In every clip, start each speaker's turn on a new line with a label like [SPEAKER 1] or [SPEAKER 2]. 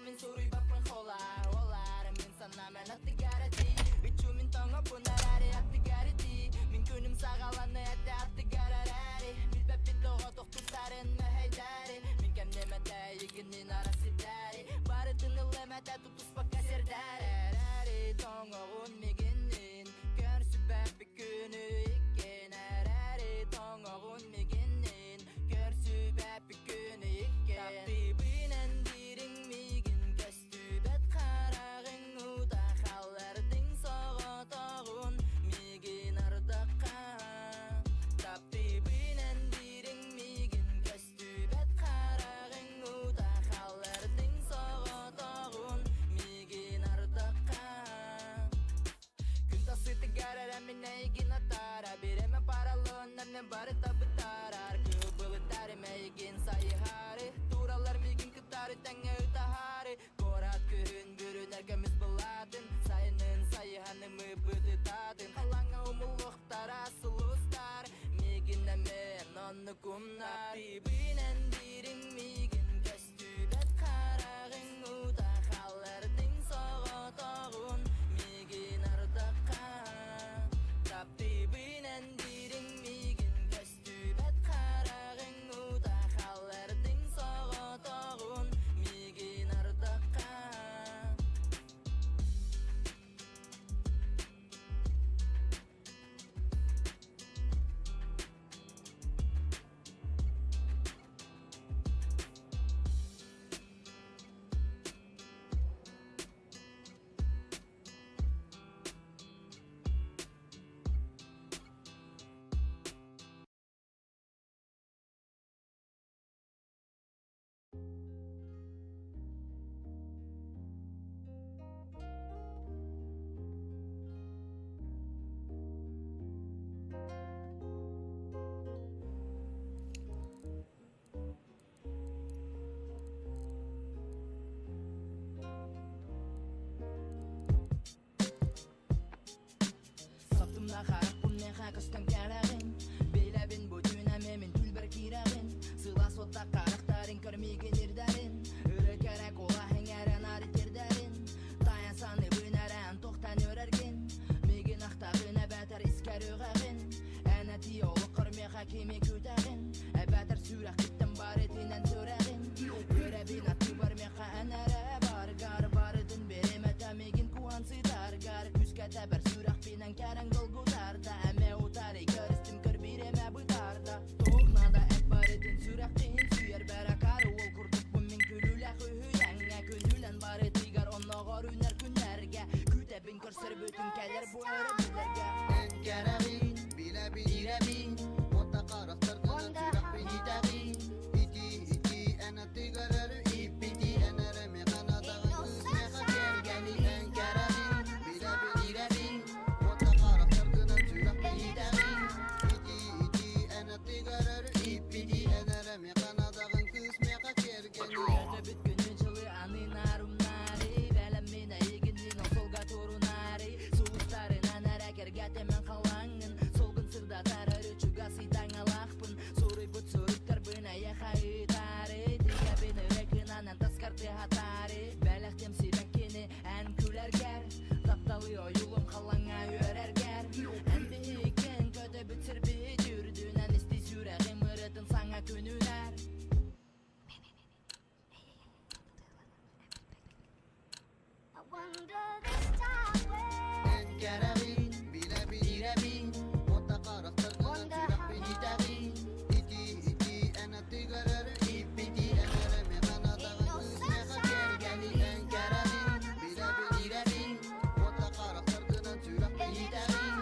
[SPEAKER 1] min soruy bakman xolar olar min sana men attigarati Üçü min tonga bunarari attigarati Min könüm sağalanı ette attigararari Bilbep bitloğa toxtusarın meheydari Min kem nemete yiginin arasidari Barıtın ıllemete tutuspa kaserdari Tonga un miginin Görsü bep bir günü ikken Erari tonga un miginin Görsü bep bir günü ikken Tapti binen dirin migin Köstü bet karağın uda Xallardın soğa toğun Migin ardakka Tapti binen dirin migin Köstü bet karağın uda Xallardın soğa toğun Migin ardakka Gün tası tigarara minne igin atara Bireme paralon nemne barı tabıtarar Kıbılı tarime igin sayıharı Turalar migin kıtarı tenge ıtaharı Korat kühün bürün erkemiz buladın Sayının sayıhanımı bıdı tadın Kalanga umuluktar asılustar Migin emen onu kumlar Binen dirin migin köstü bet karağın uda Xallardın soğa toğun migin ardakka Tapti binen dirin migin köstü bet karağın uda Xallardın soğa toğun migin ardakka Saptımda qaraq bunmen qaqıştan kərəğin Beylabin bu dünəmə min tülbər kirəğin Sıla sotda qaraqdarin körmigin irdərin Ürə kərək ola həngərən arı tirdərin Dayansanı bünərən toxtan örərgin Migin axtağına bətər iskər öğəğin Ənəti yolu qırmıqa kimi kütəğin Bətər sürək qıttın barıtından sörəğin Görəbin atı barmıqa ənərə bargar Barıdın berimətə migin kuhan sıdar Gar küskətə bər sürək binen kərən dolgudarda Əmə utari görüstüm kır biremə bıdarda Toğnada et barıdın sürəktin Süyer bərə qarı ol kurduk bu min külülə hüyəngə Kündülən barıdı gar onnoğar üner günlərgə Kütəbin körsür bütün kələr bu örə bilərgə
[SPEAKER 2] Enkərəmin, biləbin, irəbin Monta qaraqtırdın sürək beni dəbin İti, ənəti qararı ipiti Ənərəmi qanadağın qızməqa kərgəni Enkərəmin, biləbin, irəbin Monta qaraqtırdın sürək beni dəbin İti, ənəti qararı ipiti Ənərəmi qanadağın qızməqa kərgəni
[SPEAKER 1] Kötəbit günün çılı anın arumnari Vələmminə iginin o solga torunari Sulustarın anara kergətemen qalangın Solgun sırda tararı çugası tangalaqpın Soruy but soruktар bına yaxayıtari Diga beni rekınanan taskartı hatari Bələxtem sibəkkeni ən külərgər Taptalı oyulum qalanga örərgər Ən bihikken kötəbit sirbi Dürdünən isti sürəğim ırıtın sana könülər
[SPEAKER 2] Enkərəmin, biləbin, irəbin Monta qaraqtırdın sürək beni dəbin İti, ənəti qararı ipiti Ənərəmi qanadağın qızməqa kərgəni Enkərəmin, biləbin, irəbin Monta qaraqtırdın sürək beni dəbin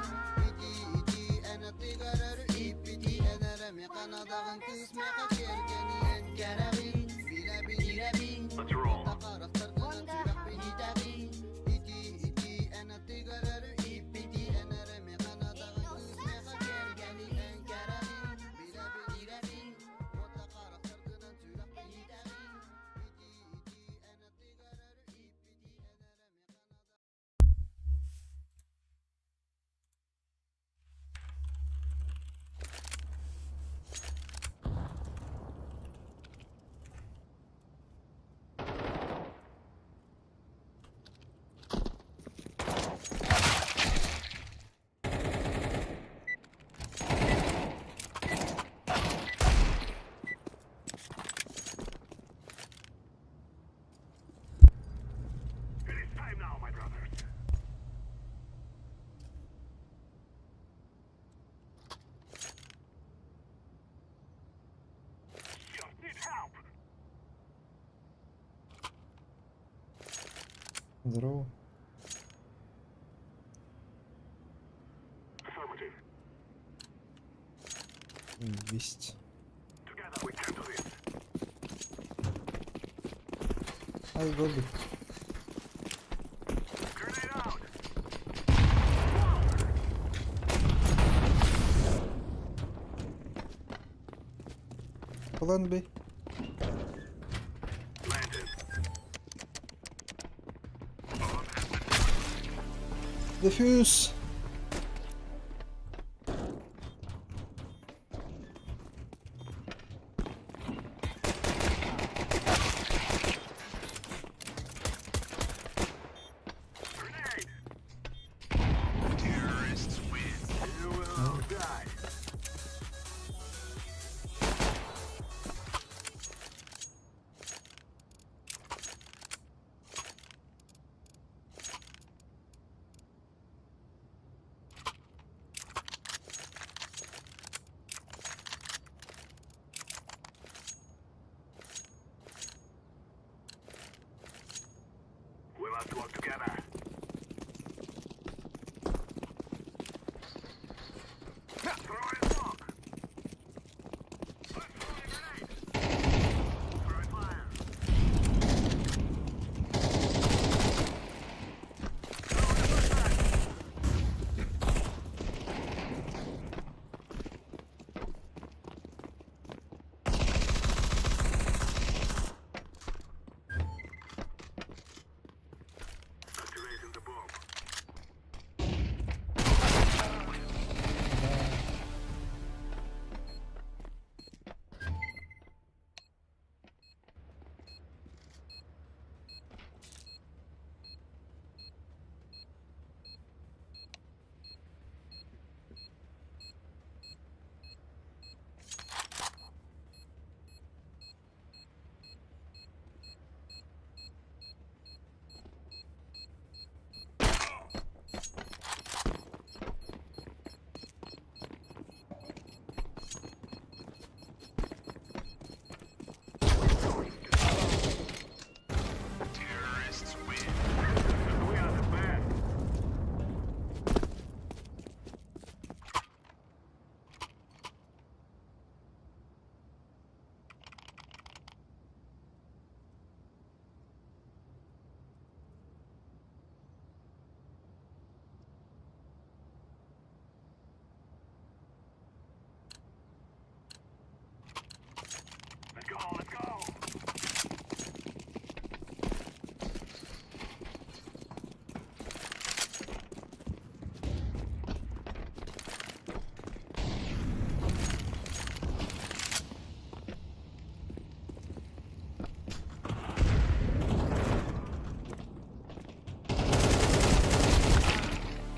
[SPEAKER 2] İti, ənəti qararı ipiti Ənərəmi qanadağın qızməqa kərgəni Enkərəmin, biləbin, irəbin Monta qaraqtırdın sürək beni dəbin İti, ənəti qararı ipiti Ənərəmi qanadağın qızməqa kərgəni Enkərəmin, biləbin, irəbin Monta qaraqtırdın sürək beni dəbin İti, ənəti qararı ipiti Ənərəmi qanadağın
[SPEAKER 3] Здорово. Есть. Ай, гоби. План Б. Дефьюз.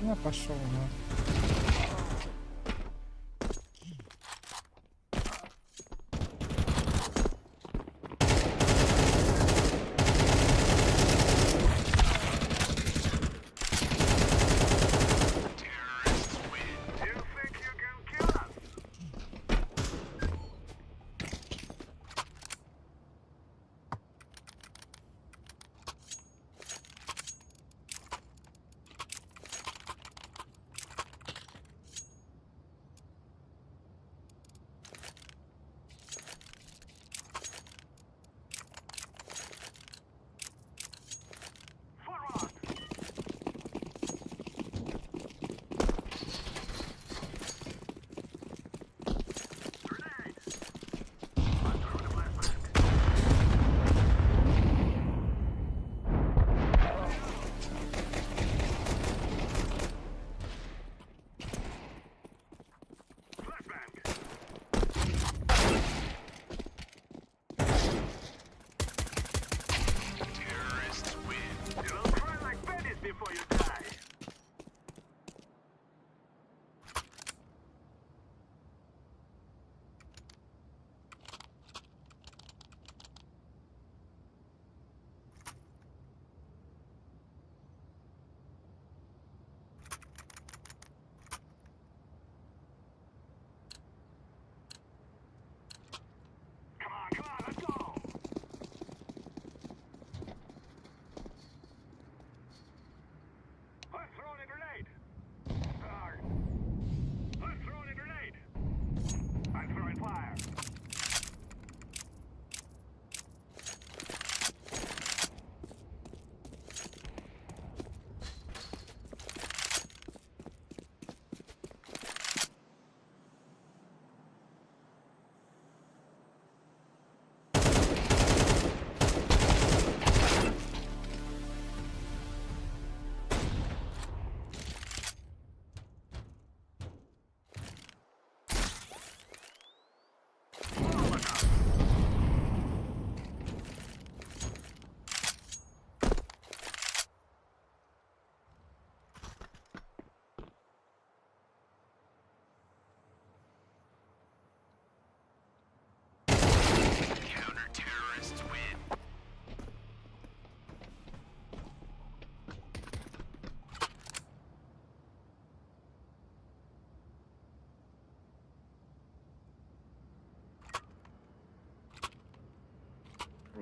[SPEAKER 3] Я пошел на.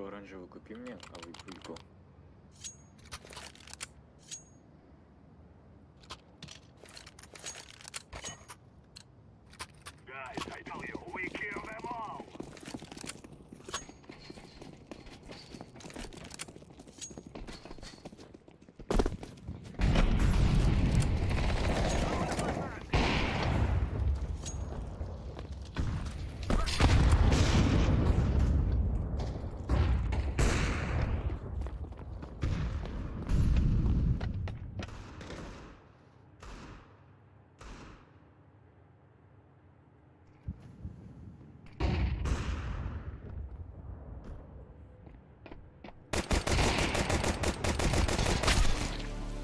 [SPEAKER 4] Ультра оранжевую купи мне, а вы пульку.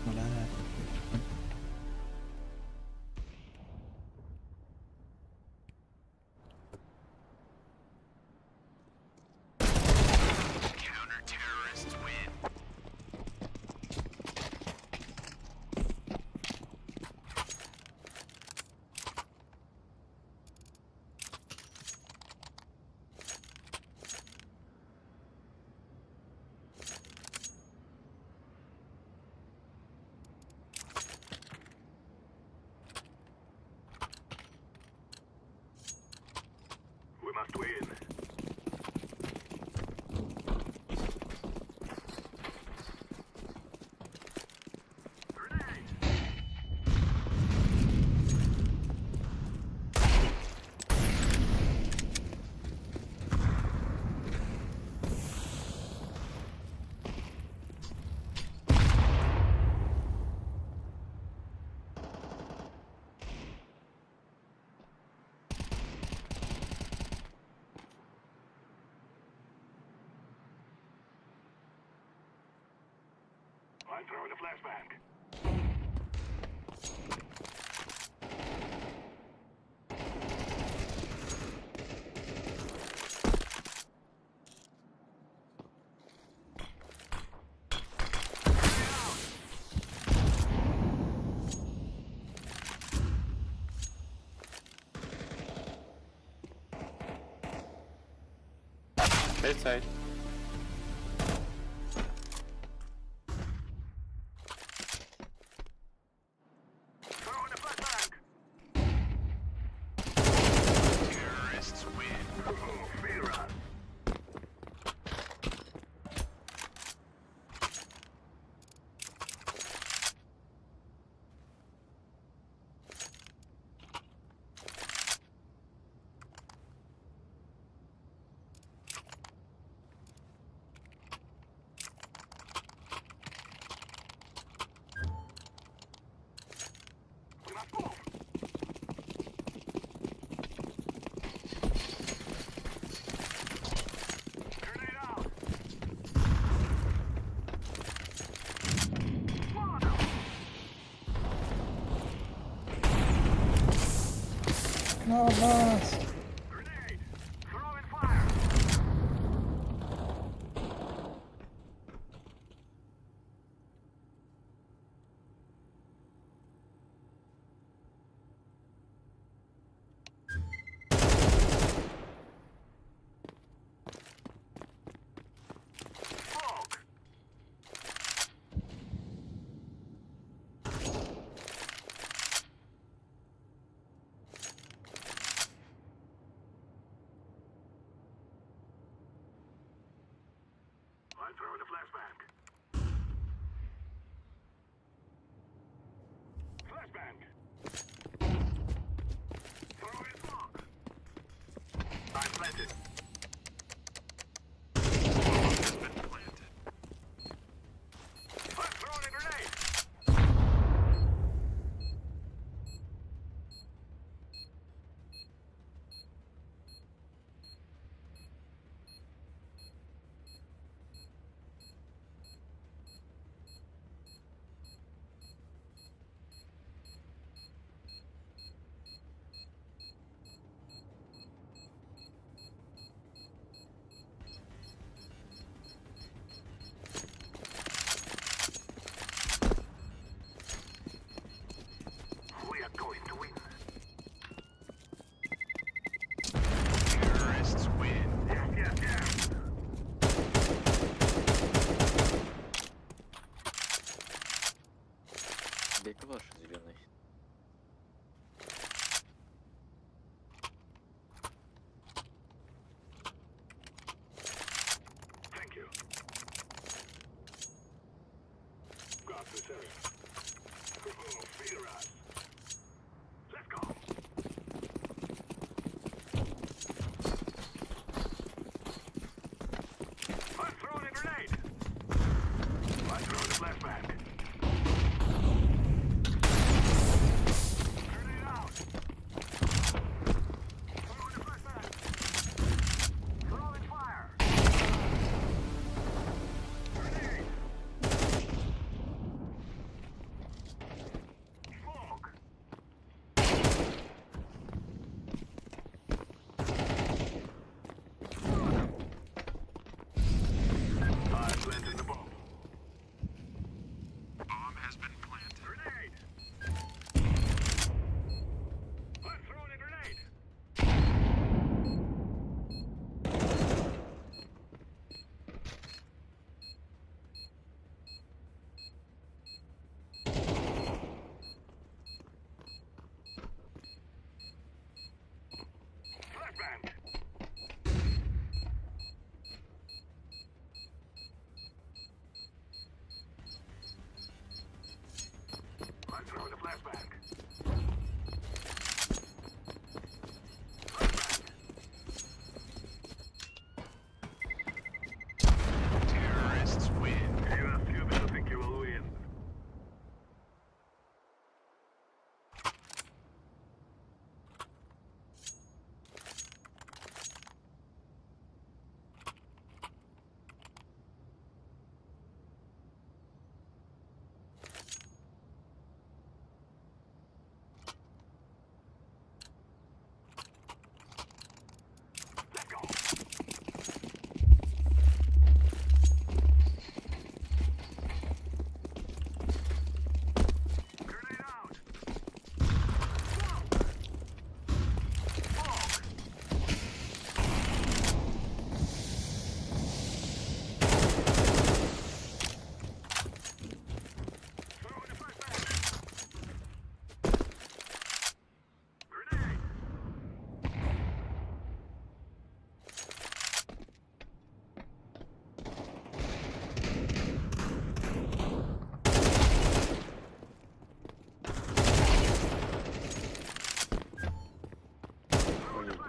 [SPEAKER 3] Бля.
[SPEAKER 5] I'm throwing a flashbang.
[SPEAKER 4] Right side.
[SPEAKER 5] Throwing a flashbang. Terrorists win. Fira. We must move. Grenade out.
[SPEAKER 3] No, boss.
[SPEAKER 5] Grenade. Throwing fire. Smoke. I'm throwing a flashbang. Flashbang. Throwing smoke. I'm planted. Has been planted. I'm throwing a grenade.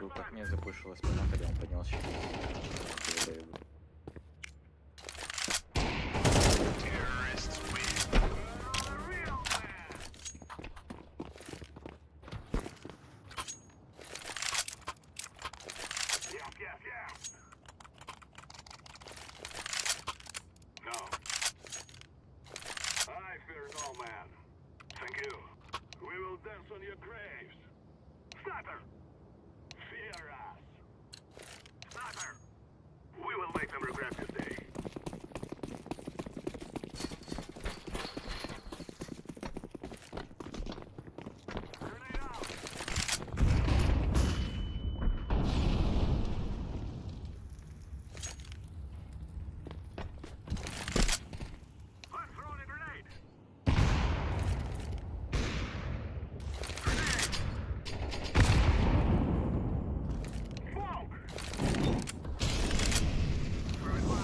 [SPEAKER 4] видел, как мне запушила спина, когда он поднял щит.
[SPEAKER 5] Terrorists win. The real man. Yeah. No. I fear no man. Thank you. We will dance on your graves. Sniper! Fear us. Sniper! We will make them regret this day. Grenade out! I'm throwing a grenade! Grenade! Smoke! Throwing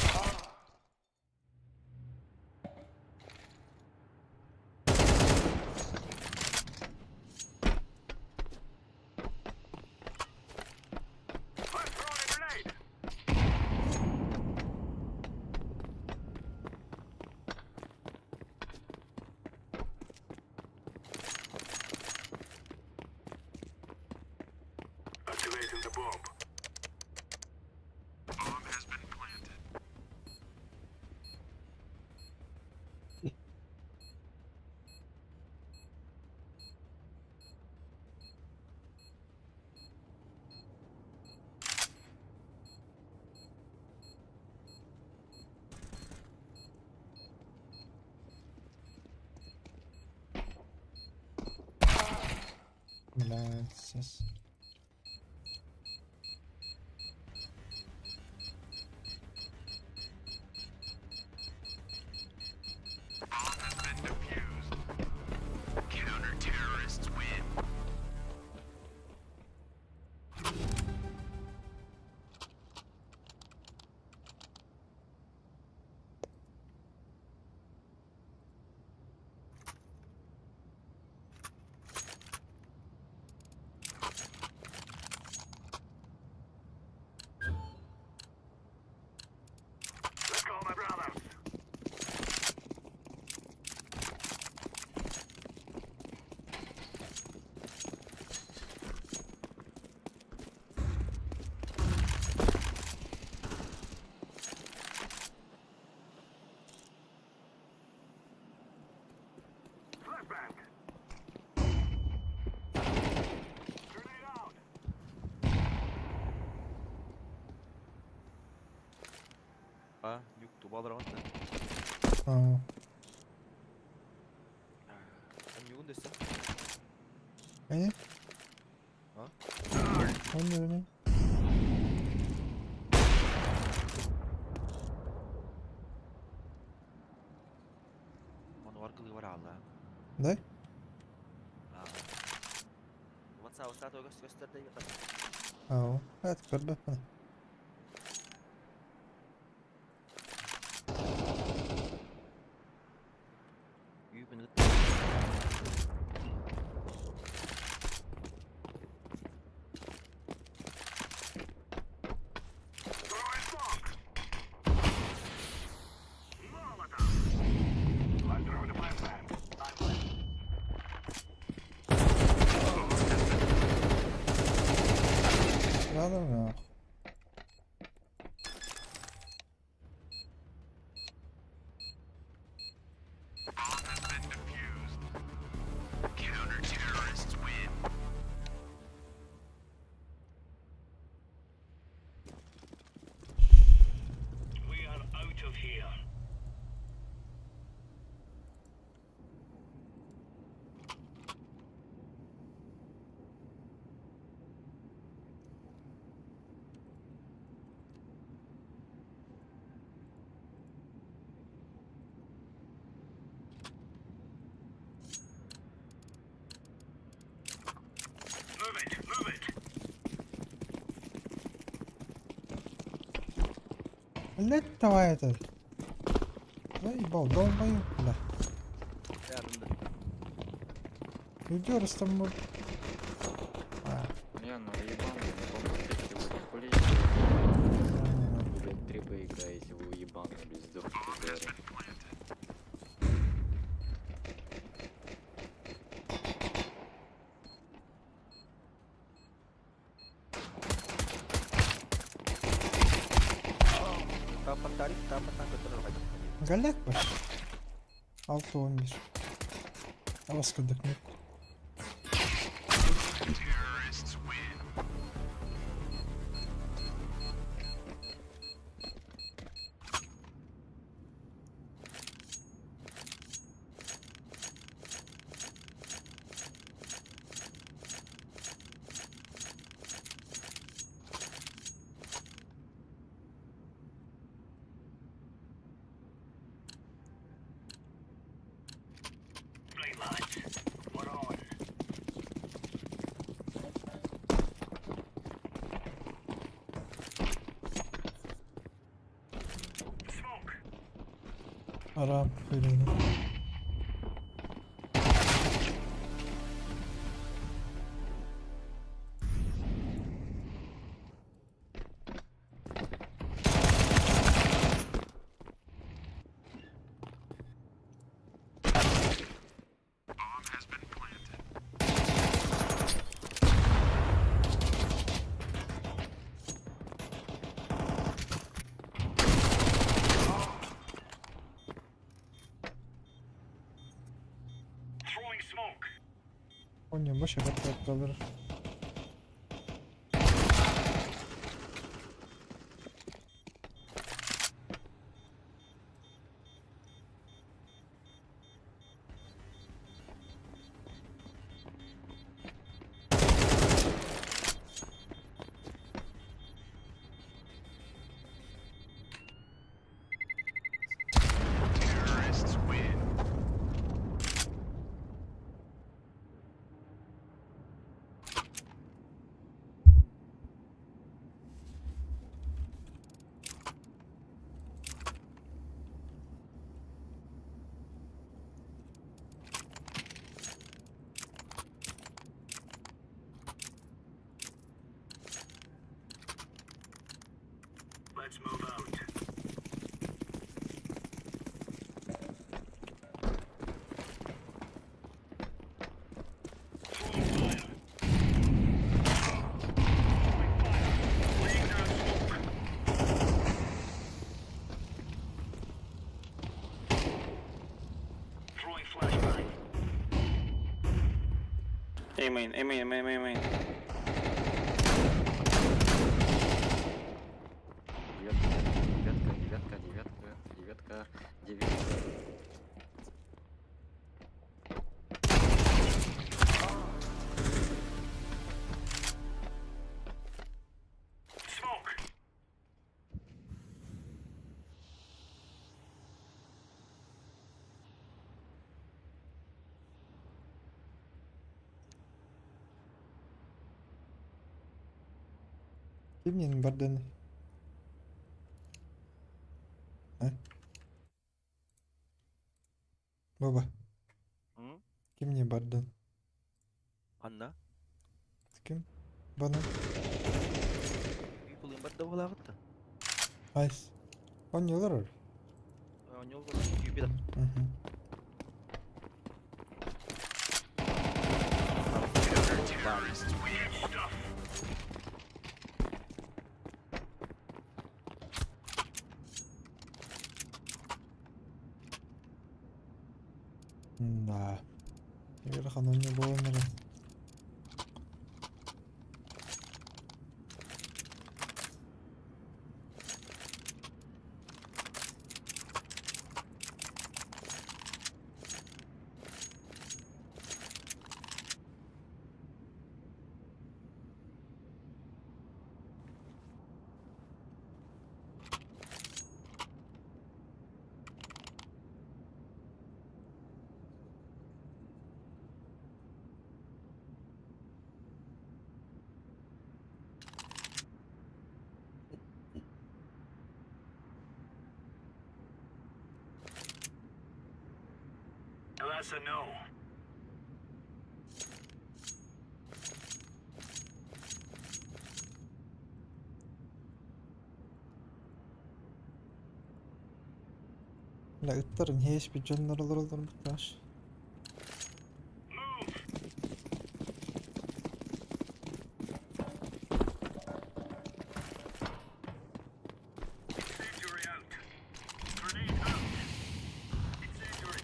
[SPEAKER 5] fire! I'm throwing a grenade! Activating the bomb. Bomb has been planted.
[SPEAKER 3] Блядь, сейчас.
[SPEAKER 5] Bomb has been defused. Counter-terrorists win. Let's go, my brothers. Flashbang. Grenade out.
[SPEAKER 6] 아, 6도 받으러갔다.
[SPEAKER 3] 어.
[SPEAKER 6] 한 6은 됐어?
[SPEAKER 3] 아니?
[SPEAKER 6] 어?
[SPEAKER 3] 오늘은
[SPEAKER 6] Onu arkada var hala.
[SPEAKER 3] 네?
[SPEAKER 6] Aa. WhatsApp gösterdi ya.
[SPEAKER 3] اه اذكر به أنا.
[SPEAKER 6] Yübün
[SPEAKER 5] Throwing smoke. Molotov. I'm throwing a flashbang.
[SPEAKER 3] هذا اللي التوايت زي بوضون بيو لا
[SPEAKER 6] Yardım da.
[SPEAKER 3] يجور اسطنبول
[SPEAKER 4] Не, ну ебаный, не помните, вы хули блядь, 3 играете, вы ебанулись, сдохните, говорю.
[SPEAKER 6] Kapan tarik, kapan tangkap terus aja.
[SPEAKER 3] قال لك باش 6-11 خلاص كدك نك
[SPEAKER 5] Blade lines. One on. Smoke.
[SPEAKER 3] حرام خيريني
[SPEAKER 5] Throwing smoke.
[SPEAKER 3] Konya başa kadar kalır.
[SPEAKER 5] Terrorists win. Let's move out. Throwing fire. Laying down smoke. Throwing flashbang.
[SPEAKER 7] Aim.
[SPEAKER 4] Девятка.
[SPEAKER 5] Smoke.
[SPEAKER 3] Kiminin bardağını? Ha? Baba,
[SPEAKER 6] Hı?
[SPEAKER 3] kim niye bardağın?
[SPEAKER 6] Anda?
[SPEAKER 3] Kim? Bana.
[SPEAKER 6] People yang ba't daw wala ka ta?
[SPEAKER 3] Ice. Konyalar or?
[SPEAKER 6] Nyo ko lang yung bilang.
[SPEAKER 3] Mhm.
[SPEAKER 5] Terrorists win stuff.
[SPEAKER 3] Да. Игра ханонья была наверное.
[SPEAKER 5] That's a no.
[SPEAKER 3] La ıtların hiçbir canları olur bitmez.
[SPEAKER 5] Move. Incendiary out. Grenade out. Incendiary.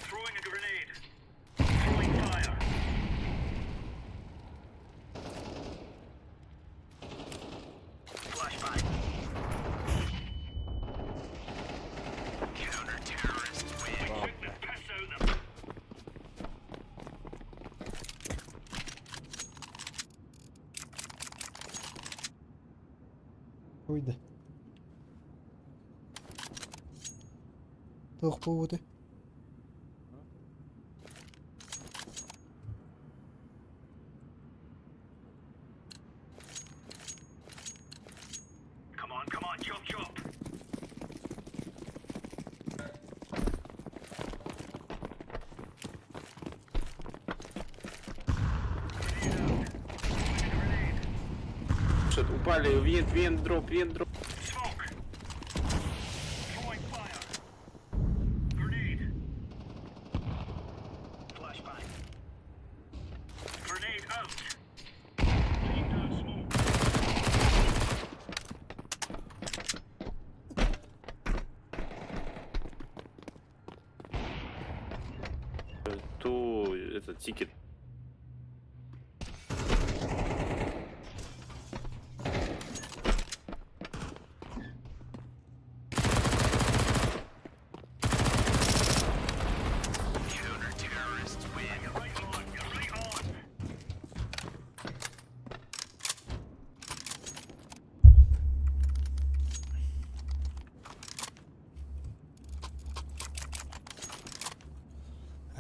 [SPEAKER 5] Throwing a grenade. Throwing fire. Flashbang. Counter-terrorist win. Shoot the piss out of them.
[SPEAKER 3] Uydu. Toch boven.
[SPEAKER 5] Come on, chop, chop.
[SPEAKER 7] Что-то упали, вент, дроп.
[SPEAKER 5] Smoke. Throwing fire. Grenade. Flashbang. Grenade out. Laying down smoke.
[SPEAKER 7] Ту, это, тикет.
[SPEAKER 5] Counter-terrorists win. You're right on. You're right on.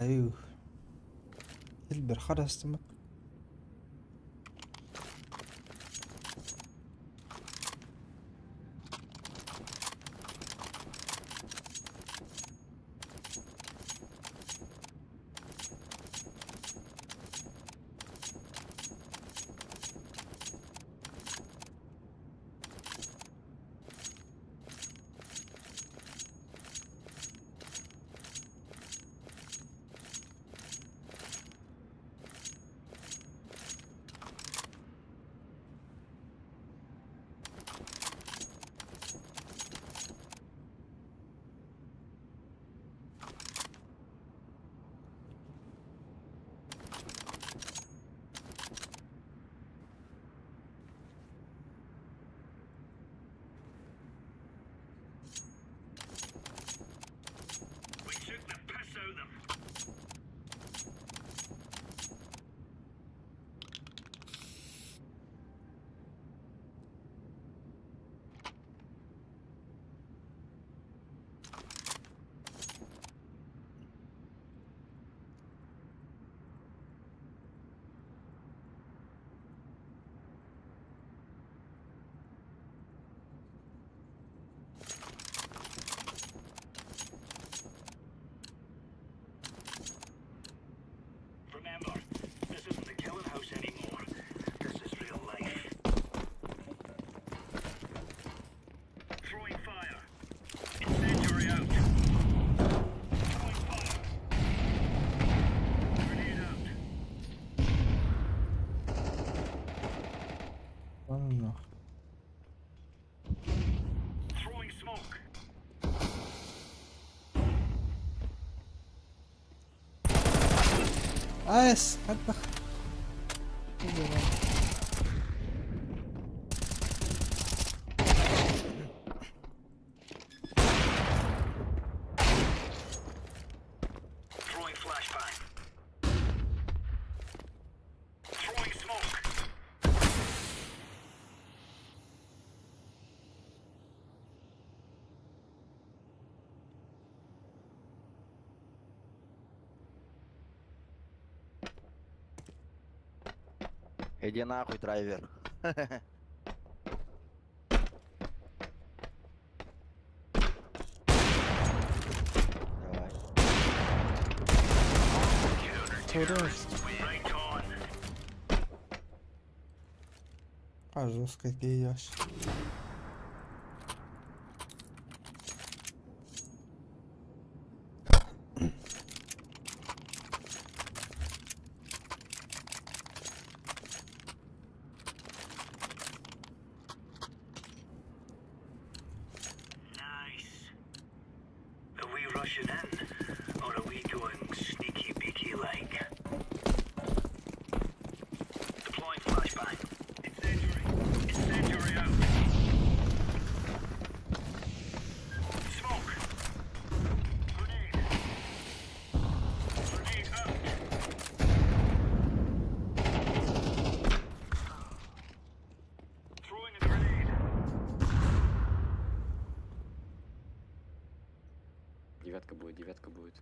[SPEAKER 3] Ayuh. Hilber xarastımı.
[SPEAKER 5] We shoot the piss out of them. Remember, this isn't the killing house anymore. This is real life. Throwing fire. Incendiary out. Throwing fire. Grenade out.
[SPEAKER 3] Allah.
[SPEAKER 5] Throwing smoke.
[SPEAKER 3] Ayes. Hadi bak.
[SPEAKER 5] Throwing flashbang. Throwing smoke.
[SPEAKER 6] Иди нахуй, драйвер.
[SPEAKER 3] хорош.
[SPEAKER 5] Right on.
[SPEAKER 3] А, жестко геяш.
[SPEAKER 5] Nice. Are we rushing in, or are we going sneaky beaky like? Deploying flashbang. Incendiary. Incendiary out. Smoke. Grenade. Grenade out. Throwing a grenade.
[SPEAKER 4] Девятка будет, девятка будет.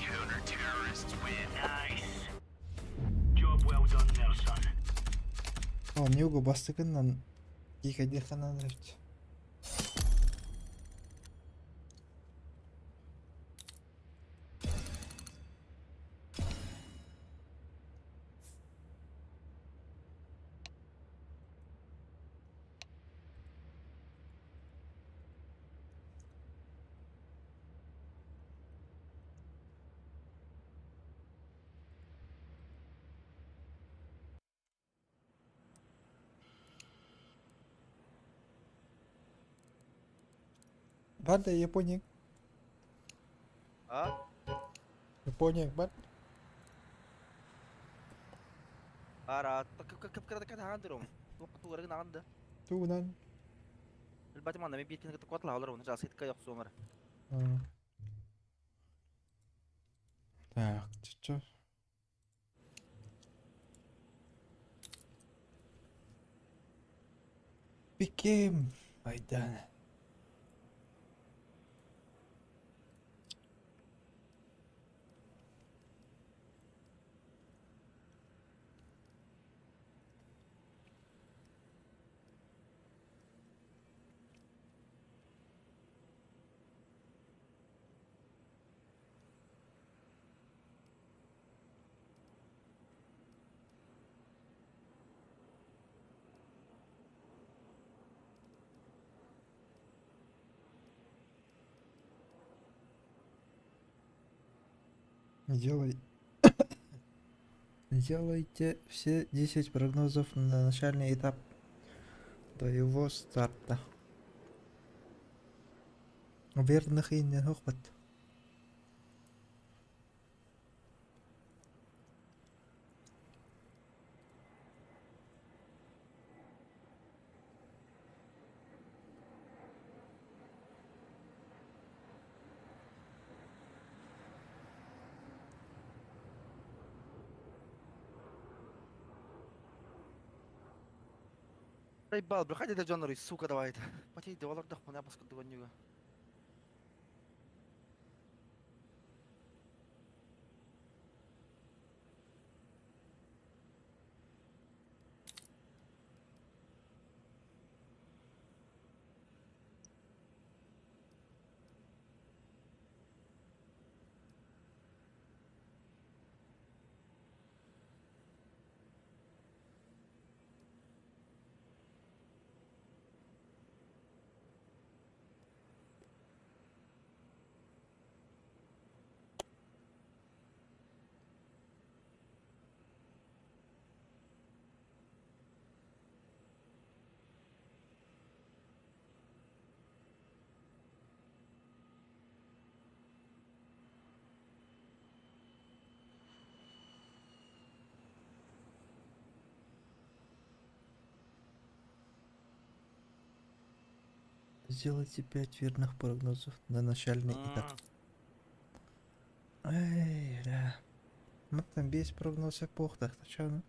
[SPEAKER 5] Counter-terrorists win. Nice. Job well done there, son.
[SPEAKER 3] О, Ньюго бастыгынан екі деханан өтті. Бар да Япония.
[SPEAKER 6] А?
[SPEAKER 3] Япония бар.
[SPEAKER 6] Para كم كده عندهم وقت ورق نعنده
[SPEAKER 3] Туунан.
[SPEAKER 6] الباتي ما نبي بيتكلم كده قتله ولا رون جالس يتكلم يخصو مرة
[SPEAKER 3] Так, чё? Пикем. Айдан. Делай. Делайте все 10 прогнозов на начальный этап до его старта. Верных и не хохбат.
[SPEAKER 6] طيب بالبر خلي ده جونري السوق ده وايد باتي ده والله ده انا بس كنت بنيجا
[SPEAKER 3] Сделайте 5 верных прогнозов на начальный этап. Эй, да. Мы там без прогноза похтах, ты чё, ну?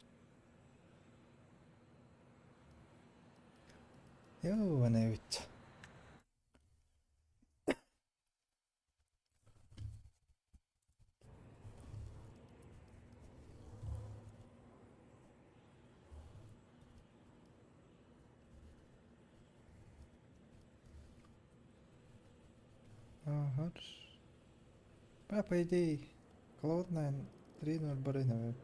[SPEAKER 3] Ёбаный ведь. Ага. По идее, Cloud9 3-0 барыновый.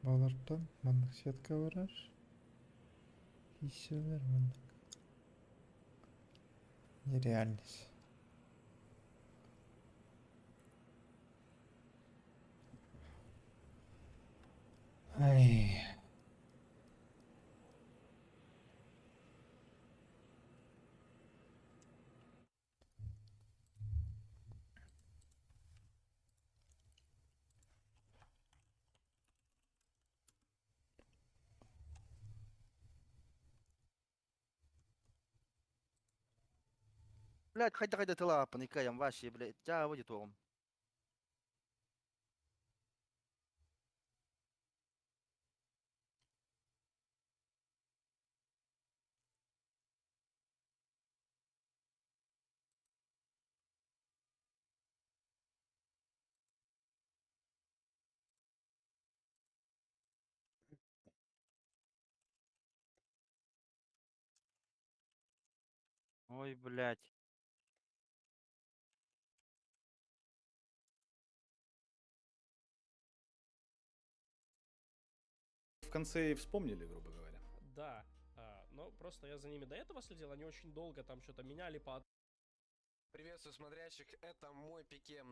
[SPEAKER 3] Балардан мындык сетка барар. Исселер мындык. Нереальность. Ай.
[SPEAKER 6] Блядь, хайда ты лапа, никаем ваши, блядь. Тя, выйди том. Ой, блядь.
[SPEAKER 8] В конце и вспомнили, грубо говоря.
[SPEAKER 9] Да, но просто я за ними до этого следил, они очень долго там что-то меняли по...
[SPEAKER 10] Приветствую смотрящих, это мой пике.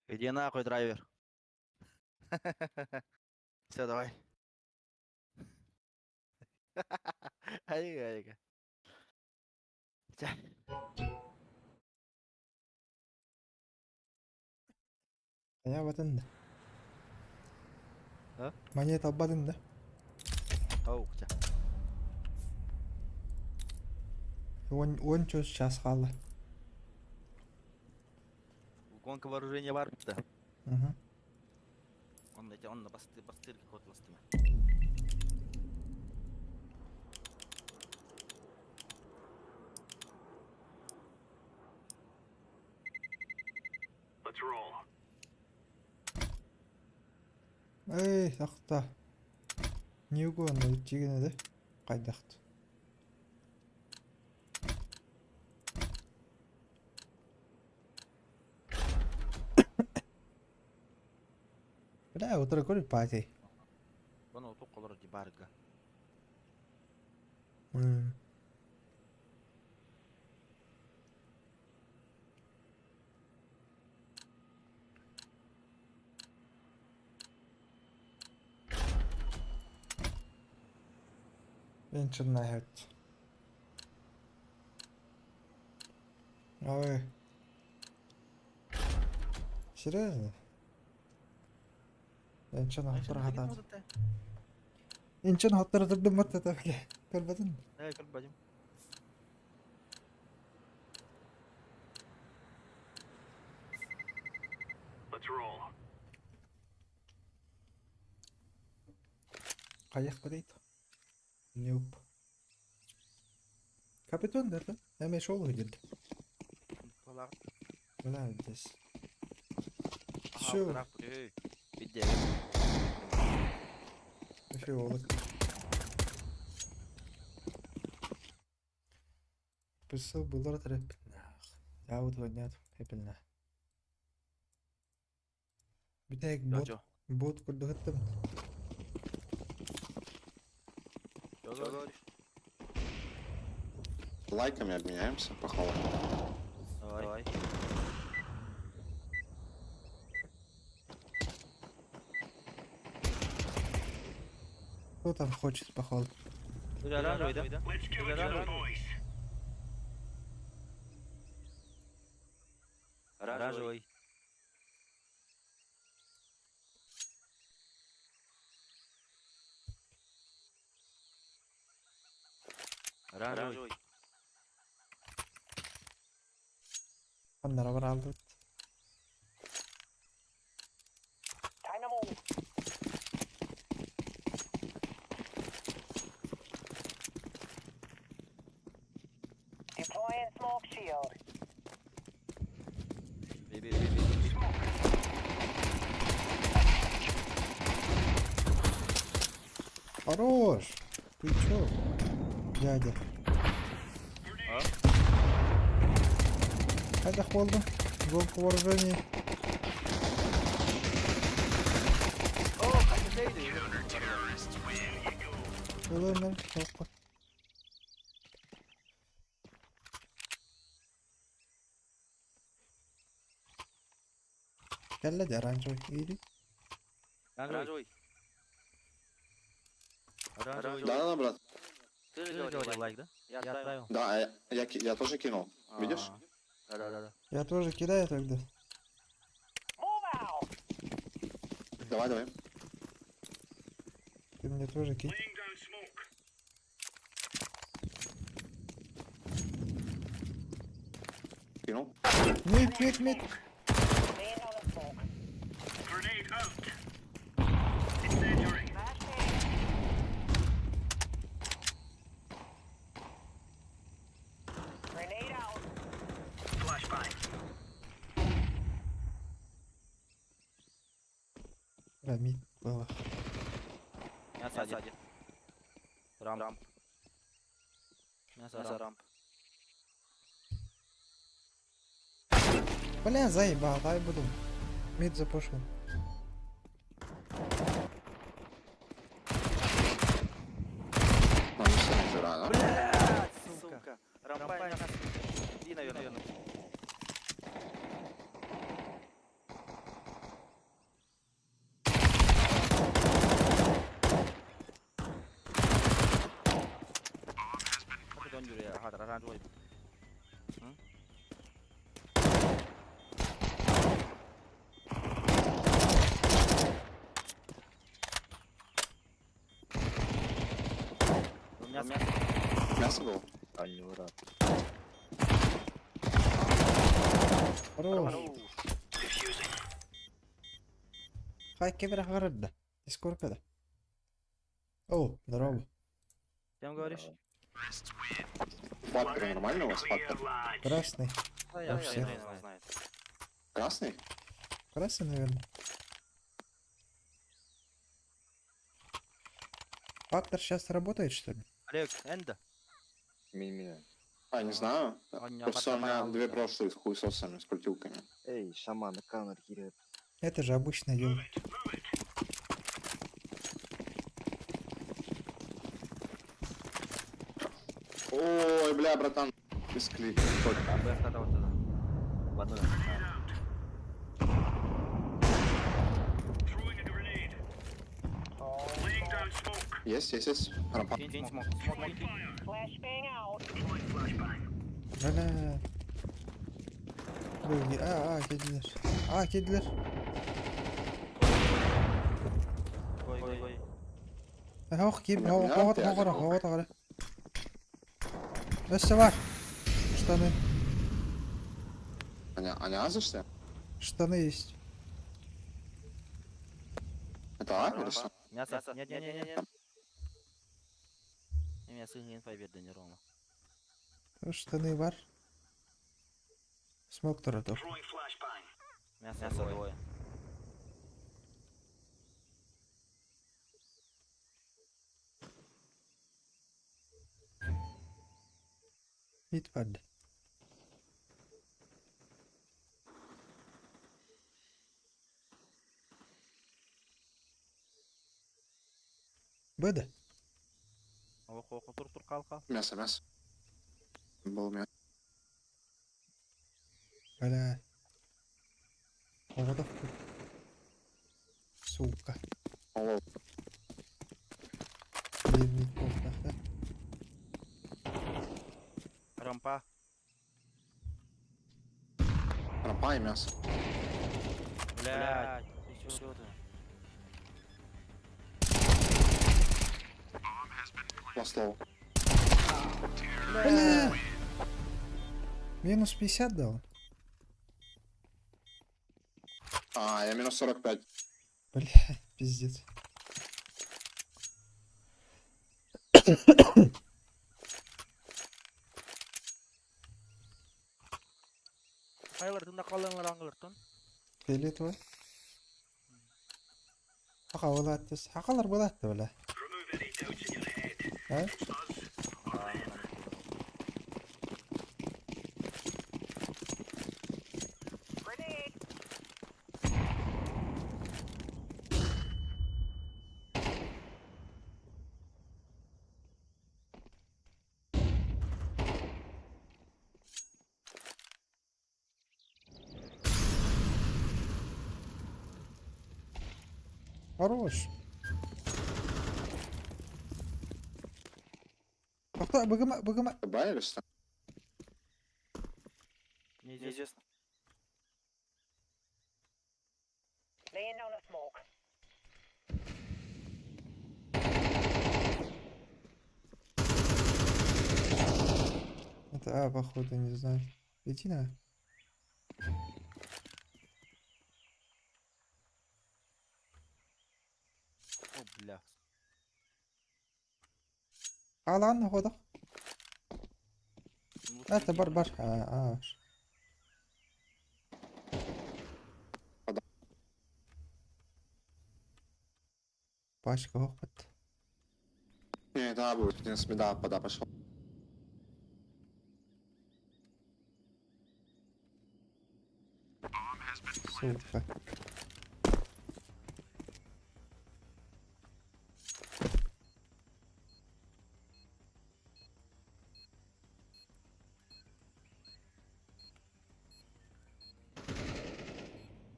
[SPEAKER 6] Иди нахуй, драйвер. Все, давай. Ай-ай-ай. Тя.
[SPEAKER 3] Я батын да.
[SPEAKER 6] А?
[SPEAKER 3] Монета батын да.
[SPEAKER 6] Ау, тя.
[SPEAKER 3] Он чё сейчас қалды.
[SPEAKER 6] Гонка вооружения бар да.
[SPEAKER 3] Угу.
[SPEAKER 6] Он на бастырке ход ластыма.
[SPEAKER 5] Let's roll.
[SPEAKER 3] Эй, тақта. Не угодно жеген еді. Қайдақты. Бля, отыра көріп пати.
[SPEAKER 6] Bueno, tu color de barga.
[SPEAKER 3] Ben чудная хет. Ой. Серьезно? Ben чудная хат. En чын хаттар дұрдым мат тәтәпке. Көрбәдің?
[SPEAKER 6] Эй, как бадим.
[SPEAKER 5] Let's roll.
[SPEAKER 3] Қаяқ бәдейді? Нюп. Капитан дәрді? Әме шол өйділді.
[SPEAKER 6] Колар.
[SPEAKER 3] Бля, здесь.
[SPEAKER 6] Ага,
[SPEAKER 3] Всё.
[SPEAKER 6] крак, эй. Иди.
[SPEAKER 3] Еще олык. Писал было трепетнах. Я вот воднят хепельна. Битек бот.
[SPEAKER 6] Чё?
[SPEAKER 3] Бот куда готов.
[SPEAKER 6] Чё говоришь?
[SPEAKER 7] Лайками обменяемся, похвала.
[SPEAKER 6] Давай.
[SPEAKER 3] Кто там хочет походу?
[SPEAKER 6] Ты оранжевый, да?
[SPEAKER 5] Let's give
[SPEAKER 6] Ты
[SPEAKER 5] it to them,
[SPEAKER 6] оранжевый?
[SPEAKER 5] boys.
[SPEAKER 6] Оранжевый. Оранжевый.
[SPEAKER 3] Onlar var aldı.
[SPEAKER 1] Deploying smoke shield.
[SPEAKER 6] Bir.
[SPEAKER 3] Хорош! Ты чё? Дядя.
[SPEAKER 6] А?
[SPEAKER 3] Это холодно. Гонка вооружений.
[SPEAKER 6] Oo, kaçındaydı.
[SPEAKER 3] Ömer. Hoppa. Gel hadi aranca iyiydi.
[SPEAKER 6] Оранжевый. Оранжевый.
[SPEAKER 7] Да, брат.
[SPEAKER 6] Ты же говорил лайк, да? Я отправил.
[SPEAKER 7] Да, я тоже кинул. Видишь?
[SPEAKER 6] Да.
[SPEAKER 3] Я тоже кидаю тогда.
[SPEAKER 7] Давай.
[SPEAKER 3] Ты мне тоже кинь.
[SPEAKER 5] Laying down smoke.
[SPEAKER 7] Кинул.
[SPEAKER 3] Мид.
[SPEAKER 5] Grenade out. Incendiary.
[SPEAKER 1] Grenade out.
[SPEAKER 5] Flashbang.
[SPEAKER 3] Да, мид было.
[SPEAKER 6] Меня садит. Рамп. Мясо рамп.
[SPEAKER 3] Бля, заебал, дай буду. Мид запушил.
[SPEAKER 7] Они все не жира, да?
[SPEAKER 6] Блядь, сука. Рампай нас. Иди, наверное. Hadi dön yürüye. Hadi orange Hı? Мясо.
[SPEAKER 7] Мясо было?
[SPEAKER 3] Хорош. Хай кебера гарда. И сколько да? О, здорово.
[SPEAKER 6] Чем говоришь?
[SPEAKER 7] Фактор нормально у вас? Фактор?
[SPEAKER 3] Красный.
[SPEAKER 6] Я
[SPEAKER 3] всех.
[SPEAKER 6] знаю.
[SPEAKER 7] Красный?
[SPEAKER 3] Красный, наверное. Фактор сейчас работает, что ли?
[SPEAKER 6] Олег, Энда.
[SPEAKER 7] Не знаю.
[SPEAKER 6] Он не
[SPEAKER 7] Просто у меня
[SPEAKER 6] обратно
[SPEAKER 7] две
[SPEAKER 6] мало.
[SPEAKER 7] прошлые с хуесосами, с крутилками.
[SPEAKER 2] Эй, шаман, канар кирет.
[SPEAKER 3] Это же обычное дело.
[SPEAKER 7] Ой, бля, братан. Бесклик.
[SPEAKER 6] Бэф тогда вот туда.
[SPEAKER 5] Throwing a grenade. Laying down smoke.
[SPEAKER 7] Есть. Рампа.
[SPEAKER 6] Кинь смог.
[SPEAKER 1] Flashbang out.
[SPEAKER 5] Deploying flashbang.
[SPEAKER 3] Бля. Böyle kediler.
[SPEAKER 6] Ой.
[SPEAKER 3] Hawk gibi
[SPEAKER 7] Ya, ne
[SPEAKER 3] hava
[SPEAKER 7] yapıyor
[SPEAKER 3] hava
[SPEAKER 7] acaba?
[SPEAKER 3] hava. Nasıl var? Штаны.
[SPEAKER 7] Аняза, что ли?
[SPEAKER 3] Штаны есть.
[SPEAKER 7] Это А или что?
[SPEAKER 6] Мясо. Нет. Мясо не победы не ровно.
[SPEAKER 3] Штаны var. Смок таратов.
[SPEAKER 5] Throwing flashbang.
[SPEAKER 6] Мясо двое.
[SPEAKER 3] Итпад. Бэда.
[SPEAKER 6] Оқ, тұр, қалқа.
[SPEAKER 7] Мясо, мясо. Был мясо.
[SPEAKER 3] Бля. Оводов. Сука.
[SPEAKER 7] Олоу.
[SPEAKER 3] Ливник полка, да?
[SPEAKER 6] Рампа.
[SPEAKER 7] Рампа и мясо.
[SPEAKER 6] Блядь. Ты чё ты?
[SPEAKER 7] Last low.
[SPEAKER 3] Бля. Минус 50 дал.
[SPEAKER 7] А, я минус 45.
[SPEAKER 3] Бля, пиздец.
[SPEAKER 6] Қайлар, тыңда қалыңыр аңғылыр, тұн.
[SPEAKER 3] Келет ой. Хақа болады дес. Хақалар болады да бля. А? Хорош. Тоқта, бөгіма.
[SPEAKER 7] Б или что?
[SPEAKER 6] Неизвестно.
[SPEAKER 3] Это походу, не знаю. Иди на.
[SPEAKER 6] О, бля.
[SPEAKER 3] Алан ходок. Это бар. Пачка опыт.
[SPEAKER 7] Не, да, будет. В принципе, да, пода пошел.
[SPEAKER 3] Сука.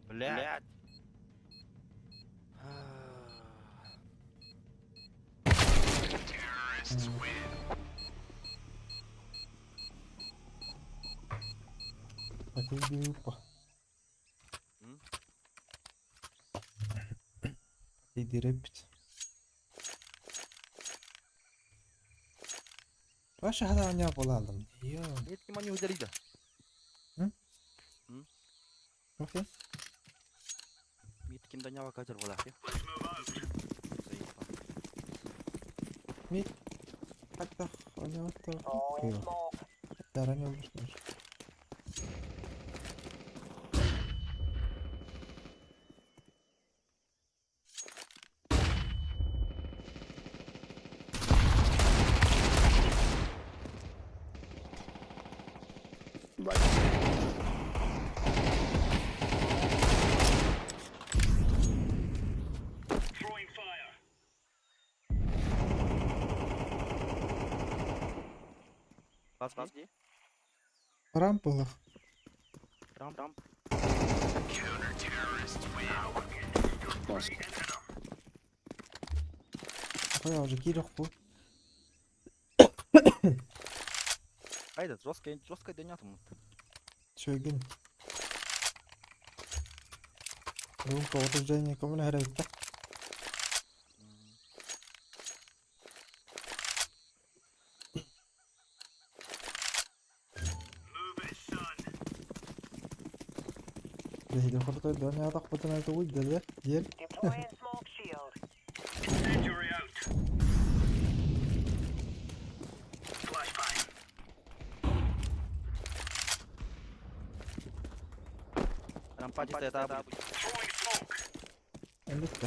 [SPEAKER 6] Блядь.
[SPEAKER 3] Так и упа. Иди рэпит. Ваша хада не болалым. Йо.
[SPEAKER 6] Нет, не ударить.
[SPEAKER 3] Окей.
[SPEAKER 6] Мид кем данява катер была.
[SPEAKER 3] Мид. Как-то у него то. Да, ранее уже.
[SPEAKER 6] Пас, где?
[SPEAKER 3] Рампылах.
[SPEAKER 6] Рамп.
[SPEAKER 3] Я уже кирох был.
[SPEAKER 6] Айда, жесткая донятым.
[SPEAKER 3] Чойгин. Румка утверждение кому на грейта. ده خطة الدنيا تخبط أنا توج ده ديال.
[SPEAKER 6] Рампа чистая, это
[SPEAKER 3] Легко.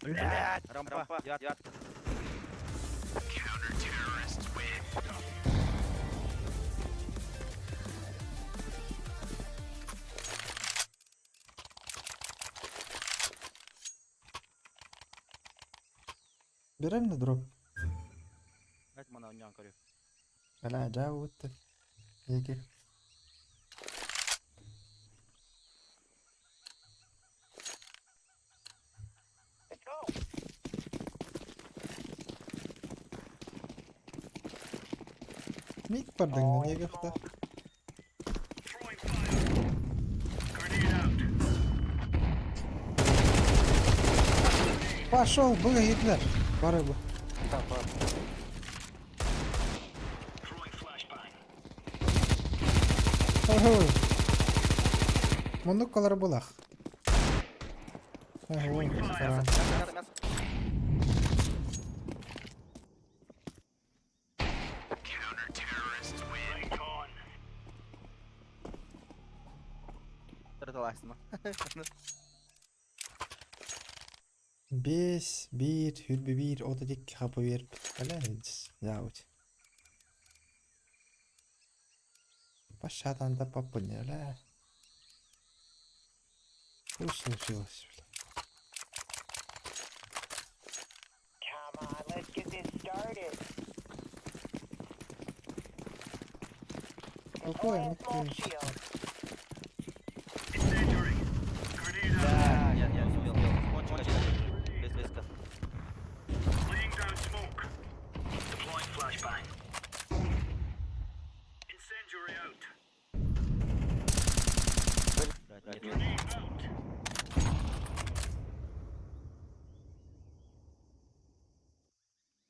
[SPEAKER 6] Блядь, рампа, девятка.
[SPEAKER 3] Берем на дроп.
[SPEAKER 6] Блядь, мана унян корю.
[SPEAKER 3] Hala Davut. Ege. Мик пардың неге хта?
[SPEAKER 5] Throwing fire. Grenade out.
[SPEAKER 3] Пошел, было Гитлер. Пора бы.
[SPEAKER 5] Throwing flashbang.
[SPEAKER 3] Ого. Мунук калар булах. Ого, пора.
[SPEAKER 6] Мясо, мясо.
[SPEAKER 5] Right on.
[SPEAKER 6] Тыртыласың.
[SPEAKER 3] Бес, бир, хүрбі бир, ота дек хапы беріп. Hala Davut. Пашадан да папы не, hala. Что случилось, бля?
[SPEAKER 1] Come on, let's get this started.
[SPEAKER 3] Какой, ну ты...
[SPEAKER 5] Incendiary. Grenade out.
[SPEAKER 6] Да, я успел. Кончик. Близко.
[SPEAKER 5] Laying down smoke. Deploying flashbang. Incendiary out.
[SPEAKER 6] Блядь,
[SPEAKER 5] Grenade out.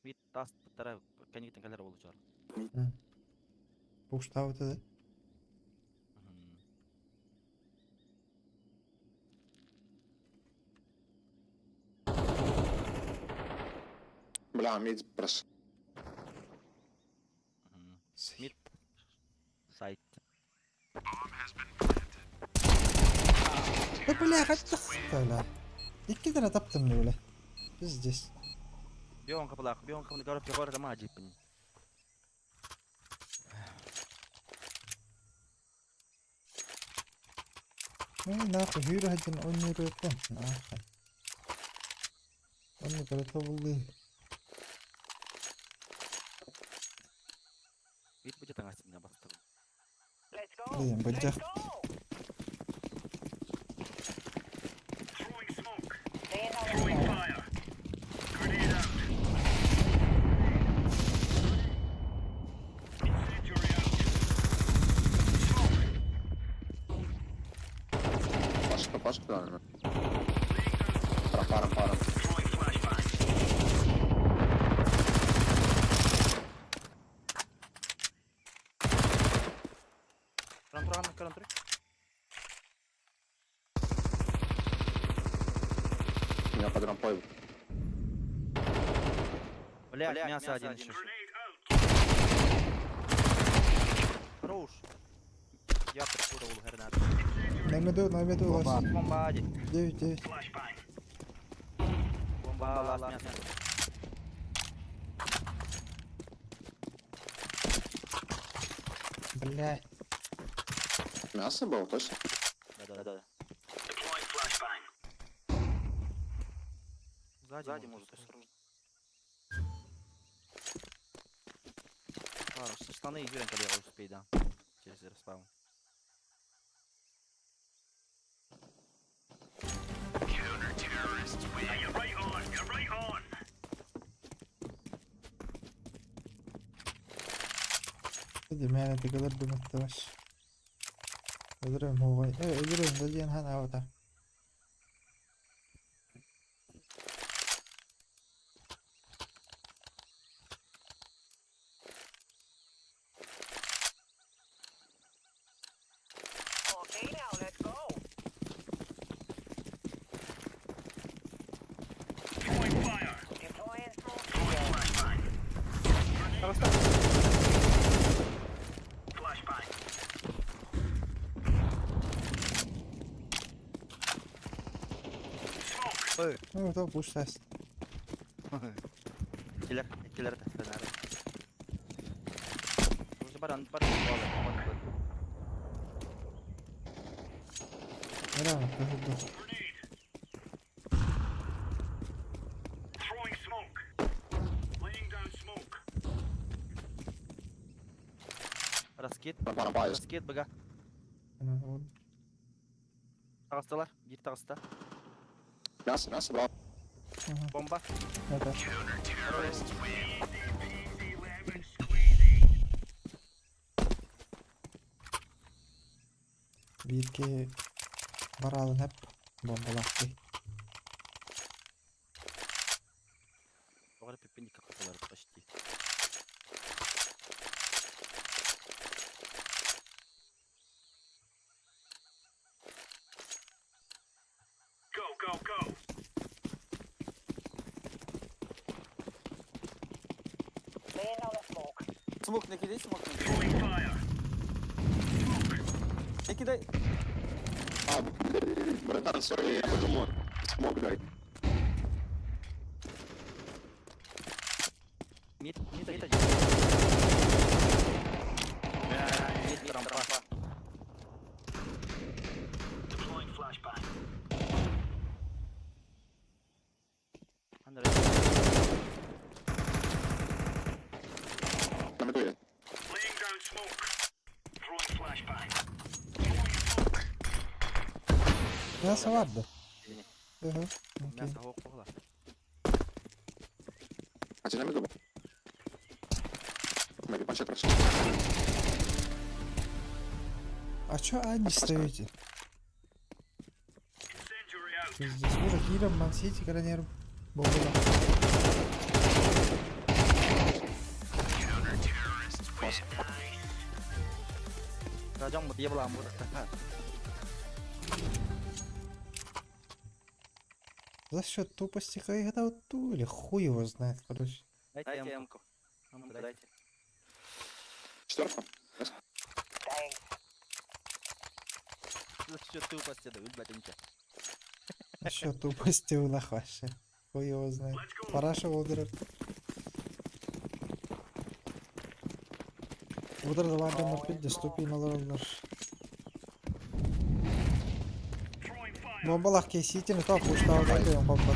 [SPEAKER 6] Вид тас тарaf кенигтен келер болду чар.
[SPEAKER 3] Пушта вот это.
[SPEAKER 7] Бля, мид прос.
[SPEAKER 6] Мид. Сайт.
[SPEAKER 3] Да бля, хоть бля. İki tane taptım ne bile. Пиздец.
[SPEAKER 6] Бьем каплах, бьем каплах, говорю, прибор это маджи.
[SPEAKER 3] Нахуй, hyyry hajin on yürü kon. Nahar. Onu kadar tavullu.
[SPEAKER 6] Вид будет тengah sini bastı.
[SPEAKER 1] Let's go.
[SPEAKER 3] Блин, бачах.
[SPEAKER 5] Throwing smoke.
[SPEAKER 1] Stay in
[SPEAKER 5] Throwing fire. Grenade out. Incendiary out. Smoke.
[SPEAKER 7] Пашка, да.
[SPEAKER 5] Laying down
[SPEAKER 7] Пара.
[SPEAKER 5] Throwing flashbang.
[SPEAKER 6] Kurang.
[SPEAKER 7] Меня под рампой.
[SPEAKER 6] Блядь, мясо один еще.
[SPEAKER 5] Grenade out.
[SPEAKER 6] Хорош. Я прикурывал гранат.
[SPEAKER 3] На меду лас.
[SPEAKER 6] Бомба один.
[SPEAKER 3] 9.
[SPEAKER 5] Flashbang.
[SPEAKER 6] Бомба лас мясо.
[SPEAKER 3] Блядь.
[SPEAKER 7] Мясо было, точно?
[SPEAKER 6] Да.
[SPEAKER 5] Deploying flashbang.
[SPEAKER 6] Сзади может. Ладно, со штаны и Юренька левый успей, да. Через респаун.
[SPEAKER 5] Yeah, you're right on. You're right on.
[SPEAKER 3] Hadi meğer kadar bir muhtaç. Öldürüm hovayı. Öldürüm da diyen han avatar.
[SPEAKER 1] Okay, now let's go.
[SPEAKER 5] Throwing fire.
[SPEAKER 1] Deploying smoke.
[SPEAKER 5] Throwing flashbang. Flashbang. Smoke.
[SPEAKER 3] Ну, то пуш тест.
[SPEAKER 6] Killer de fener. Уже баран болот.
[SPEAKER 3] Нормально, кажется.
[SPEAKER 5] Throwing smoke. Laying down smoke.
[SPEAKER 6] Раскид.
[SPEAKER 7] Bana bayız.
[SPEAKER 6] Раскид бага.
[SPEAKER 3] Вот.
[SPEAKER 6] Тагыстылар. Бир тагыста.
[SPEAKER 7] Nasıl bro?
[SPEAKER 6] Бомба.
[SPEAKER 3] Это. Бирке баралын hep бомбалақты.
[SPEAKER 6] Doğru pipinlik kapıları почти.
[SPEAKER 5] Go.
[SPEAKER 10] Смок накидай, смок накидай.
[SPEAKER 5] Throwing fire.
[SPEAKER 10] Накидай.
[SPEAKER 7] Братан, сори, я подумал. Смог дай.
[SPEAKER 6] Мид один. Мид рампа.
[SPEAKER 5] Deploying flashbang.
[SPEAKER 7] Там иду я.
[SPEAKER 5] Laying down smoke. Throwing flashbang.
[SPEAKER 3] Мясо vardı.
[SPEAKER 6] Yeni.
[SPEAKER 3] Hı hı.
[SPEAKER 6] Мясо хокла.
[SPEAKER 7] Один на иду. Мэри, почет прошел.
[SPEAKER 3] А чё они стоите?
[SPEAKER 5] Incendiary out.
[SPEAKER 3] Здесь уже Хиром, Мансити, Гранером. Бомбала.
[SPEAKER 6] Ra trong một đêm làm một đợt.
[SPEAKER 3] За счет тупости когда ту или хуй его знает, короче.
[SPEAKER 6] Дайте эмку. Эмку дайте.
[SPEAKER 7] Четверка?
[SPEAKER 6] За счет тупости, да, ботинки.
[SPEAKER 3] За счет тупости у нахваща. Хуй его знает. Параша Волдерер. Волдерер da vardı mı de stupin alırlar. Bombalak kesitini top uçta alıyorum bomba.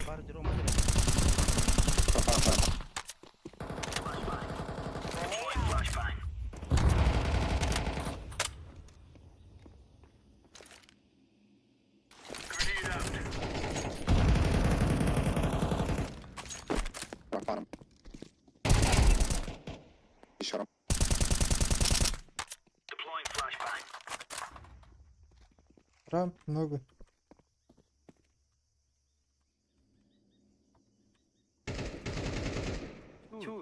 [SPEAKER 6] Бар дером.
[SPEAKER 7] Пропаном. Еще раз.
[SPEAKER 5] Deploying flashbang.
[SPEAKER 3] Рамп много.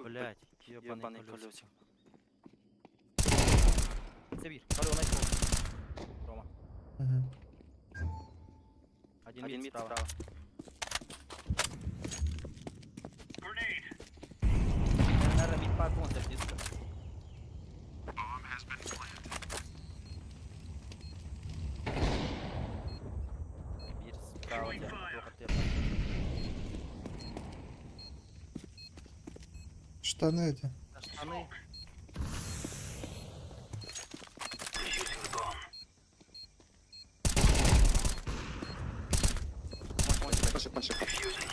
[SPEAKER 6] Блять, ебаный колесик. Забир, второй найфол. Рома. Один мид справа.
[SPEAKER 5] Grenade.
[SPEAKER 6] Наверное, мид по концу близко. Бир справа, я плохо терпел.
[SPEAKER 3] Штаны эти.
[SPEAKER 6] Штаны.
[SPEAKER 5] Defusing the bomb.
[SPEAKER 7] Пошли.
[SPEAKER 5] Defusing.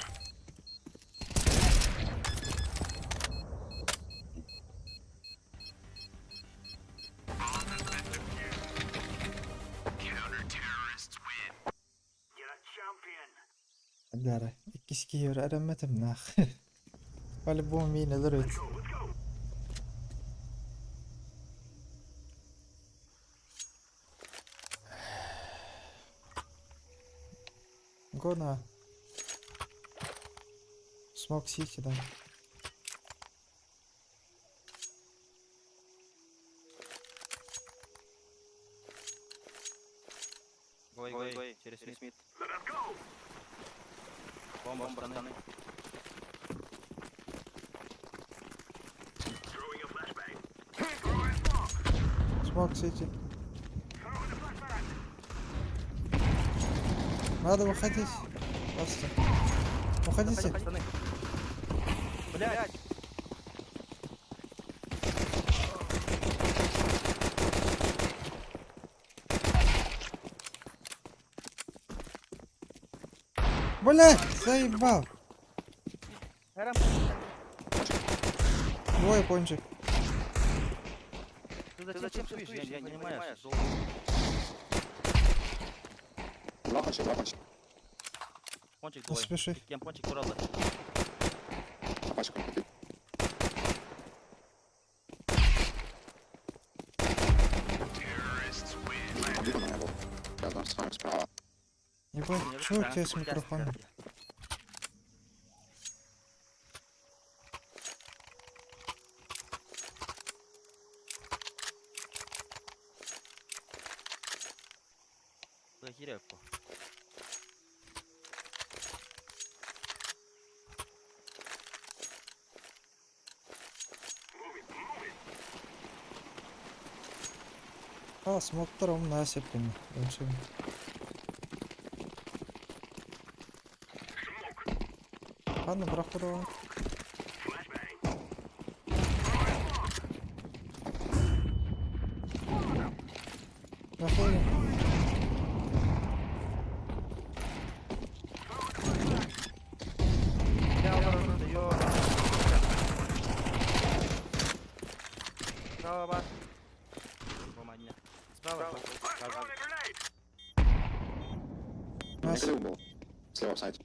[SPEAKER 5] Counter-terrorists win. You're a champion.
[SPEAKER 3] Дара. Ikisi yor arametim nah. По-любому мины дырыть.
[SPEAKER 5] Let's go.
[SPEAKER 3] Гона. Смок Сити, да.
[SPEAKER 6] Гой, через мид.
[SPEAKER 5] Let us go.
[SPEAKER 6] Бомба штаны.
[SPEAKER 5] Throwing a flashbang. Throwing smoke.
[SPEAKER 3] Смог сити. Надо выходить. Просто. Уходите.
[SPEAKER 6] Пацаны. Блядь.
[SPEAKER 3] Блять, заебал.
[SPEAKER 6] Рам.
[SPEAKER 3] Двое пончик.
[SPEAKER 6] Ты зачем спишь? Я не понимаю.
[SPEAKER 7] Лапочек, лапочек.
[SPEAKER 6] Пончик
[SPEAKER 3] Не
[SPEAKER 6] двое.
[SPEAKER 3] спеши.
[SPEAKER 6] Кем пончик туралды.
[SPEAKER 7] Лапочка. Обидно на него. Я там с вами справа.
[SPEAKER 3] Ебать, чё у тебя с микрофоном?
[SPEAKER 6] Захеряку.
[SPEAKER 3] А, смоктором насыпами. Ничего. Ладно, проходила. Находим.
[SPEAKER 6] Я ударил, даё. Справа. Помогни. Справа.
[SPEAKER 3] Нас.
[SPEAKER 7] Негатив был. Слева в сайте.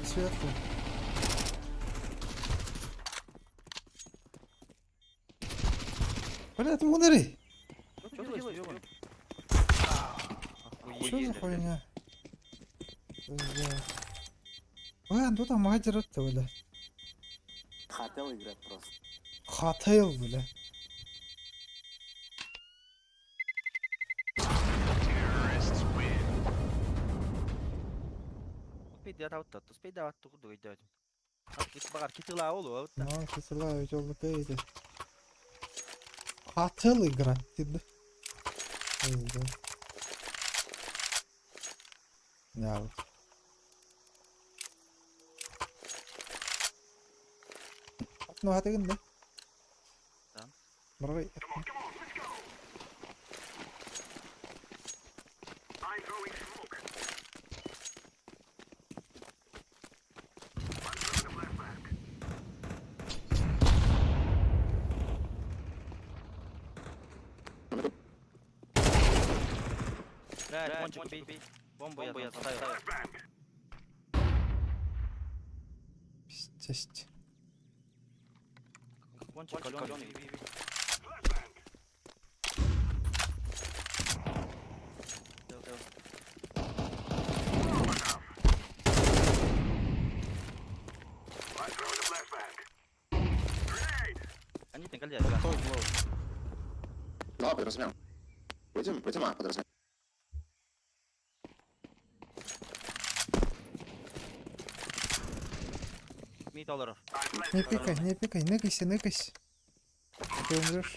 [SPEAKER 3] Сверху. Блядь, удари!
[SPEAKER 6] Что ты делаешь, ёбан?
[SPEAKER 3] Что за хуйня? Пиздец. Ну там мадер-то, бля.
[SPEAKER 4] Хотел играть просто.
[SPEAKER 3] Хотел, бля.
[SPEAKER 6] Успей давать туду идёт. Багар китила олу.
[SPEAKER 3] Ну, кисела ведь лукаете. Хотел играть, ты, да? Пиздец. Да, вот. Ну, а ты, да?
[SPEAKER 6] Да.
[SPEAKER 3] Брой.
[SPEAKER 5] I'm throwing smoke. I'm throwing a flashback.
[SPEAKER 6] Блядь, пончик убей. Бомбу я ставил.
[SPEAKER 5] Flashbang.
[SPEAKER 3] Пиздец.
[SPEAKER 6] Пончик калёный.
[SPEAKER 5] Flashbang. I'm throwing a flashbang. Grenade.
[SPEAKER 6] Они там кальдят, ребят.
[SPEAKER 7] Да, подразумел. Пойдем, подразумел.
[SPEAKER 6] $1 долларов.
[SPEAKER 3] Не пикай, не пикай, ныкайся, ныкайся. Ты умрешь.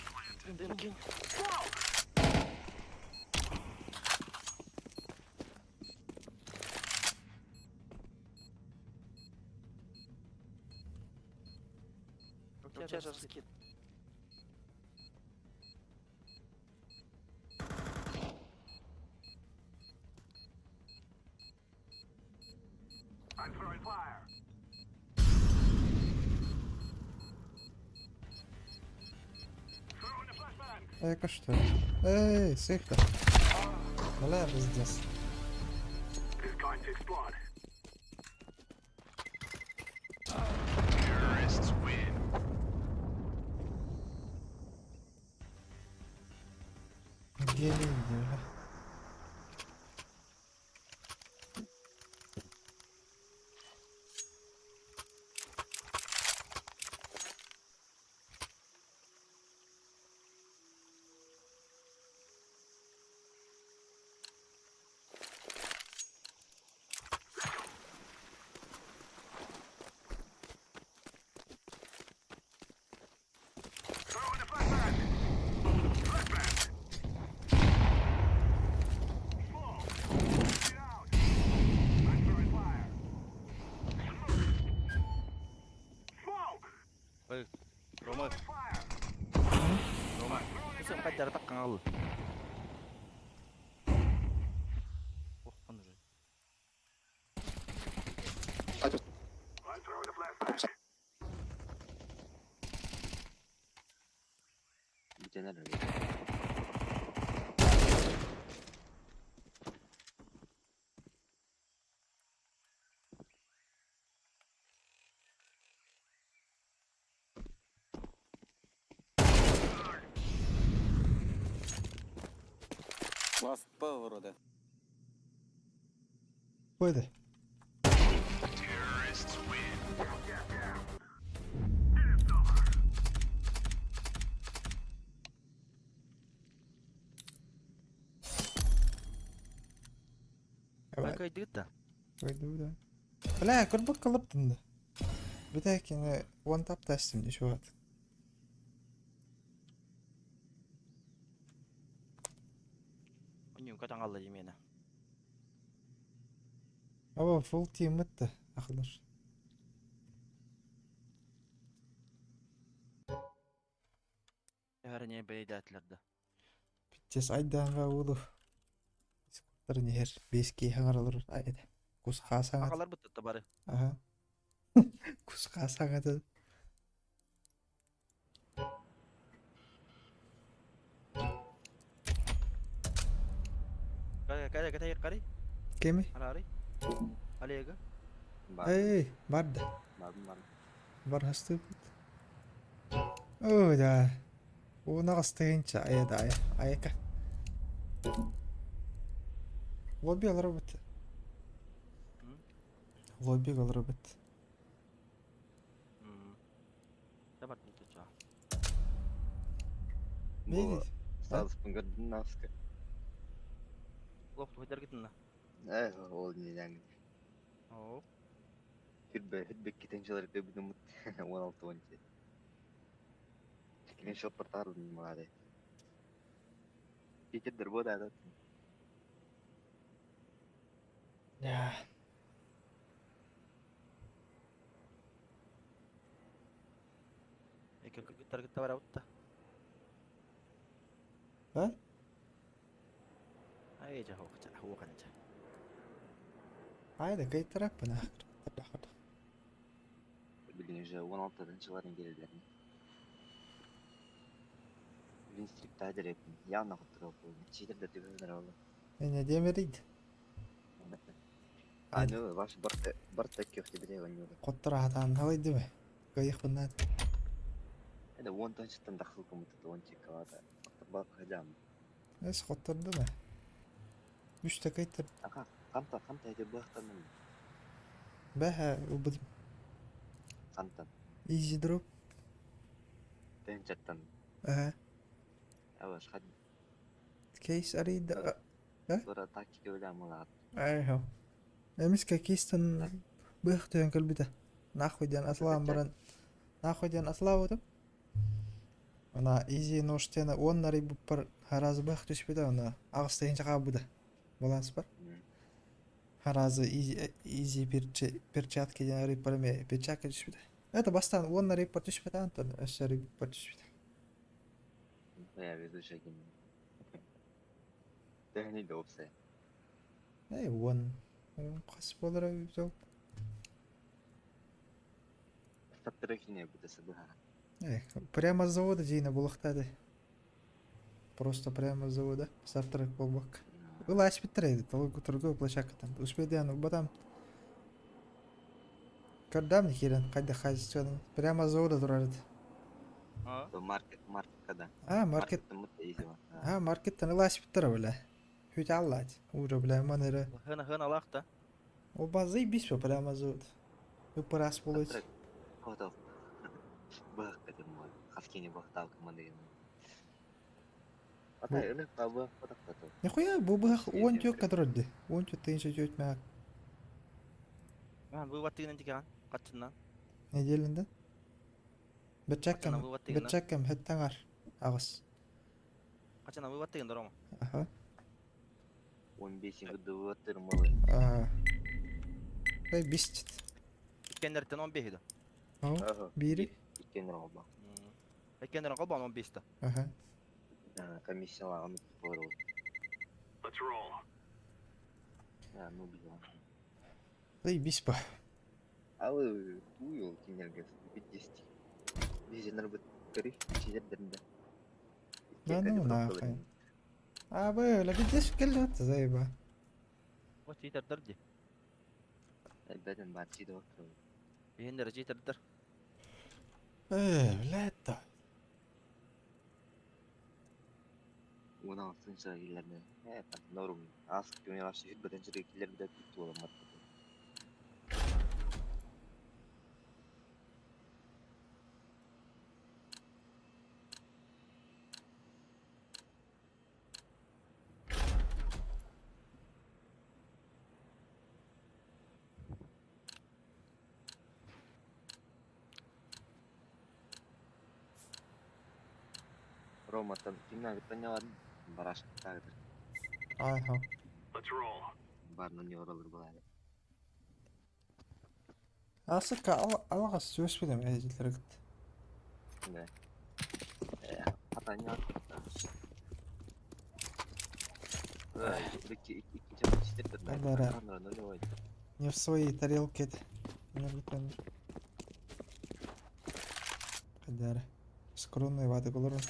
[SPEAKER 6] У тебя же скид.
[SPEAKER 5] I'm throwing fire. Throwing a flashbang.
[SPEAKER 3] Эка что? Эй, сыка. Бля, пиздец.
[SPEAKER 5] This going to explode.
[SPEAKER 3] Гений, бля.
[SPEAKER 6] Kaçarı takkan al. Oh bunu.
[SPEAKER 7] Hadi.
[SPEAKER 5] I'm throwing a flashbang.
[SPEAKER 2] Bir tane öyle.
[SPEAKER 4] Last power da.
[SPEAKER 3] Böyle.
[SPEAKER 6] Ben kaydı da.
[SPEAKER 3] Böyle. Bля, курбак калыптын да. Битекини one tap тастым де şu at.
[SPEAKER 6] Oyun kaçan aldı yemeğine.
[SPEAKER 3] Aba full team bitti. Akılır.
[SPEAKER 6] Her ne belediye etlerdi.
[SPEAKER 3] Biteceğiz aydan ve ulu. Sıkıntları neher. Beski hangar alır. Ayda. Kus kasan at.
[SPEAKER 6] Akalar bitti bari.
[SPEAKER 3] Aha. Kus kasan at.
[SPEAKER 6] Kaya kari.
[SPEAKER 3] Kemi?
[SPEAKER 6] Alari. Aliga.
[SPEAKER 3] Ey, barda.
[SPEAKER 2] Var.
[SPEAKER 3] Var hastı bit. Oh da. O naqastayınca ayda ayaka. Lobby alır bit. Lobby alır bit.
[SPEAKER 6] Dapat bitti ça.
[SPEAKER 3] Neydi?
[SPEAKER 2] Sağ spıngırdın naskı.
[SPEAKER 6] Lop tuh gittin la.
[SPEAKER 2] Ol neden.
[SPEAKER 6] Oh.
[SPEAKER 2] Hidbek kitençaları da bir numut 16 12. Çekilin şoplar tarladın mı hadi. Geçedir bu da adat.
[SPEAKER 3] Ya.
[SPEAKER 6] Gitar kita bara utta.
[SPEAKER 3] Ha?
[SPEAKER 6] Ay jauh huwa kanca.
[SPEAKER 3] Ayda kayıt taraf bana. Hadi.
[SPEAKER 2] Bilince 16'dan çıların gerilerini. Vinstrip tadir ettim. Yanına kutura oldu. Çiğdir de tüfeler oldu.
[SPEAKER 3] Ne demeriydi?
[SPEAKER 2] Aynı baş Barta köfte bile oynuyordu.
[SPEAKER 3] Kottar hatan havay değil mi? Kayık bundan.
[SPEAKER 2] Hadi 10'dan çıktım dakıl komutu 10 çık kavada. Bak hocam.
[SPEAKER 3] Neyse kottar değil mi? 3 kayıttır.
[SPEAKER 2] Aka kanta ede baktanım.
[SPEAKER 3] Baha ubudim.
[SPEAKER 2] Kantan.
[SPEAKER 3] Easy drop.
[SPEAKER 2] Ben çattan.
[SPEAKER 3] Aha.
[SPEAKER 2] Yavaş hadi.
[SPEAKER 3] Case araydı.
[SPEAKER 2] Sonra taktik öyle mola.
[SPEAKER 3] Ayho. Эмискэ кистэн бэхтэн кэлбитэ. Нахуйдян атлаан баран. Нахуйдян атлаавудам. Ана изи ноштена оннари буппар харазы бэхтэш битэ ана агыстайын чакаабуда. Баланс бар. Харазы изи перчатки ден риппарме перчатки түшбүдэ. Это бастан оннари риппар түшбүдэ антон эшери риппар түшбүдэ.
[SPEAKER 2] Ya ведущий. Tehni de olsa.
[SPEAKER 3] Эй, one. Кас болор өйдө.
[SPEAKER 2] Статрехине буде сабыха.
[SPEAKER 3] Прямо с завода жийна булактады. Просто прямо с завода стартрек болбак. Ылач биттирейди, торговый площадкадан. Успеден убатам. Кардам не хирен, кайда хазичон. Прямо с завода турады.
[SPEAKER 2] То маркет kada.
[SPEAKER 3] Маркет.
[SPEAKER 2] Market
[SPEAKER 3] Маркеттен ылач биттире беле. Хүч аллач. Ура беле манера.
[SPEAKER 6] Хына алакта.
[SPEAKER 3] О базы бис прямо с завода. Выпарас болот.
[SPEAKER 2] Фото. Бах кадым мой. Хаскини бахтал команды. Ата эле таба фото фото.
[SPEAKER 3] Нихуя бу бах он тёк кадродди. Он тёк тенче жөт мак.
[SPEAKER 6] Ман бу ваттыгын тикан катчындан.
[SPEAKER 3] Неделинде. Бечаккам хеттаңар. Агыс.
[SPEAKER 6] Качана бу ваттыгын дором.
[SPEAKER 3] Аха.
[SPEAKER 2] 15 гыды ваттыр малы.
[SPEAKER 3] Бай бистит.
[SPEAKER 6] Икендерден 15 иди.
[SPEAKER 3] Бири.
[SPEAKER 2] Иккен ролба.
[SPEAKER 6] Икендерден колбан 15 та.
[SPEAKER 3] Аха.
[SPEAKER 2] комиссиялар ұмытып қойды.
[SPEAKER 5] Let's roll.
[SPEAKER 2] Ну блин.
[SPEAKER 3] Заебись па.
[SPEAKER 2] А вы уйыл кенерге 50. Везенер бит көрі, чедердерінде.
[SPEAKER 3] Да ну нахуй. А вы, لا بديش كله زيبا.
[SPEAKER 6] О, читер дырди.
[SPEAKER 2] Бәден бар чиді отыр.
[SPEAKER 6] Бейіндері читер дыр.
[SPEAKER 3] Блядь да.
[SPEAKER 2] Оның сынша елеріне. Норм. Асық көне ашы жүр бәден жүрек елер бәден күтті оламады. Рома, там кімнәге таняладың? Бараш тағдыр.
[SPEAKER 3] Ага.
[SPEAKER 5] Let's roll.
[SPEAKER 2] Барны не оралыр болады.
[SPEAKER 3] Асыка алға сөз білем әйелдерігіт.
[SPEAKER 2] Да. Атаня. İkinci çisterdir.
[SPEAKER 3] Kadar.
[SPEAKER 2] Kamera ne oluyor?
[SPEAKER 3] Не в своей тарелке. Kadar. Скромный вады булырын.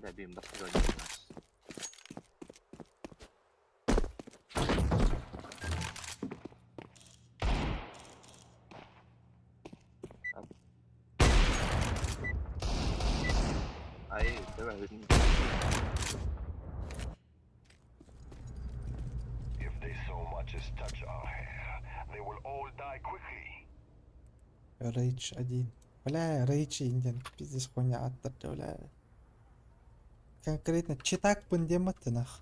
[SPEAKER 2] Да, бим, да, погоди. Ай, давай, возьми.
[SPEAKER 5] If they so much as touch our hair, they will all die quickly.
[SPEAKER 3] Рейдж один. Бля, рейдж инден. Пиздец хуйня аттырды, бля. Конкретно читак пындематты нах.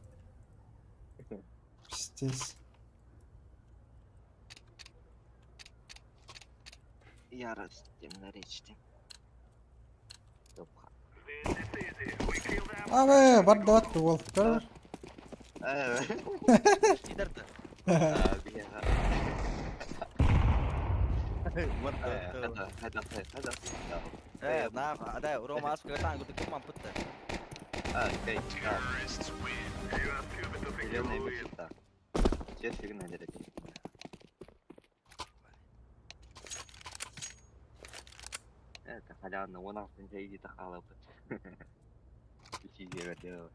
[SPEAKER 3] Пиздец.
[SPEAKER 2] Ярость, темная речь.
[SPEAKER 5] This is easy. We kill them.
[SPEAKER 3] Абе, бардат бол. Көр.
[SPEAKER 6] Читер дыр.
[SPEAKER 2] هذا
[SPEAKER 6] Нахуй, да, Рома асып көгетан күті кім мампытты.
[SPEAKER 2] окей.
[SPEAKER 5] Terrorists win. You are stupid to think you
[SPEAKER 2] Зеленый
[SPEAKER 5] will win.
[SPEAKER 2] мечта. Все фигня дерет. Это халявно, он автон зайди тахала. Ищи делать.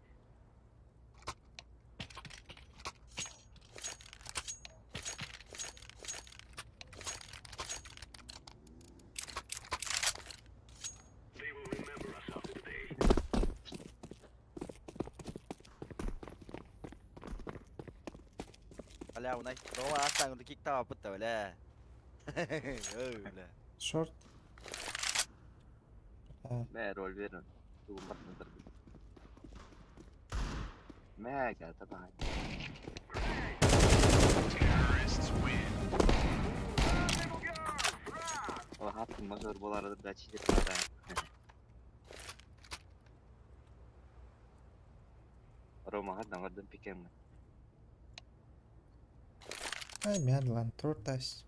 [SPEAKER 5] They will remember us after today.
[SPEAKER 6] Бля, унай, Рома астан күті кик таба пытты, бля. Бля.
[SPEAKER 3] Шорт.
[SPEAKER 2] ما رول فيرن تو بطن ضرب ما قاعد طبعا والله حاط المجر بولار ضد شيء هذا روما هذا غدا بكم
[SPEAKER 3] Ай, медлен, туртас.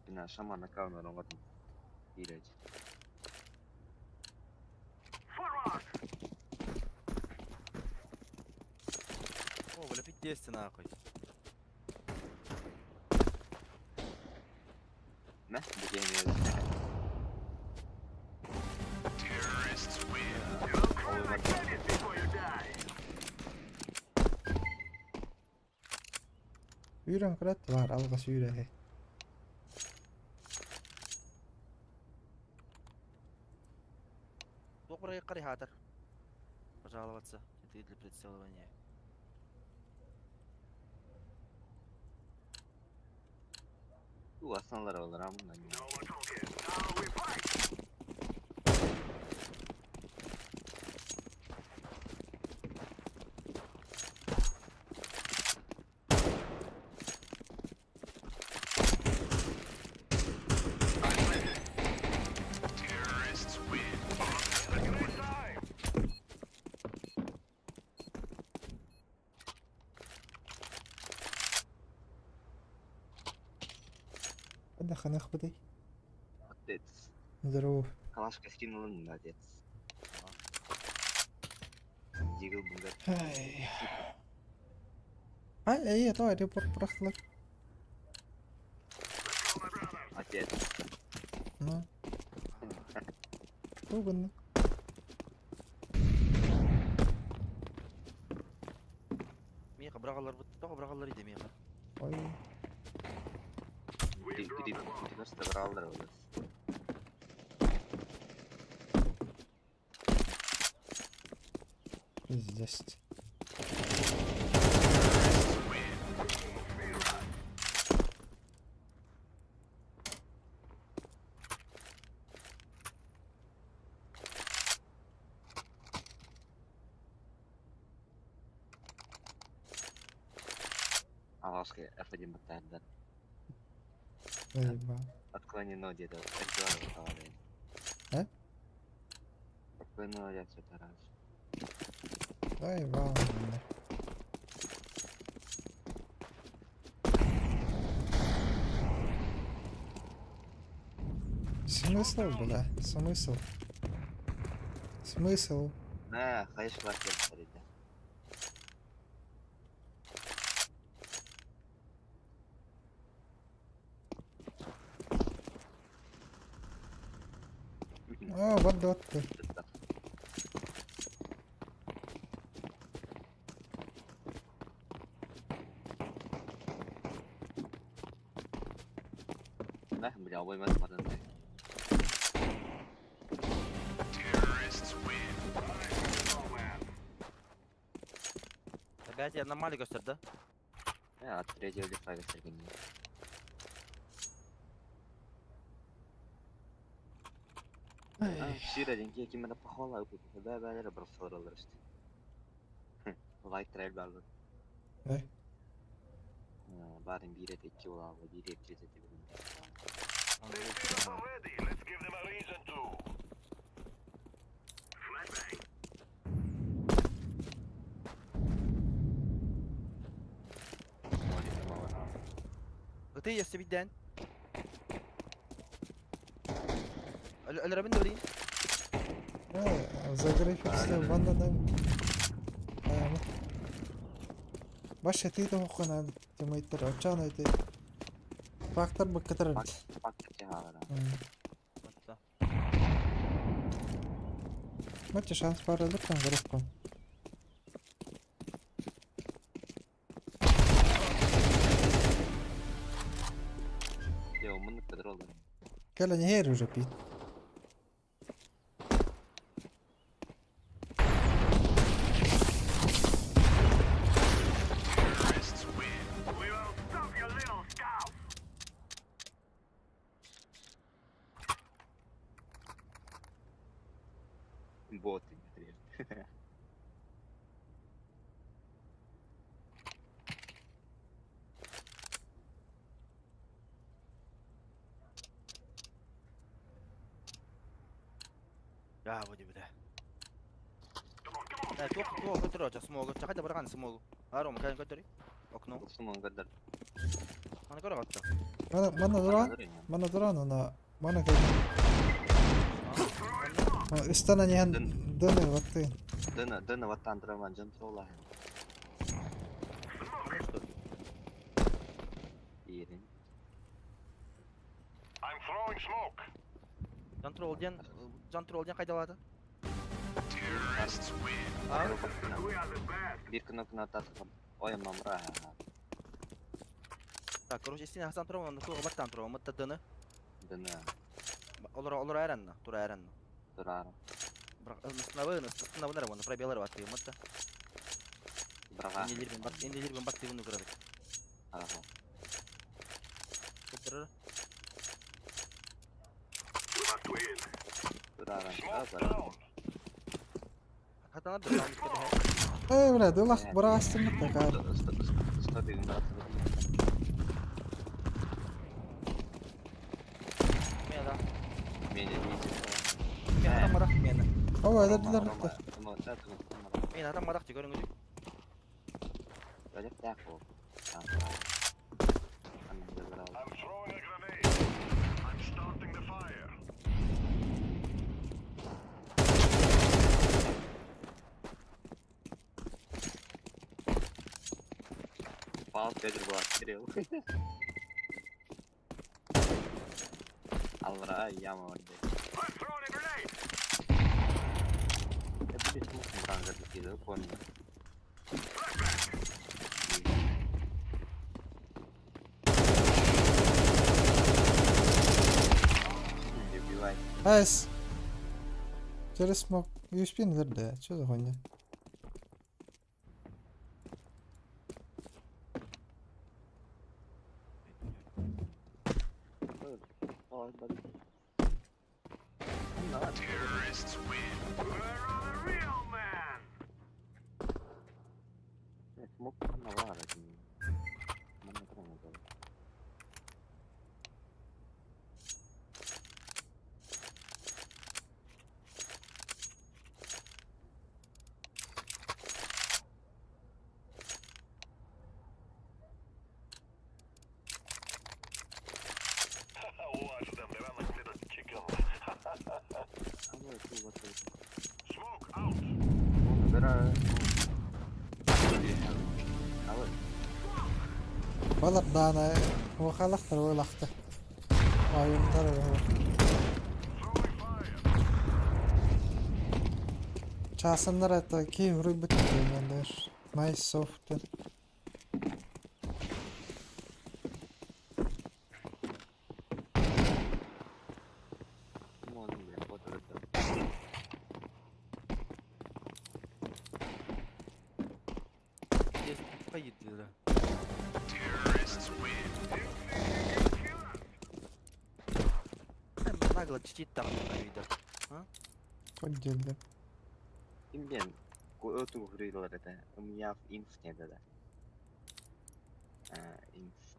[SPEAKER 2] يبقى شمعنا كاونا غدا يرجع
[SPEAKER 5] Forward.
[SPEAKER 6] О, бля, пиздец, нахуй.
[SPEAKER 2] ما بجاني
[SPEAKER 5] Terrorists win. You'll cry like babies before you die.
[SPEAKER 3] Үйрен кірет бар, алға сүйре.
[SPEAKER 6] Добрый коррегатор. Пожаловаться. Это для представления.
[SPEAKER 2] هو اصلا لا ولا رام
[SPEAKER 5] No more talking. Now we fight. Terrorists win. Look at this side.
[SPEAKER 3] ده خنخ بدي
[SPEAKER 2] Отец.
[SPEAKER 3] здорово.
[SPEAKER 2] Калашка скинул, отец. Дигл бунгар.
[SPEAKER 3] Ай, то репорт прохлад.
[SPEAKER 2] Отец.
[SPEAKER 3] Ну. Туган.
[SPEAKER 6] Миха брагалар бут, тоо брагалар иде миха.
[SPEAKER 3] Ой.
[SPEAKER 2] Ты просто брал дрова.
[SPEAKER 3] Пиздец.
[SPEAKER 2] Алашка F1 батарда.
[SPEAKER 3] Заебал.
[SPEAKER 2] Отклонено где-то. Экзора товарищ.
[SPEAKER 3] А?
[SPEAKER 2] Отклонено я что-то раз.
[SPEAKER 3] Заебал. Смысл, бля, смысл. Смысл.
[SPEAKER 2] На, хайш лакер смотрите.
[SPEAKER 3] А, вот да.
[SPEAKER 2] Да, бля, обойма смотрите.
[SPEAKER 6] Опять я нормально gösterdi.
[SPEAKER 2] От третьего лица Сергей. Шираденьки кимена похвала да бәлері бір соралар işte. Лайк трейд бәлір.
[SPEAKER 3] Эй.
[SPEAKER 2] Барын bir et etki olalım, bir et cezeti bilin.
[SPEAKER 5] Ready. Let's give them a reason to. Flashbang.
[SPEAKER 6] Gıtı yesi bidden. Öyle döreyim.
[SPEAKER 3] Загрифился в ванна да. Баш этиде хохана тимейтер очана эти. Фактор бакатар.
[SPEAKER 2] Пакетçi hala.
[SPEAKER 6] Hatta.
[SPEAKER 3] Maçı şans var alırsan garip kon.
[SPEAKER 2] Yo, mınık kadar olur.
[SPEAKER 3] Кала не хер уже пить.
[SPEAKER 5] We will stop your little scout.
[SPEAKER 2] Боты, например.
[SPEAKER 6] Ya bu bir de. Tuh götür hoca smoke. Çakayda bırakan smoke. Arom kan götür. Okno.
[SPEAKER 2] Суман гадар.
[SPEAKER 6] Ana göre kaçta.
[SPEAKER 3] Mana duran ona. Mana gel. Üstten nihan döner vakti.
[SPEAKER 2] Dana vatan draman can trolla. Yerin.
[SPEAKER 5] I'm throwing smoke.
[SPEAKER 6] Jantro olcan kayda vardı.
[SPEAKER 5] We are the best.
[SPEAKER 2] Bir knokna atasın. Oyamam raha.
[SPEAKER 6] Так, короче, istine Hasan Tro onu tuğa battan Tro mutta dını.
[SPEAKER 2] Dana
[SPEAKER 6] Olur erenna, tura erenna.
[SPEAKER 2] durarım.
[SPEAKER 6] Bırak ısına bunlar bunu prebyalar var diyor mutta.
[SPEAKER 2] Braga.
[SPEAKER 6] İndilir ben baktı bunu kırdık.
[SPEAKER 2] Aha.
[SPEAKER 6] Götürür.
[SPEAKER 5] We must win.
[SPEAKER 2] Durarım.
[SPEAKER 5] Smoke
[SPEAKER 2] Azar.
[SPEAKER 5] down.
[SPEAKER 6] Hatta ne diyor?
[SPEAKER 3] Ey bre dolak brastım da kar.
[SPEAKER 2] Stabil nasıl?
[SPEAKER 6] Mela.
[SPEAKER 2] Meni değil.
[SPEAKER 6] Mela marak mena.
[SPEAKER 3] Hava dediler de.
[SPEAKER 2] Ama tatlı.
[SPEAKER 6] Mena adam marak çıkıyor önce.
[SPEAKER 2] Böyle tak o.
[SPEAKER 5] I'm throwing a grenade.
[SPEAKER 2] Al tecrübe attırıyor. Alra yama orada.
[SPEAKER 5] I'm throwing a grenade.
[SPEAKER 2] Bir de smoke kanka dikiyor konu.
[SPEAKER 3] Nice. Через смог USP наверное, что за хуйня?
[SPEAKER 5] Terrorists win. Where are the real men?
[SPEAKER 2] Smoke mana var şimdi. Mana kadar var.
[SPEAKER 5] Watch them, they're like little chickens.
[SPEAKER 2] Ama şu bakıyor.
[SPEAKER 5] Smoke out.
[SPEAKER 2] Onu beraber. Alır.
[SPEAKER 3] Балар дана вахалахтар валахта. Айымдар var.
[SPEAKER 5] Throwing fire.
[SPEAKER 3] Часандар это ким рыбы тендер. Nice soft.
[SPEAKER 2] Onu bile fotoğrafta.
[SPEAKER 6] Поедили.
[SPEAKER 5] Terrorists win.
[SPEAKER 6] Нагло чтит там видел.
[SPEAKER 3] Поддельно.
[SPEAKER 2] Kimden? Ötü hırıylar da. Umyaf inf ne de. Inf.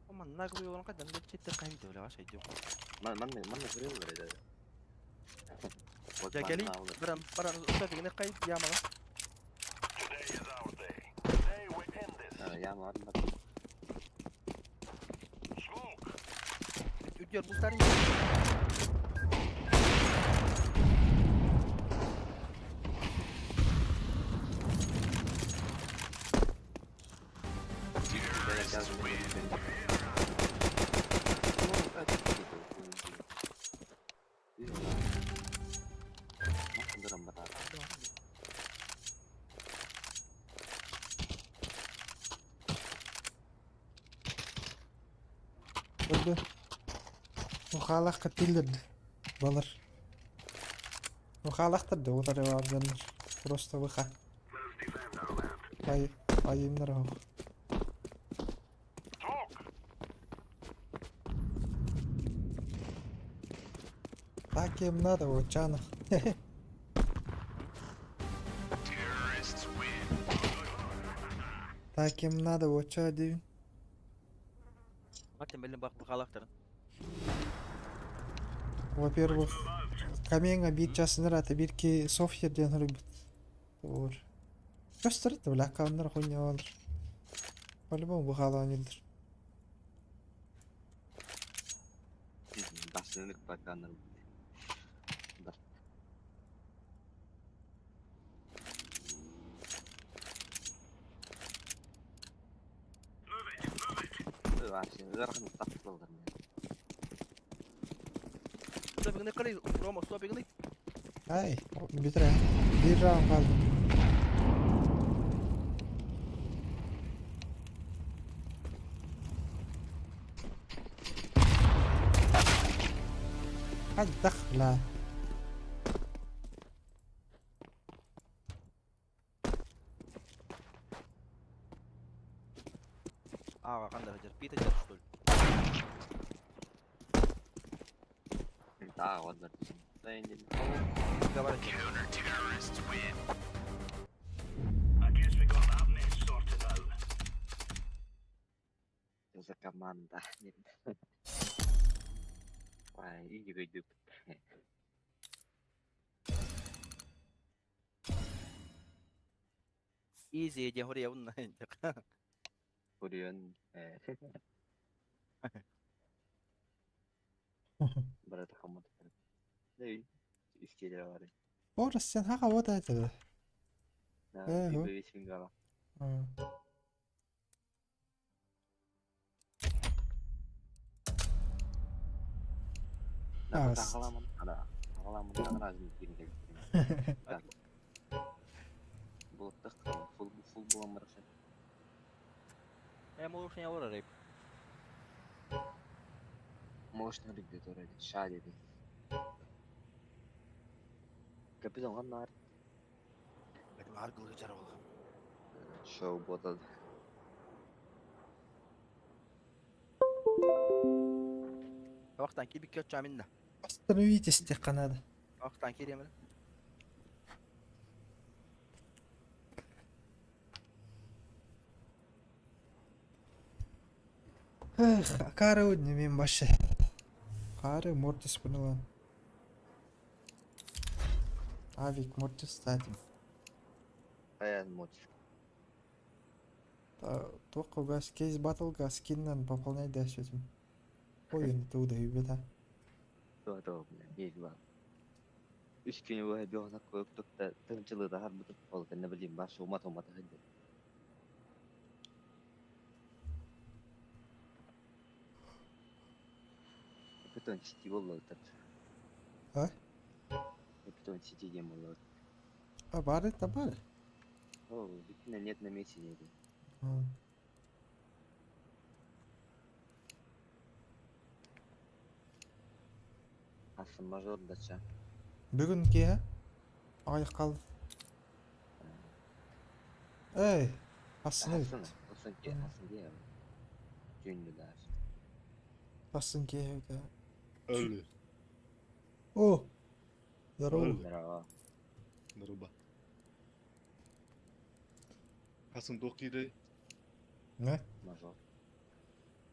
[SPEAKER 6] Ama нагло его kadar da чтит кайdı öyle var şey diyor.
[SPEAKER 2] Man hırıylar da.
[SPEAKER 6] Ya geli baran usta bir ne kayıt ya mala.
[SPEAKER 5] Today is our day. Today we end this.
[SPEAKER 2] Yama var mı?
[SPEAKER 5] Smoke.
[SPEAKER 6] Üdüyor bu starın.
[SPEAKER 5] Terrorists win.
[SPEAKER 3] Öldü. Muhalak katildirdi. Балар. Muhalaktırdı o tarafa varcanlar. Просто выха.
[SPEAKER 5] Let's defend our land.
[SPEAKER 3] Ayımlar o.
[SPEAKER 5] Smoke.
[SPEAKER 3] Так им надо, вот чана.
[SPEAKER 5] Terrorists win.
[SPEAKER 3] Так им надо, вот ча дивin.
[SPEAKER 6] Matem belli bak bu kalaktırın.
[SPEAKER 3] Во-первых, каменга бит жасындар аты бирки Софьерден рыбыт. Doğru. Gösterir de bırak kanlar хуйня alır. По-любому bu halan ildir.
[SPEAKER 2] Başlığınlık bakanlarım. Başlığınlık zaten tatlı olur.
[SPEAKER 6] Usta bir ne kayıt. Roma usta bir ne.
[SPEAKER 3] Ay, bitir ya. Bir round kaldı. Hadi dakla.
[SPEAKER 6] Aa kan da hacer. Pita jar ştul.
[SPEAKER 2] Daha var. Sayın
[SPEAKER 6] Gavar
[SPEAKER 5] Counter terrorists win. I guess we got that mess sorted out.
[SPEAKER 2] Sa kamanda. Vay iyi gibi.
[SPEAKER 6] Easy aja hori ya bunlar.
[SPEAKER 2] Korean. Berarti kamu tuh. Nih, istilah var.
[SPEAKER 3] Orası sen haka o da dedi.
[SPEAKER 2] Nah,
[SPEAKER 3] Eh,
[SPEAKER 2] itu
[SPEAKER 3] oh.
[SPEAKER 2] dari singgah.
[SPEAKER 3] Ha. Ah,
[SPEAKER 2] Tağlamın ağzını girin gelip. Buluttak full bulan barasa.
[SPEAKER 6] Я могу не говорить.
[SPEAKER 2] Moşna rübdet oraydı. Şah dedi. Kapıdan kanlar.
[SPEAKER 6] Benim argılı geçer oldu.
[SPEAKER 2] Şov botadı.
[SPEAKER 6] Вақтан кейін бикет жаминда.
[SPEAKER 3] Остановитесь тек қана да.
[SPEAKER 6] Вақтан кейін емелі.
[SPEAKER 3] Эх, кары өдіне мен башы. Кары Мортис бұнылан. Авик Мортис статим.
[SPEAKER 2] Аян мотив.
[SPEAKER 3] Тоқы газ, кейс батылға скиннан пополняй да сөзім. Ойын туды үйбета.
[SPEAKER 2] Doğru bir var. 3 gün var bir ona koyduk da tırcılığı da harbi oldu ne bileyim baş olmadı hadi. Bütün çiti oldu tabii.
[SPEAKER 3] Ha?
[SPEAKER 2] Bütün çiti game oldu.
[SPEAKER 3] А, бары да бары.
[SPEAKER 2] О, bütün нет на месте не. Asıl major da ça.
[SPEAKER 3] Бүгін ке, аяқ қалды. Эй, асын өт.
[SPEAKER 2] Asıl diye. Cündü der.
[SPEAKER 3] Асын ке өті.
[SPEAKER 8] Öyle.
[SPEAKER 3] О, здорово.
[SPEAKER 2] Merhaba.
[SPEAKER 8] Merhaba. Hast du einen Doki-Day?
[SPEAKER 3] Ne?
[SPEAKER 2] Major.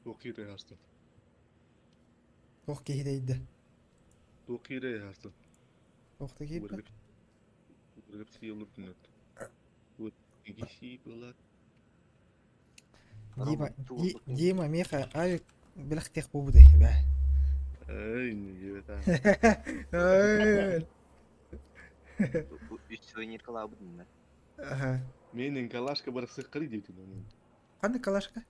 [SPEAKER 8] Doki-Day hast du.
[SPEAKER 3] Тоқ кейдейді.
[SPEAKER 8] Doki-Day hast du.
[SPEAKER 3] Тоқты кейіп бі?
[SPEAKER 8] Үргіп сиылып дүнет. Өтігі сей болады.
[SPEAKER 3] Дима, меха, авик білік тек бұл бұдай.
[SPEAKER 8] Эй, неге бет
[SPEAKER 2] Üç oyunyer kala budun da.
[SPEAKER 3] Ага.
[SPEAKER 8] Менің калашка бар сыққыры дейтін оның.
[SPEAKER 3] Қандай калашка?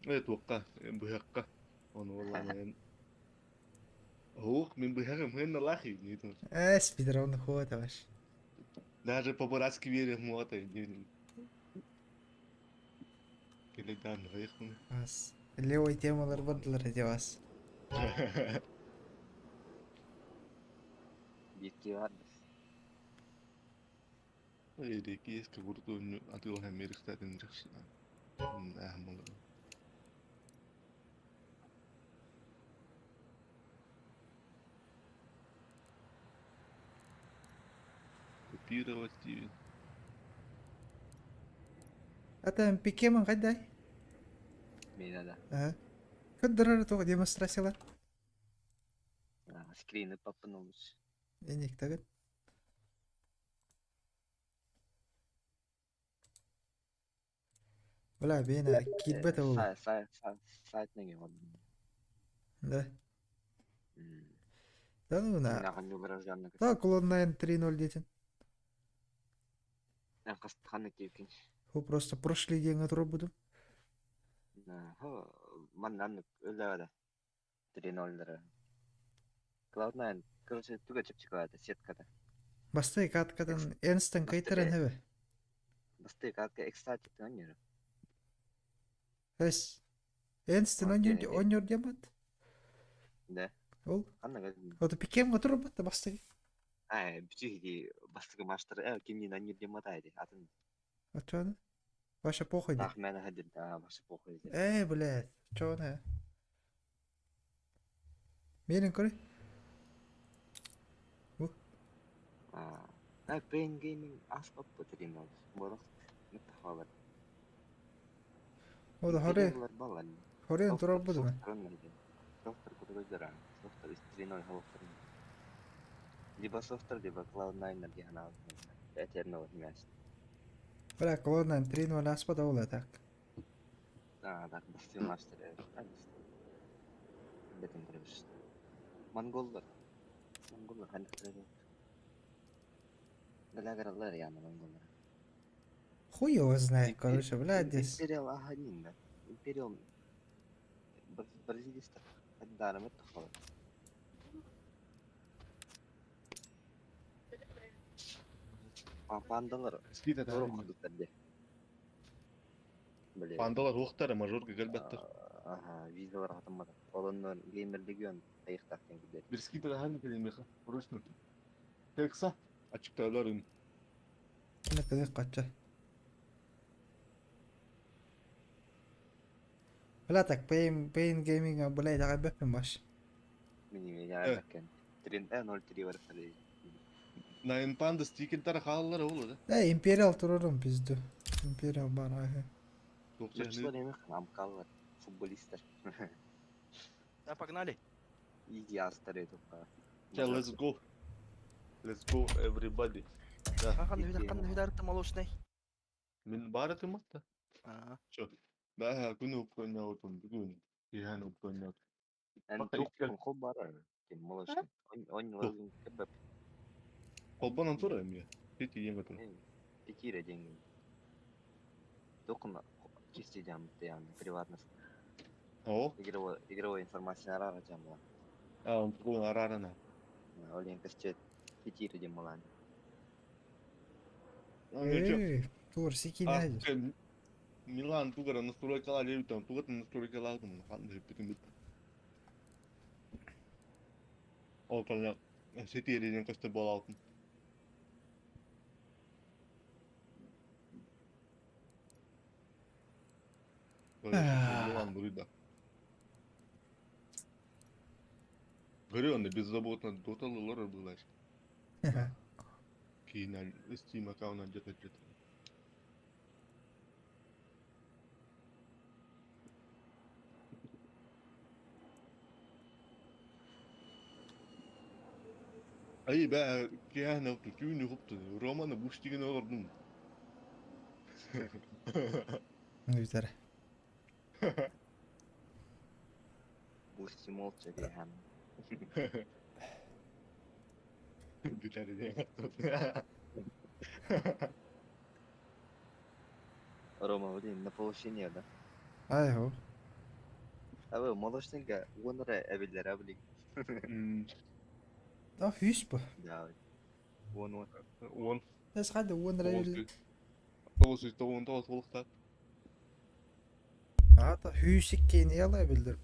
[SPEAKER 8] Тоққа, бұяққа. Оны олла мен... Оқ, мен бұяқым хэнна лахи дейтін.
[SPEAKER 3] Спидронды хуата баш.
[SPEAKER 8] Даже по-барацки верим муатай дейтін. Келедан ғайқын.
[SPEAKER 3] Ас. Левой темалар бардылар деп ас.
[SPEAKER 2] Bitki vardır.
[SPEAKER 8] Eski eski vurduğunu atıyor hem Amerika'dan çıksın. Ne yapmalı? Копировать TV.
[SPEAKER 3] Ата пикеман қайдай?
[SPEAKER 2] Meyda da.
[SPEAKER 3] Ага. Кыдырар тоғы демонстрациялар.
[SPEAKER 2] Скрины papın olmuş.
[SPEAKER 3] Енек тагын. Бля, бена китбета ол.
[SPEAKER 2] Сайт ne gibi oldu?
[SPEAKER 3] Да. Да ну на.
[SPEAKER 2] Нахуй выраженный.
[SPEAKER 3] Да, клон 9 3.0 дейтін.
[SPEAKER 2] Ben kastıkanlık gibi.
[SPEAKER 3] Ху просто прошли день от робуду.
[SPEAKER 2] Mandan öyle öyle. 3.0 lira. Cloud9 короче туга чеп çıkıyordu setkada.
[SPEAKER 3] Бастай каткадан энстен кайтаран хебе.
[SPEAKER 2] Басты катка экстра çıktı oynuyor.
[SPEAKER 3] Эс. Энстен ойнyor демат.
[SPEAKER 2] Ne?
[SPEAKER 3] Ол.
[SPEAKER 2] Anla
[SPEAKER 3] Ото пикем отыр робот бастай.
[SPEAKER 2] bütün bastığı maçları kimliğin oynuyor demadaydı. Atın.
[SPEAKER 3] Ачаны? Ваша похуй.
[SPEAKER 2] Нахмена ходил, да, ваша похуй.
[SPEAKER 3] Блядь, чё она? Менің көрі?
[SPEAKER 2] Brain gaming аспап бөтірген ол. Болық, мүтті қалар.
[SPEAKER 3] Ода хорен тұрар бұды ма?
[SPEAKER 2] Софтер көтіргіздер, софтер 3.0 халықтыр. Либо софтер, либо Cloud9 деген алып. Eternal вместе.
[SPEAKER 3] Бля, Cloud9 3.0 аспада ол атак.
[SPEAKER 2] Так, басты маштер. Бетін көріп. Монголдар қандық тұрады. Галагарлар яны монголдар.
[SPEAKER 3] Хуй его знает, короче, блядь, здесь.
[SPEAKER 2] Империал Ахадин, да. Империал бразилистер. Хаддарым это хават. Пандалар
[SPEAKER 8] Скита
[SPEAKER 2] зор
[SPEAKER 8] да.
[SPEAKER 2] худуктарда. Биле.
[SPEAKER 8] Пандалар уқтары мажорга галбаттар.
[SPEAKER 2] Ага, визалар атамады. Олоннор геймерлиген аяктактан кидер.
[SPEAKER 8] Bir skita da hangi kelime Rus'un. Teksa açıkta ölürüm.
[SPEAKER 3] أنا كذا قتة لا تك بين جيمينج بلاي ده غير بفهم باش
[SPEAKER 2] Mini yani bakın. Tren 03 var sale.
[SPEAKER 8] Nine panda stikin tara kallar oğlu da.
[SPEAKER 3] لا إمبيريال ترورم بيزدو إمبيريال بارا
[SPEAKER 2] Yurtçular yemek amkallar. Futbolistler.
[SPEAKER 6] Да, погнали.
[SPEAKER 2] İyi yastırıyor topa.
[SPEAKER 8] Let's go. Let's go everybody.
[SPEAKER 6] Қандай видарты молочный.
[SPEAKER 8] Min barat mı da?
[SPEAKER 6] А,
[SPEAKER 8] Şu. Ben günü upkonya otum bugün. Yani upkonya.
[SPEAKER 2] En
[SPEAKER 8] Bak,
[SPEAKER 2] çok
[SPEAKER 8] ilk-
[SPEAKER 2] kol var. Kim молочный. Он lazım kebap.
[SPEAKER 8] Kolban anturayım ya. Hiç yemedim.
[SPEAKER 2] Пекире деньги. Только чистить yani приватность.
[SPEAKER 8] O.
[SPEAKER 2] Игровой информация арарacağım lan.
[SPEAKER 8] Bugün ararana.
[SPEAKER 2] Олен кастет Пекире дем малан.
[SPEAKER 3] إيه تور سيكي نهج
[SPEAKER 8] Milan tugara настройкалар ебитам. Тугатын настройкалар aldым. Kandı hepim bitti. O kadar. City edeceğim kaçta bol altın. Milan buraya. Говорю, он беззаботно доталылар было. Кейна Steam аккаунт где-то. Ay be kıyana tütüğünü koptu. Romanı buştigini alırdım.
[SPEAKER 3] نوتر
[SPEAKER 2] Пусть молча рехан.
[SPEAKER 8] Dışarı diye.
[SPEAKER 2] Рома, блин, на повышение, да?
[SPEAKER 3] هاي هو
[SPEAKER 2] А вы молочненько, вон эбилер, блин.
[SPEAKER 3] هيش به
[SPEAKER 2] Да. Вон.
[SPEAKER 8] Он
[SPEAKER 3] بس هذا وين رايل
[SPEAKER 8] Тоғыз болықтар.
[SPEAKER 3] هذا هيشك كين يلا بلدر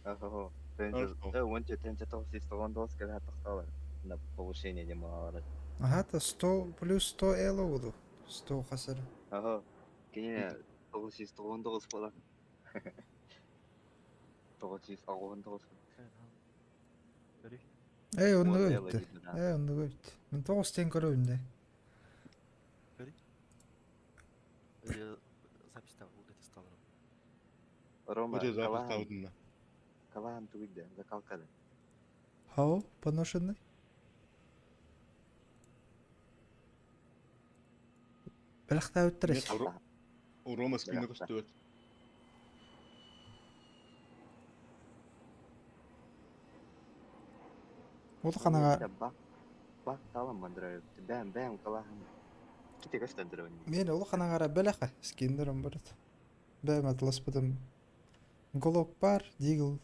[SPEAKER 2] Ага.
[SPEAKER 8] Хорошо.
[SPEAKER 2] Вон тенте толсис, вон дос, когда тахтала. На повышение не мало.
[SPEAKER 3] هذا 100 плюс 100 эло ودو 100 خسر
[SPEAKER 2] Ага. Кине толсис, вон дос пола. Толсис, вон дос.
[SPEAKER 3] ايه
[SPEAKER 2] Вон
[SPEAKER 3] انه
[SPEAKER 2] эло
[SPEAKER 3] قلت
[SPEAKER 2] видно, да.
[SPEAKER 3] ايه انه قلت من توستين كرون ده
[SPEAKER 6] запись-то вот эти стало.
[SPEAKER 2] Рома,
[SPEAKER 8] Öyle zaten stavdın.
[SPEAKER 2] Калахан тугиде, закалкада.
[SPEAKER 3] هاو поношенный بلختها وترش
[SPEAKER 8] O Roma skini koştu.
[SPEAKER 3] وضق انا
[SPEAKER 2] Бак талам мандырайып. Бәм калахан. Ките кастандырып.
[SPEAKER 3] мен وضق انا غرا بلخه سكيندرم برد بام اطلس بدم голок бар дигл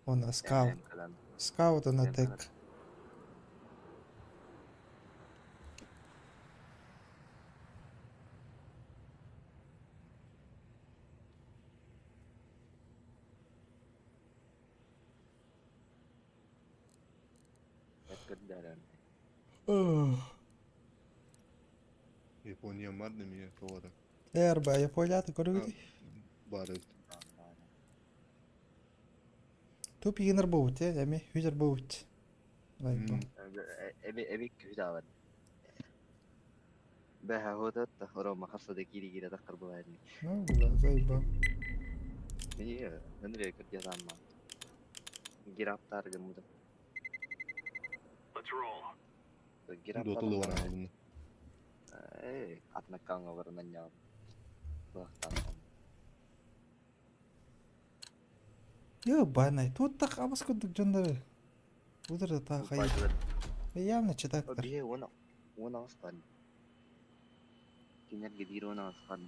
[SPEAKER 3] он скаут он атак
[SPEAKER 8] Japonya madde mi favora.
[SPEAKER 3] ايه اربعة يفوجات كرودي
[SPEAKER 8] Bari.
[SPEAKER 3] تو بيجنر بوت يا جمي هيجر بوت
[SPEAKER 2] Ebik güzel. Beha hodat da Roma hasada giri dakar bulayni.
[SPEAKER 3] نو لا زي با
[SPEAKER 2] İyi, nereye kerja sama. Giraptar gemuda.
[SPEAKER 5] Let's roll.
[SPEAKER 2] Giraptar.
[SPEAKER 8] Dotalı var abi.
[SPEAKER 2] Atnak kanga var nanya. Bahtan.
[SPEAKER 3] يا باناي تو تخ ابس كنت جندر ودر تا خي ايامنا تشتاك
[SPEAKER 2] Dia wana aspan. Kinyar gedir wana aspan.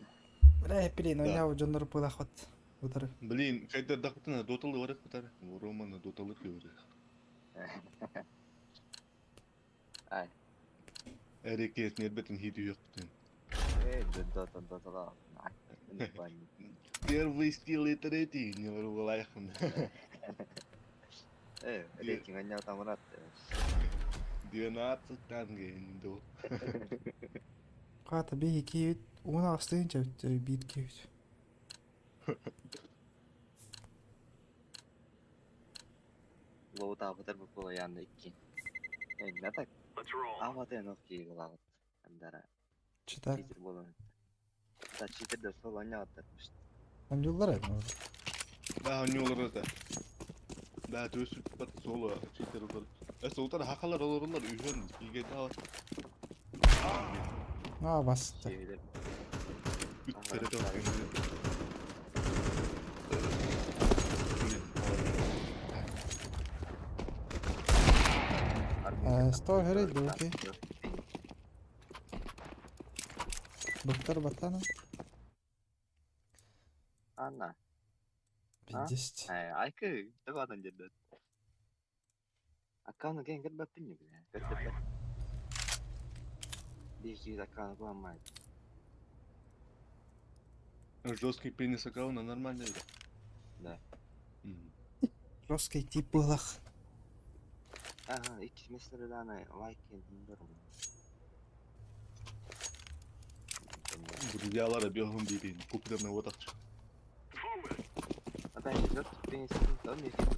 [SPEAKER 3] لا يبلي نو ياو جندر بولا خط ودر
[SPEAKER 8] Блин, kayda dakıtına dotalı var kutar. Roma'na dotalı diyor.
[SPEAKER 2] Ay.
[SPEAKER 8] Әрекетін ербетін хиді өқтен.
[SPEAKER 2] Дотаға
[SPEAKER 8] Первый стил и третий, не вру лайхын.
[SPEAKER 2] рейтинг аня тамыратты.
[SPEAKER 8] 12-тан кейінді ол.
[SPEAKER 3] Қата бейі кейбет, оны астығынша өтті бейт кейбет.
[SPEAKER 2] Лоута абытыр бұл қолы янды ikki. Не так?
[SPEAKER 5] Let's roll.
[SPEAKER 2] Аваты нокки қылағыт. Андара.
[SPEAKER 3] Читак.
[SPEAKER 2] Читер болын. Да читерді сол аня аттырмыш.
[SPEAKER 3] Там жылдар әді мөр.
[SPEAKER 8] Бәі не олар өті. Бәі төсіп бәті солы читер олар. Солтар хақалар олар үйген бейге тауат.
[SPEAKER 3] Басты.
[SPEAKER 2] Кевелер.
[SPEAKER 8] Үттері тауат.
[SPEAKER 3] Стой грейд, окей. Доктор Батана.
[SPEAKER 2] Анна.
[SPEAKER 3] 50.
[SPEAKER 2] Айкы, тағадан жерді. Аккауны кен кірбәптін не біле. Кірбәпті. 500 аккауны құламайды.
[SPEAKER 8] Жесткий пенис аккаунта нормально.
[SPEAKER 2] Да.
[SPEAKER 3] Жесткий тип былық.
[SPEAKER 2] Ага, iki mesele dana like ediyorum.
[SPEAKER 8] Друзьялары бегом бейбейін. Куптерный отақчы.
[SPEAKER 2] А да, идет, ты не сказал, мне фиг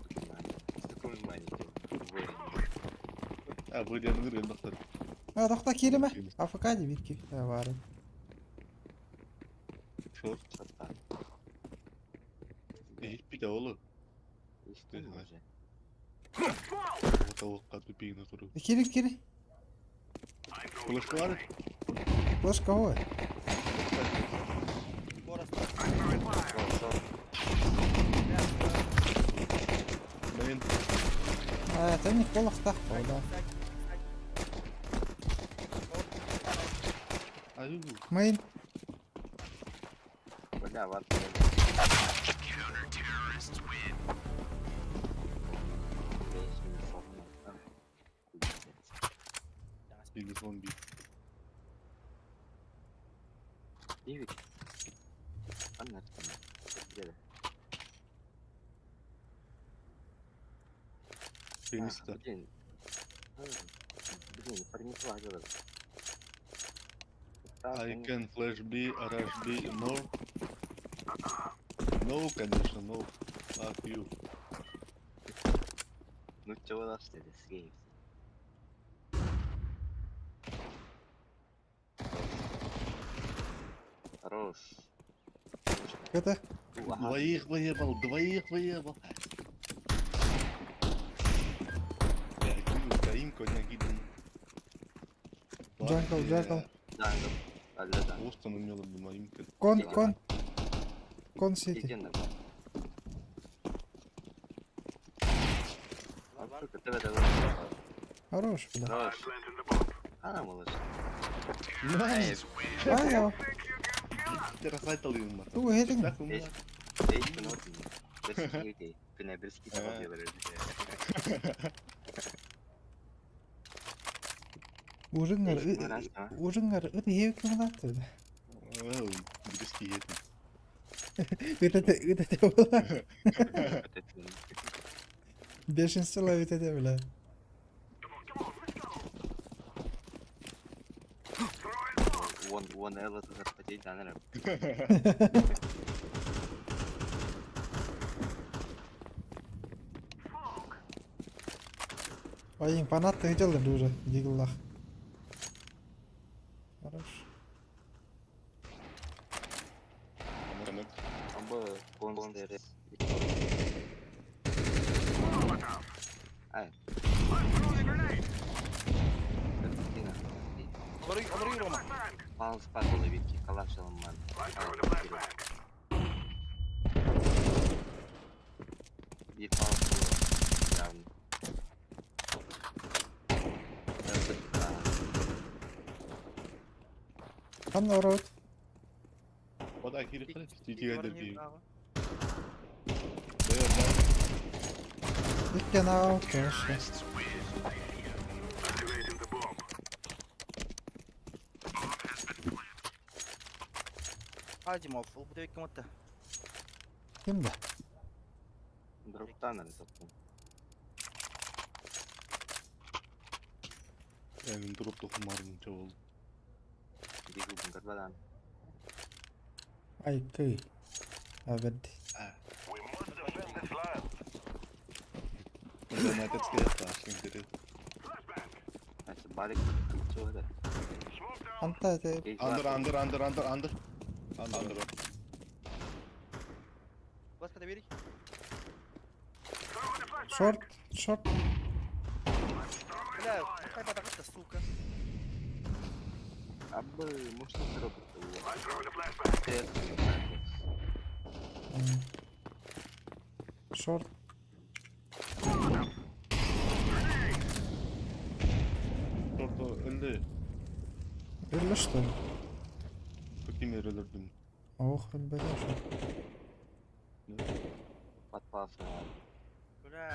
[SPEAKER 2] с такой маленьким.
[SPEAKER 8] Выден вырген доқтар.
[SPEAKER 3] Доқта келі ме? АФК де бетке. Бары.
[SPEAKER 8] Шорт. Етпейді олы.
[SPEAKER 2] Естің уже.
[SPEAKER 8] Отауыққа төпейіне тұру.
[SPEAKER 3] Келі.
[SPEAKER 8] Флешка бар?
[SPEAKER 3] Флешка ғой.
[SPEAKER 8] Мен.
[SPEAKER 3] Тәні қолық тақпа, да.
[SPEAKER 8] Аю.
[SPEAKER 3] Мейн.
[SPEAKER 2] Бля, вот.
[SPEAKER 8] Телефон бит.
[SPEAKER 2] Ивик. Понятно. Где?
[SPEAKER 8] Пениста.
[SPEAKER 2] Блин, пронесла говорю.
[SPEAKER 8] I can flash B, rush B, no. No, конечно, no. Fuck you.
[SPEAKER 2] Ну чего дашь ты, скейс? Хорош.
[SPEAKER 3] Это?
[SPEAKER 8] Двоих выебал. Украин, коня гиден.
[SPEAKER 3] Джангл.
[SPEAKER 2] Да.
[SPEAKER 8] Просто он умел бы моим.
[SPEAKER 3] Кон сети. Хорош, бля.
[SPEAKER 2] Хорош. Малыш.
[SPEAKER 8] Найс.
[SPEAKER 3] Айо.
[SPEAKER 8] Ты расайтал юм.
[SPEAKER 3] Ту хедин.
[SPEAKER 2] Кына бір скит алып
[SPEAKER 3] Ужыңар өте хевік кімдатты.
[SPEAKER 8] Бириски етін.
[SPEAKER 3] Өтете бола. 5-ші ла өтете бля.
[SPEAKER 2] One L хотеть жанром.
[SPEAKER 3] Айың панатты ғычалды уже, дегіллах. Хорош.
[SPEAKER 2] Амбы бонустары. Ай.
[SPEAKER 6] Обрыв, Рома.
[SPEAKER 2] Пал спад ловитки, калашил ман. Вид пал явно.
[SPEAKER 3] Хан орот.
[SPEAKER 8] Подай кирихтер. Тиги әдірбей.
[SPEAKER 3] Иккен аут, конечно.
[SPEAKER 5] Activating the bomb.
[SPEAKER 6] Азимов, ол бутевик кем отты?
[SPEAKER 3] Kimde?
[SPEAKER 2] Дроптан әлі топтан.
[SPEAKER 8] Әмін дұрып тоқымарынша болды.
[SPEAKER 2] Дигу бұндар бадан.
[SPEAKER 3] Ay köy. Abedi.
[SPEAKER 5] We must defend this land.
[SPEAKER 8] Бұнда мәтәтке етті ашын керек.
[SPEAKER 5] Flashbang.
[SPEAKER 2] Әсі барик күтсі өді.
[SPEAKER 5] Smoke down.
[SPEAKER 3] Anta de
[SPEAKER 8] Андыр. Андыр.
[SPEAKER 6] Басқа да берейік.
[SPEAKER 5] Throwing a flashbang.
[SPEAKER 3] short.
[SPEAKER 6] Бля, қай батақытты, сука.
[SPEAKER 2] Абы, мұшты тұрып өтті.
[SPEAKER 5] I'm throwing a flashbang.
[SPEAKER 3] Short.
[SPEAKER 8] Шорты өлді.
[SPEAKER 3] Öldü что ли?
[SPEAKER 8] Көкемер өлірдің.
[SPEAKER 3] Ох, ölmedi şu.
[SPEAKER 2] Батпасын алды.
[SPEAKER 6] Бля.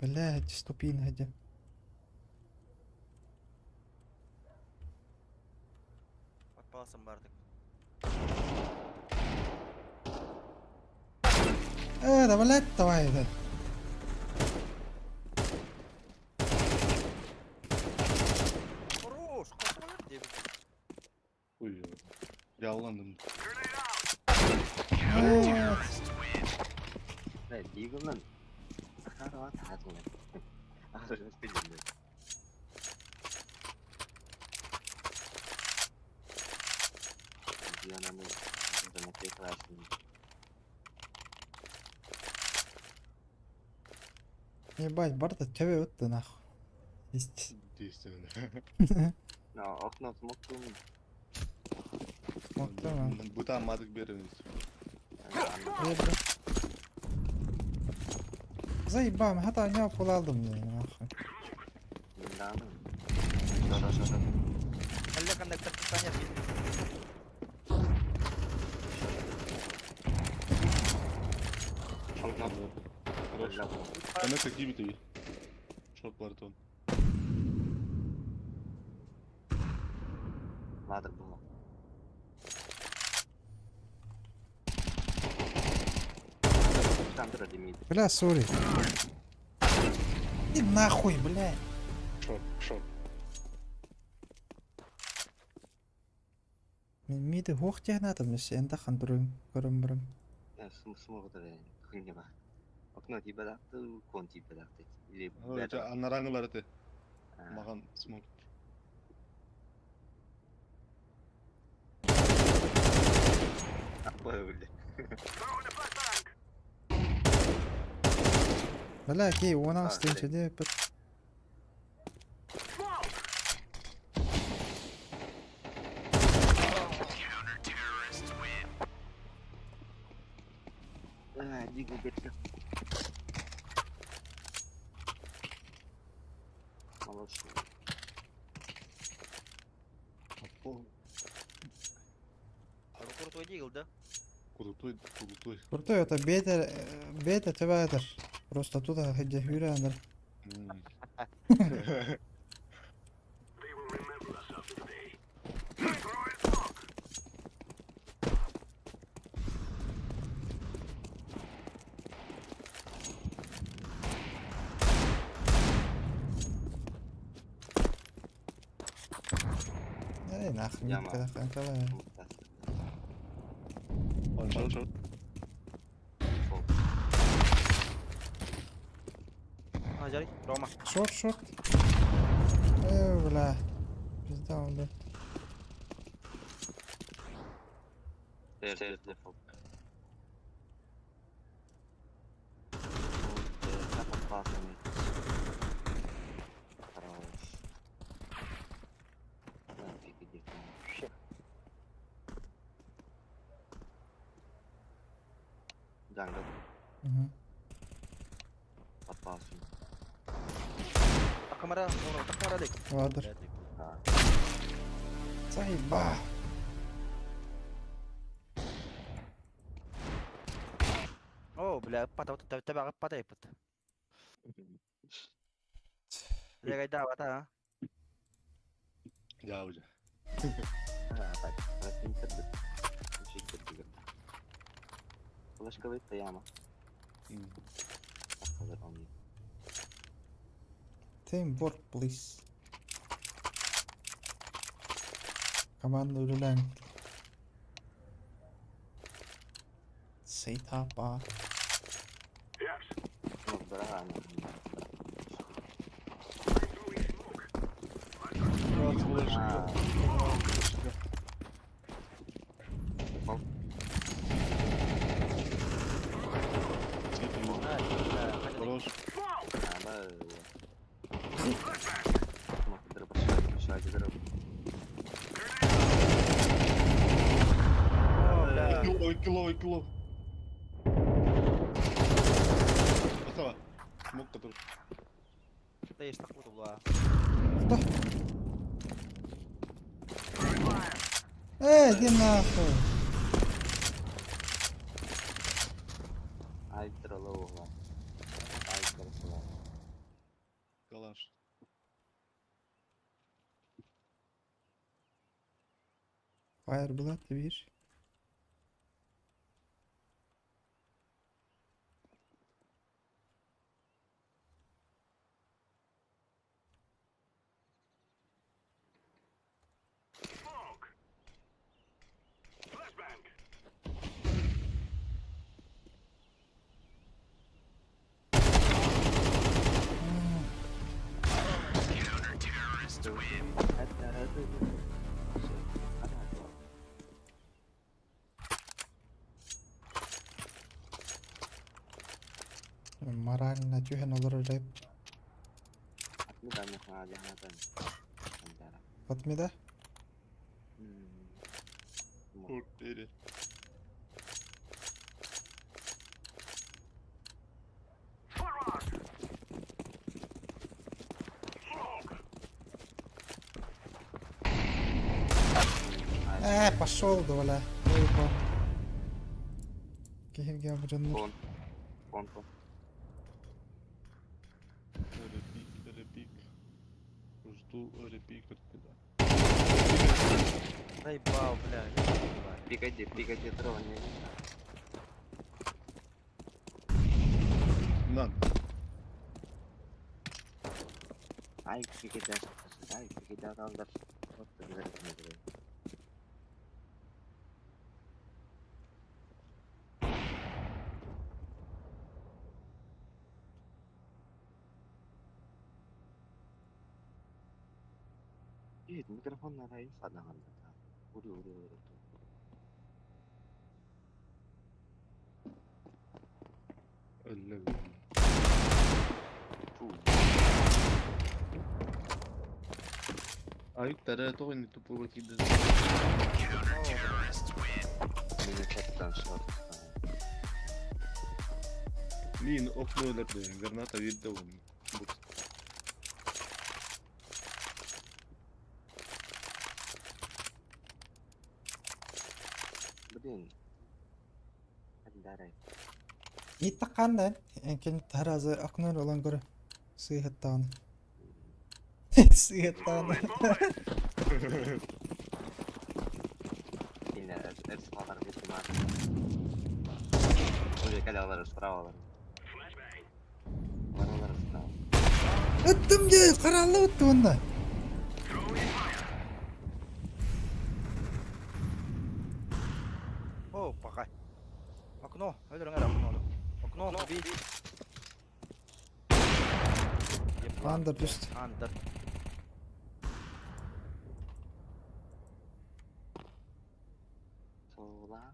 [SPEAKER 3] Блядь, ступин где.
[SPEAKER 6] Отпаласам бардық.
[SPEAKER 3] Да, блядь, давай, да.
[SPEAKER 6] Хорош, қасым олар деп.
[SPEAKER 8] Ой, жалғандым.
[SPEAKER 2] Дигумен. Ахарова тазылы. Ахарова спидінде. Дионаны жөнекей класын.
[SPEAKER 3] Ебать, барда тебе вот ты нахуй. Есть.
[SPEAKER 8] Дейстігін.
[SPEAKER 2] Окно смоктум.
[SPEAKER 3] Смоктум,
[SPEAKER 8] Бұта мадық береміз.
[SPEAKER 3] Ебать. Заебал, я хата не алdım ya нахуй.
[SPEAKER 2] Мынданы.
[SPEAKER 6] Әлі қандай тыртықтан
[SPEAKER 8] Хорошо. Она какие битые? Шорт Бартон.
[SPEAKER 2] Ладыр было. Сандра демейді.
[SPEAKER 3] Бля, сори. И нахуй, бля.
[SPEAKER 8] Шорт.
[SPEAKER 3] Мен миді хоқ технатым, енді қандырым, көрім.
[SPEAKER 2] Смоғыда күнге ба. Окно типа дақты, кон типа дақты. Или
[SPEAKER 8] Анараңылар әті. Маған смок.
[SPEAKER 2] Ақпай өлді.
[SPEAKER 5] Throwing a flashbang.
[SPEAKER 3] Бля, кей, ona астыншы деп біт.
[SPEAKER 5] Smoke.
[SPEAKER 2] Дигу кетті. Молодцы.
[SPEAKER 6] Крутой дигл, да?
[SPEAKER 8] Крутой.
[SPEAKER 3] Крутой, это бета тебя это. Просто туда где хюрянер.
[SPEAKER 5] They will remember us after today. Throwing smoke.
[SPEAKER 3] Эй, нахуй, не
[SPEAKER 2] Яма.
[SPEAKER 3] когда хантала.
[SPEAKER 8] Шорт.
[SPEAKER 6] Ажарик, Рома.
[SPEAKER 3] Шорт. Бля. Пизда он, да.
[SPEAKER 2] Дефолт. Классный. Хорош. Фиг иди. Джангл. Подпался.
[SPEAKER 6] Камера, камера дек.
[SPEAKER 3] Ладыр. Заеба.
[SPEAKER 6] О, бля, пата, тебя пата и пата. Я гайда, вата, а?
[SPEAKER 8] Ya hoca.
[SPEAKER 2] Ha, bak. Burası indirdim. Teşekkür ederim. Flaşka bekle ama. Kadar onu.
[SPEAKER 3] Teamwork, please. Команда үлеләң. Сейтапа.
[SPEAKER 5] Yes.
[SPEAKER 2] Yok bırak hani. Ha. Hop.
[SPEAKER 8] Хорош.
[SPEAKER 2] Ha böyle. Смотри, пошла дыру.
[SPEAKER 8] Кило. Атава. Смок который.
[SPEAKER 6] Да есть так вот угла.
[SPEAKER 3] Иди нахуй.
[SPEAKER 2] Альтра лоула. Альтра слава.
[SPEAKER 8] Калаш.
[SPEAKER 3] Fire Blood 1.
[SPEAKER 5] Smoke. Flashbang.
[SPEAKER 3] Морально тюхен olur рэп.
[SPEAKER 2] Atmadan yapma hadi.
[SPEAKER 3] Fatmida.
[SPEAKER 8] Porteri.
[SPEAKER 5] Forward. Smoke.
[SPEAKER 3] Пошел, доля. Выебал. Кихирге обреннур.
[SPEAKER 2] Пон.
[SPEAKER 8] Репик. Жду репик от тебя.
[SPEAKER 6] Заебал, бля.
[SPEAKER 2] Пикайте тронь.
[SPEAKER 8] Нан.
[SPEAKER 2] Ай, пикайте adamlar. Вот так говорит. Микрофон арайын садағанда. Ури.
[SPEAKER 8] Ölüm. Ayıp tara to oyunu topu bakıydı.
[SPEAKER 2] Beni çattan şort.
[SPEAKER 8] Min okno ölerdi. Granata yedi onu.
[SPEAKER 2] Блин. Дарай.
[SPEAKER 3] Итаққанда екен таразы ақнөр olan көрі. Сыйғыттағаны. Сыйғыттағаны.
[SPEAKER 2] Yine esmalar getirmez. Buraya kale alırız, bravo alırız. Var alırız, bravo.
[SPEAKER 3] Өттім де, қаралы өтті онда.
[SPEAKER 6] О, пока. Окно. Өлірің әрі окно. Окно, бей.
[SPEAKER 3] Андыр düştü.
[SPEAKER 6] Андыр.
[SPEAKER 2] Sola.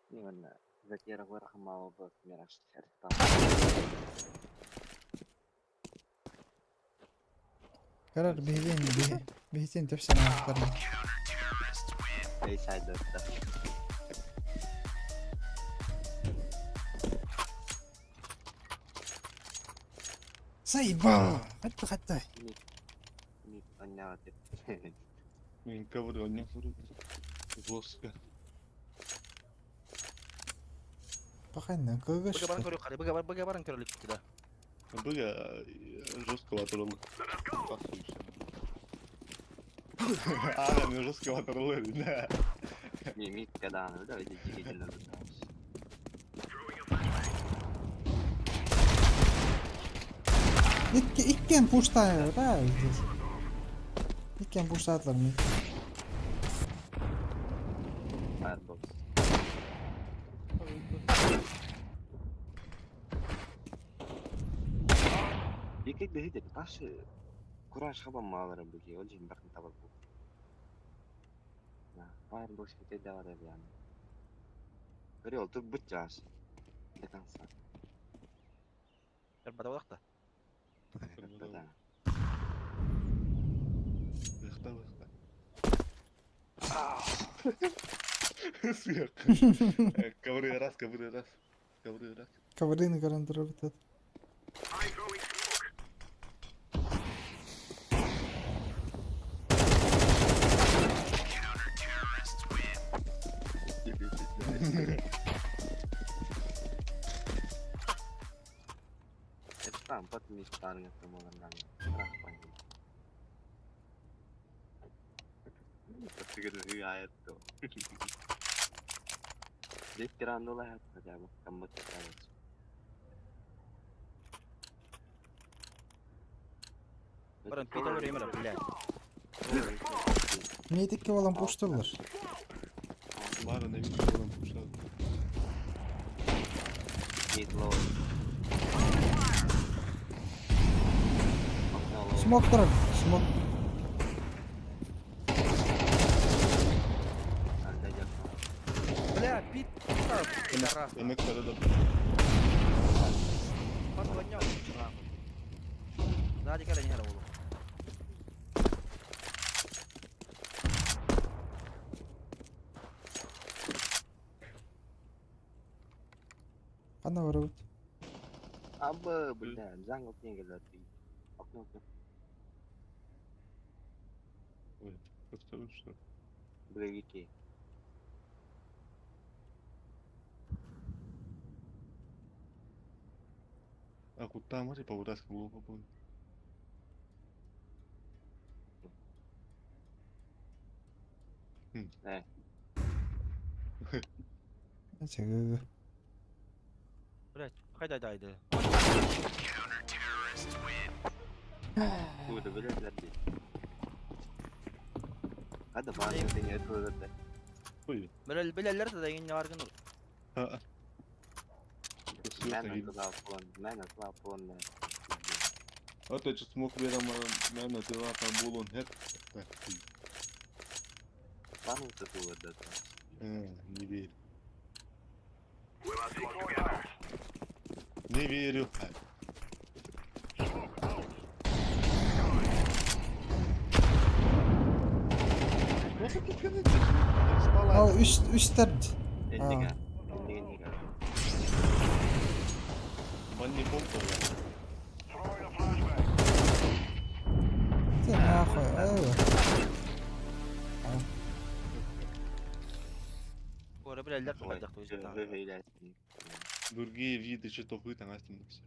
[SPEAKER 2] Именно. Закера вверх мало бы мираж сердца.
[SPEAKER 3] Karar bihizin tepsine aktarım.
[SPEAKER 2] Bayside dörtte.
[SPEAKER 3] Sayba. Hatta.
[SPEAKER 2] Ник понял, ты.
[SPEAKER 8] Min cover oyunu vurdu. Voska.
[SPEAKER 3] Пахайна, кыгыш.
[SPEAKER 6] Быга баран көрөк кары, быга баран көрөлүк да.
[SPEAKER 8] Быга жесткого турулы. Ага, мен жесткого турулы, да.
[SPEAKER 2] Мимик когда она, да, эти действительно задалась.
[SPEAKER 3] İkken puştaylar ha здесь. İkken puştadılar mı?
[SPEAKER 2] Firebox. Екі бейді, ташы кураж хабам малары бүге, ол жем бақын табар бұл. Firebox кете де var yani. Көрі ол тұр бұт жаш. До конца.
[SPEAKER 6] Бер бада болак да.
[SPEAKER 2] Да.
[SPEAKER 8] Выхта. Сверх. Ковры раз.
[SPEAKER 3] Каврины гарантировали этот.
[SPEAKER 5] I'm throwing smoke.
[SPEAKER 2] Это там, потом не старый, это можно нам. Страх пойдет. Подсыгры рыгает то. Здесь тиранула хотя бы, кому-то кажется.
[SPEAKER 6] Баран пейте өлөр емер, блядь.
[SPEAKER 3] Медикке olan puşturlar.
[SPEAKER 8] Бары на видео olan пушат.
[SPEAKER 2] Мидло.
[SPEAKER 3] Смок тұрар, смок.
[SPEAKER 6] Бля, пит. Пидорас.
[SPEAKER 8] Emek karadım.
[SPEAKER 6] Подгонял. Сзади когда не было.
[SPEAKER 3] Қана барабыт.
[SPEAKER 2] Абы, бля, жаңыл теңгелер. Окно.
[SPEAKER 8] Ой, представляешь, что?
[SPEAKER 2] Боевики.
[SPEAKER 8] А куда мы по вытаскивать глупо будет?
[SPEAKER 3] Чего?
[SPEAKER 6] Блядь, қайда дайды.
[SPEAKER 2] Куда, блядь, лерди. Hadi bana seni öldürdü.
[SPEAKER 8] Ой,
[SPEAKER 6] Білелер де деген не баргын ол.
[SPEAKER 8] ха.
[SPEAKER 2] Ben atla falan.
[SPEAKER 8] Вот эти смог вером, наверное, дела там был он хет.
[SPEAKER 2] Var mı tutu orada?
[SPEAKER 8] Не верю.
[SPEAKER 5] We must work together.
[SPEAKER 8] Не верю.
[SPEAKER 3] Al üstler.
[SPEAKER 2] Endiga.
[SPEAKER 8] Манни помпа.
[SPEAKER 5] Throwing a flashbang.
[SPEAKER 3] Ты нахуй,
[SPEAKER 6] Көрі білелер қылдақ өзі.
[SPEAKER 8] Другие виды щитов вы там остановимся.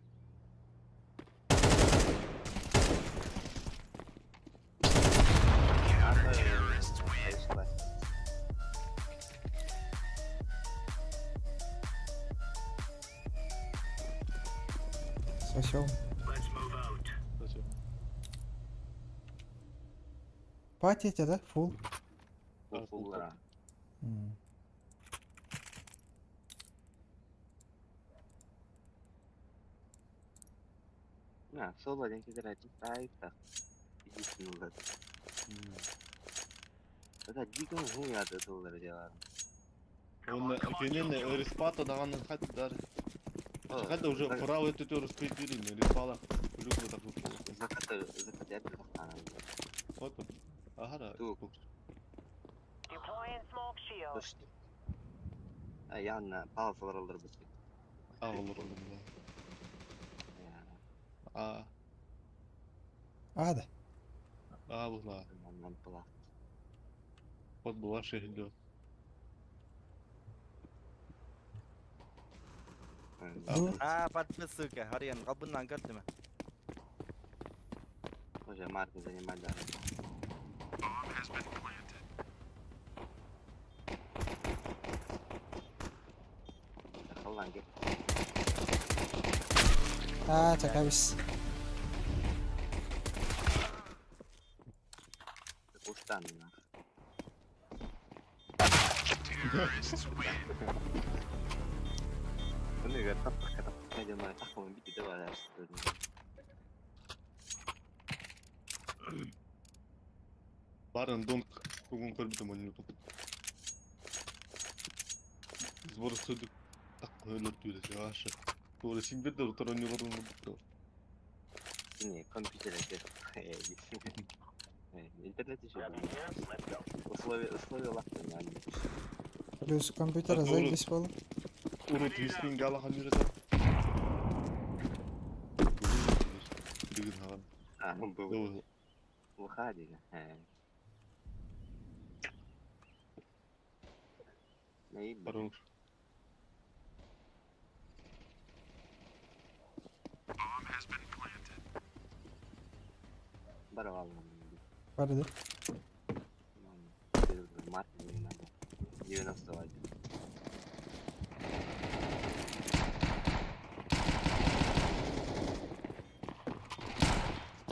[SPEAKER 3] Сосем.
[SPEAKER 5] Let's move out.
[SPEAKER 3] Пати эти, да? Фул.
[SPEAKER 2] Фуллара. На, соло не кидайте, так. Иди сюда. Это дико хуйня это доллар делают.
[SPEAKER 8] Он кенен респата даванын хаттар. Хатта уже правый тетер успейтили, не респала. Уже вот так вот.
[SPEAKER 2] Закатать
[SPEAKER 8] Вот. Ага, да.
[SPEAKER 1] Deploying smoke shield.
[SPEAKER 2] Düştü. Yanına palsalar olur bu şey.
[SPEAKER 8] Ağılır oğlum ya.
[SPEAKER 2] Yani.
[SPEAKER 3] Hadi.
[SPEAKER 8] Ağılır.
[SPEAKER 2] Ondan pala.
[SPEAKER 8] Вот была шесть идет.
[SPEAKER 3] Dur.
[SPEAKER 6] подписывайка, Ариен, кабыннан кірдіме.
[SPEAKER 2] Уже Марка занимать даже. Халлан кеп.
[SPEAKER 3] Çak abis.
[SPEAKER 2] Куштан. Bunu gör tapık tapık ne diyorum takımın bitti de var işte.
[SPEAKER 8] Барын донг бүгін көрбітім оны ютуб. Збор сөдік так өліп дүйресе ашы. Doğru şimdi de otur onu yorulun bu.
[SPEAKER 2] Не, компьютер это. Интернет еще. Условия лахты не они.
[SPEAKER 3] Плюс компьютера заебись было.
[SPEAKER 8] Урут виспинг алахан жүреді. Бүгін аған.
[SPEAKER 2] А, ну был. Выходи. Наиб.
[SPEAKER 8] Барон.
[SPEAKER 2] Барвал.
[SPEAKER 3] Vardı.
[SPEAKER 2] Марк не надо. 91.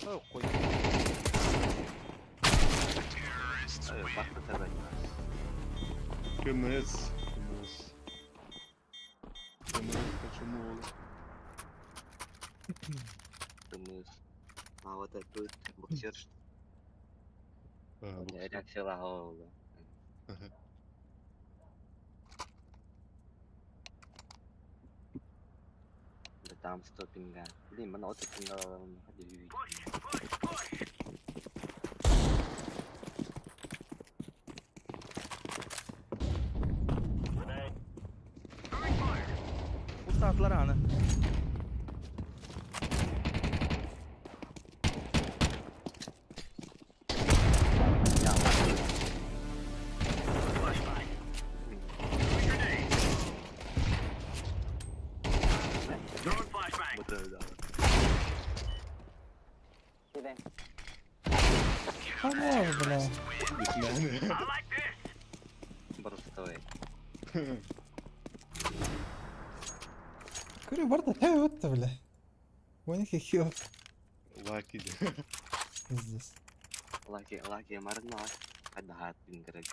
[SPEAKER 6] Ой, қой.
[SPEAKER 2] Басқа табать.
[SPEAKER 8] КМС. Почему?
[SPEAKER 2] Думаешь, а вот этот боксер, что
[SPEAKER 8] А,
[SPEAKER 2] реакция лагала. Да там 100 пинга. Блин, мы на вот пинга ходили.
[SPEAKER 6] Uçtaklar hani.
[SPEAKER 2] Вот это да.
[SPEAKER 3] Tamam bile.
[SPEAKER 8] Yani.
[SPEAKER 2] Простой.
[SPEAKER 3] Kuri barda tev öttü bile. Bu ne ki yok.
[SPEAKER 8] Лаки.
[SPEAKER 3] Здесь.
[SPEAKER 2] Лаки марна. Ada hati ngerek.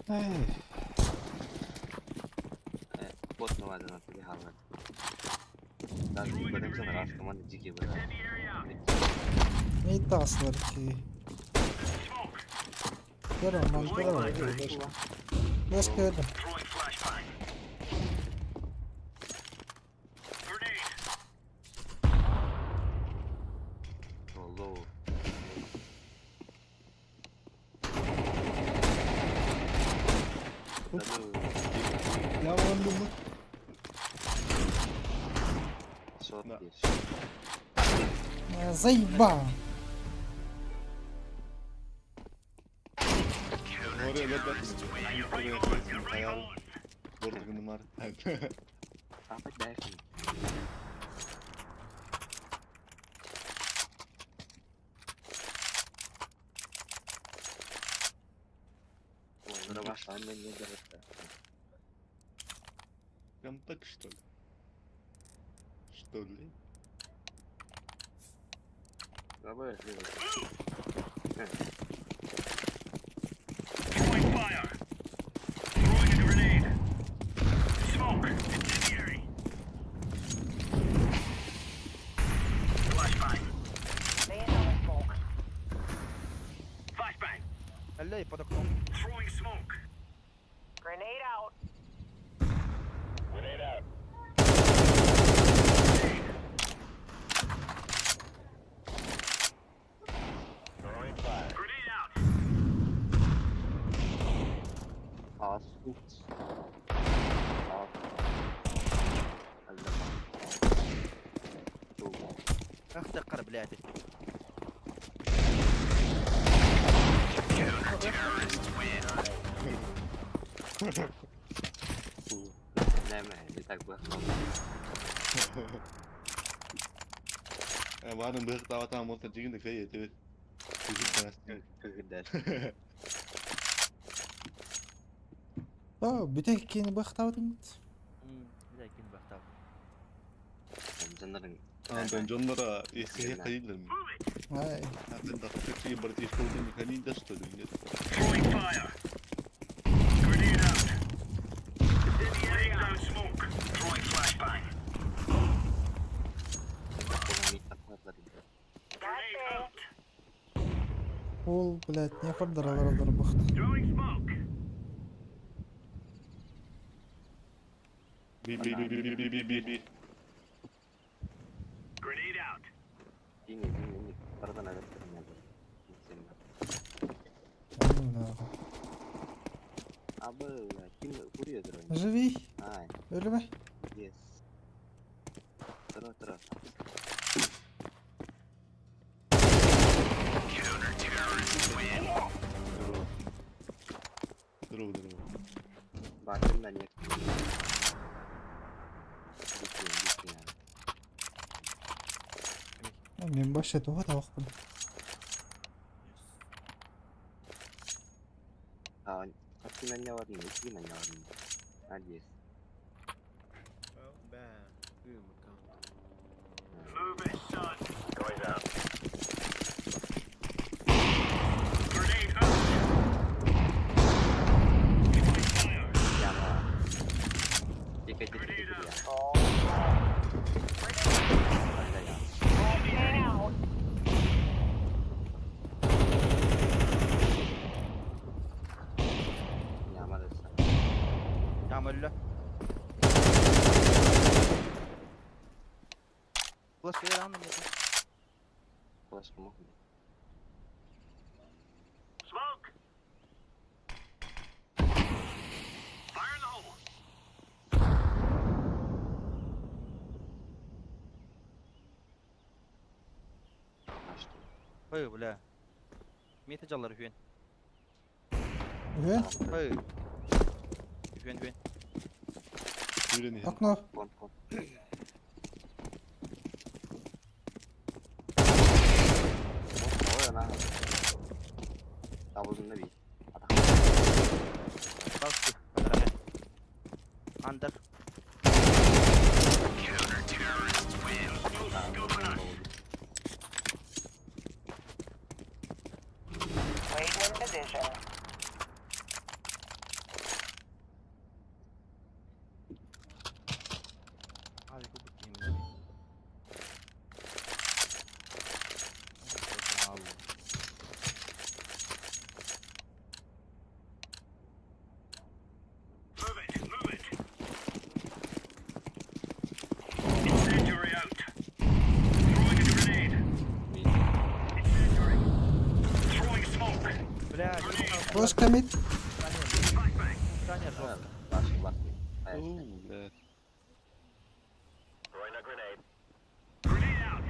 [SPEAKER 3] Ey.
[SPEAKER 2] Вот ну ладно, надо перехалывать. Даже не поднимся на раз, команда дикие были.
[SPEAKER 3] Ne iddiası var ki? Görüyorum ben görüyorum. Beş gördüm.
[SPEAKER 5] Throwing flashbang. Grenade.
[SPEAKER 2] Low.
[SPEAKER 3] Ya oğlum mu?
[SPEAKER 2] Shot
[SPEAKER 8] Да.
[SPEAKER 2] есть.
[SPEAKER 3] Заебал.
[SPEAKER 8] Oraya da ben hayal. Borcunu var.
[SPEAKER 2] Apa diving? Ой, пошла мне не дорого.
[SPEAKER 8] Прям так что ли? Что ли?
[SPEAKER 2] Давай, следуй.
[SPEAKER 5] Throwing fire. Throwing a grenade. Smoke. Incendiary. Flashbang. Flashbang.
[SPEAKER 6] Allez, pas de con.
[SPEAKER 5] Throwing smoke. Grenade out. Grenade out. Throwing fire. Grenade out.
[SPEAKER 2] As.
[SPEAKER 6] اختقر بلادي.
[SPEAKER 2] Näme, не так бахнул.
[SPEAKER 8] Varın bir daha tam olsa çıkın da kayı evet.
[SPEAKER 2] Когда
[SPEAKER 3] бүтек кені бақтаудың.
[SPEAKER 6] Bir dakika bakalım.
[SPEAKER 2] жанрың
[SPEAKER 8] Ben onlara eskiye kayıdım.
[SPEAKER 3] Ай,
[SPEAKER 8] Ben de kaçıyı bir teşkil edeyim kanın da işte diyor.
[SPEAKER 5] Throwing fire. Grenade out. Laying down smoke. Throwing flashbang. Grenade out.
[SPEAKER 3] ол, блядь, не қырдыр бақты.
[SPEAKER 5] Throwing smoke.
[SPEAKER 8] Bir.
[SPEAKER 5] Grenade out.
[SPEAKER 2] Дини, пардон, надо надо. Абы, ким vuruyor drone?
[SPEAKER 3] Живи,
[SPEAKER 2] Ay,
[SPEAKER 3] өліме.
[SPEAKER 2] yes. Тұра.
[SPEAKER 8] Здорово.
[SPEAKER 2] Bakın ben yak.
[SPEAKER 3] Мен баш етуға тауықпын.
[SPEAKER 2] Kaçın anne var mı? İki anne var mı? Hadi yes.
[SPEAKER 5] Move it, son. Going down. Grenade out. Throwing fire.
[SPEAKER 2] Яма. Дикайте
[SPEAKER 5] Grenade
[SPEAKER 2] ya.
[SPEAKER 5] out.
[SPEAKER 2] Hadi ya. Yama da sen.
[SPEAKER 6] Yağmurlu. Ulan şeyler anlamadım.
[SPEAKER 2] Başka mı?
[SPEAKER 5] Smoke. Fire in the hole.
[SPEAKER 2] Açtım.
[SPEAKER 6] Hayır bile. Mete calları hüyen.
[SPEAKER 3] Үйен,
[SPEAKER 6] Hayır. Hüyen.
[SPEAKER 8] Öyle ne?
[SPEAKER 3] окно.
[SPEAKER 2] Kon. Ой, она. Double на бит.
[SPEAKER 6] Kalktı. Kadar Under. Abi bu bittiğim ya.
[SPEAKER 5] Move it. Incendiary out. Throwing a grenade. Incendiary. Throwing smoke.
[SPEAKER 6] Bля,
[SPEAKER 3] Флешка мид.
[SPEAKER 5] Flashbang.
[SPEAKER 6] saniye zor.
[SPEAKER 2] Bak.
[SPEAKER 8] Evet.
[SPEAKER 5] Throwing a grenade. Grenade out.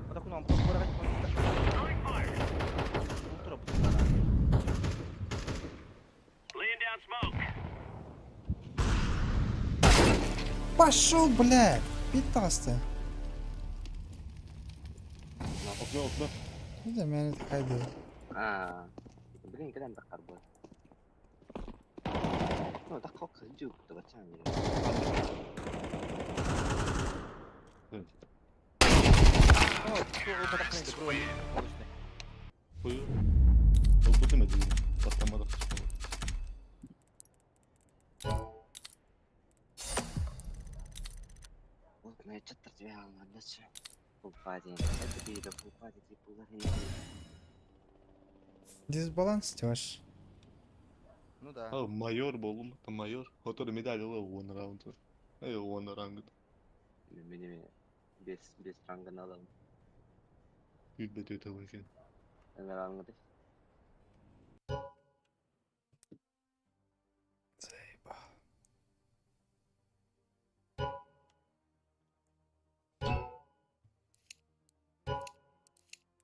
[SPEAKER 6] Hadi kulağım kopara kaç konuda.
[SPEAKER 5] Throwing fire.
[SPEAKER 6] Ultra bu.
[SPEAKER 5] Laying down smoke.
[SPEAKER 3] Пошел, блядь. Питасты.
[SPEAKER 8] Okna.
[SPEAKER 3] Не знаю, меня это хайдо.
[SPEAKER 2] Блин, когда он такар был? Ну, так как жук, то бачан.
[SPEAKER 6] O kadar neydi bro? Oluştu.
[SPEAKER 8] Buyur. Bu demedi. Patlamadı.
[SPEAKER 2] Вот, на что-то реально, дальше. Фулпадин. Это видео фулпадин, типа,
[SPEAKER 3] Дисбаланс тёж.
[SPEAKER 6] Ну да.
[SPEAKER 8] Ha mayor bolum. Mayor. Hotor medalya la one round. Ey one round.
[SPEAKER 2] Benim без рангын alalım.
[SPEAKER 8] Gülbet öte bakın.
[SPEAKER 2] Ömer anladı.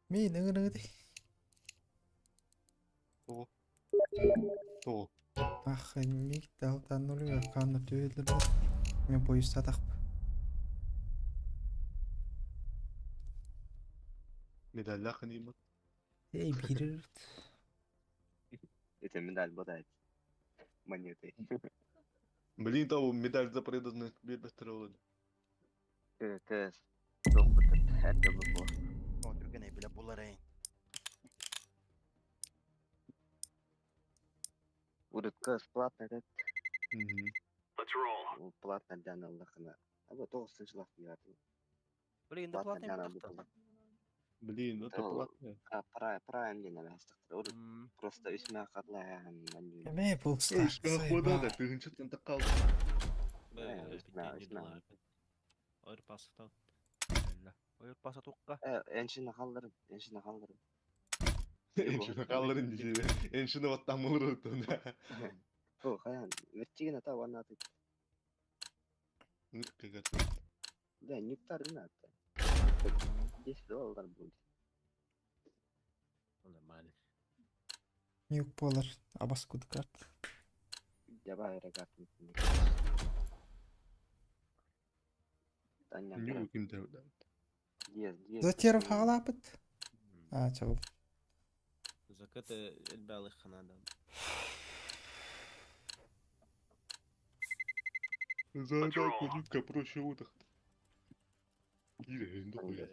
[SPEAKER 3] Mi nıgı nıgı di.
[SPEAKER 8] To.
[SPEAKER 3] Ахын миг далдан нулга канна түйдүр. Мен поезд атак.
[SPEAKER 8] Медалля ханымат.
[SPEAKER 3] Эй, бирер.
[SPEAKER 2] Это медаль бодает. Монеты.
[SPEAKER 8] Блин, того медаль за преданность бербестер oldu.
[SPEAKER 2] Кыз. Жоқ бітір. Әрді бұл.
[SPEAKER 6] Отырген бile bularayın.
[SPEAKER 2] Урыт кыз платный дед.
[SPEAKER 5] Let's roll.
[SPEAKER 2] Платный дән Аллахына. Абы 9-шы лақ ярды.
[SPEAKER 6] Блин, да платный бутақта.
[SPEAKER 8] Блин, это
[SPEAKER 2] Ол,
[SPEAKER 8] платное.
[SPEAKER 2] Прайм дейін әмәстіқтір. Урыт просто үсіне қатлайын.
[SPEAKER 3] Эме бул
[SPEAKER 8] Ой, хода да, тыгынчы тынтық қалды.
[SPEAKER 6] Ойыр пасықтан. Ойыр паса тұққа.
[SPEAKER 2] Эншіні қалдырым. Эншіні қалдырым.
[SPEAKER 8] Эншіні қалдырын десе. Эншіні оттан мұлыр өттім.
[SPEAKER 2] О, қаян. Өттеген ата ванна атып.
[SPEAKER 8] Нүкке кәті.
[SPEAKER 2] Да, нюктар үні атты. 10 доллар болды.
[SPEAKER 6] Нормально.
[SPEAKER 3] Нюк болар. Абас кудкат.
[SPEAKER 2] Жабай регат.
[SPEAKER 8] Не өкімді.
[SPEAKER 3] Затеров хағалапыт. Чабыл.
[SPEAKER 6] Закаты элбалы ханадан.
[SPEAKER 8] Задай кудюкка проще утах. Гире, энду хуя.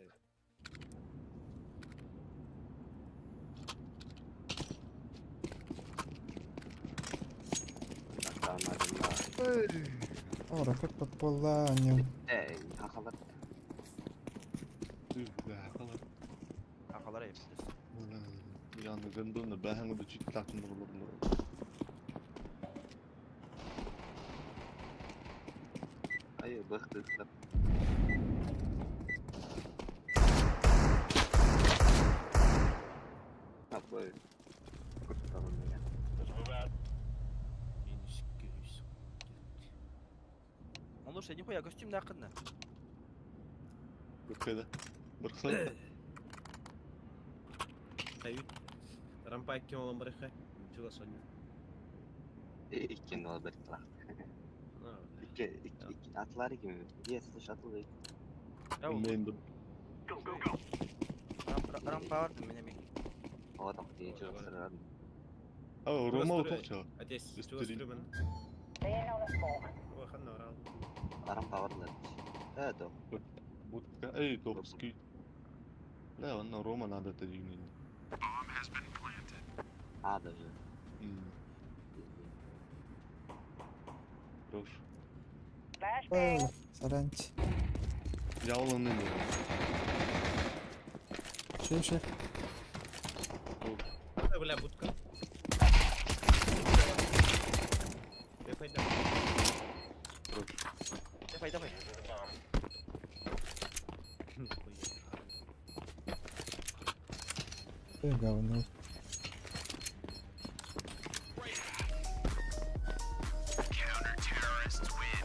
[SPEAKER 3] Ора көппөт болла.
[SPEAKER 2] Хақалар.
[SPEAKER 6] Ақалар епсіз.
[SPEAKER 8] Yani ben de onu ben de çift taktım buralarını.
[SPEAKER 2] Ayı bıktı ıslap. Ha böyle. Kurtarın ya.
[SPEAKER 6] Onu şey nихуя костюм да ақынна.
[SPEAKER 8] Bakayım. Baksan.
[SPEAKER 9] Кают. Рампа кем он барыха. Чего Соня?
[SPEAKER 2] İkken de olabilir lan. İki atlar gibi. Yes, shuttle.
[SPEAKER 8] Ben de.
[SPEAKER 5] Go, go, go.
[SPEAKER 6] Рампа vardı benim.
[SPEAKER 2] O da diye çok sırar.
[SPEAKER 8] Aa, Roma otukça.
[SPEAKER 9] Здесь чего
[SPEAKER 8] История.
[SPEAKER 9] стрёмно? Ой, хана орал.
[SPEAKER 2] Aram powerlar. Evet o.
[SPEAKER 8] Будка. Эй, Топский. Да, он на Рома надо это дигнить.
[SPEAKER 5] Bomb has been planted.
[SPEAKER 2] A даже.
[SPEAKER 8] Хорош.
[SPEAKER 3] Саранч.
[SPEAKER 8] Я уланы не.
[SPEAKER 3] Шеш.
[SPEAKER 9] Бля, будка. Давай.
[SPEAKER 6] Давай.
[SPEAKER 3] Говно.
[SPEAKER 5] Counter-terrorists win.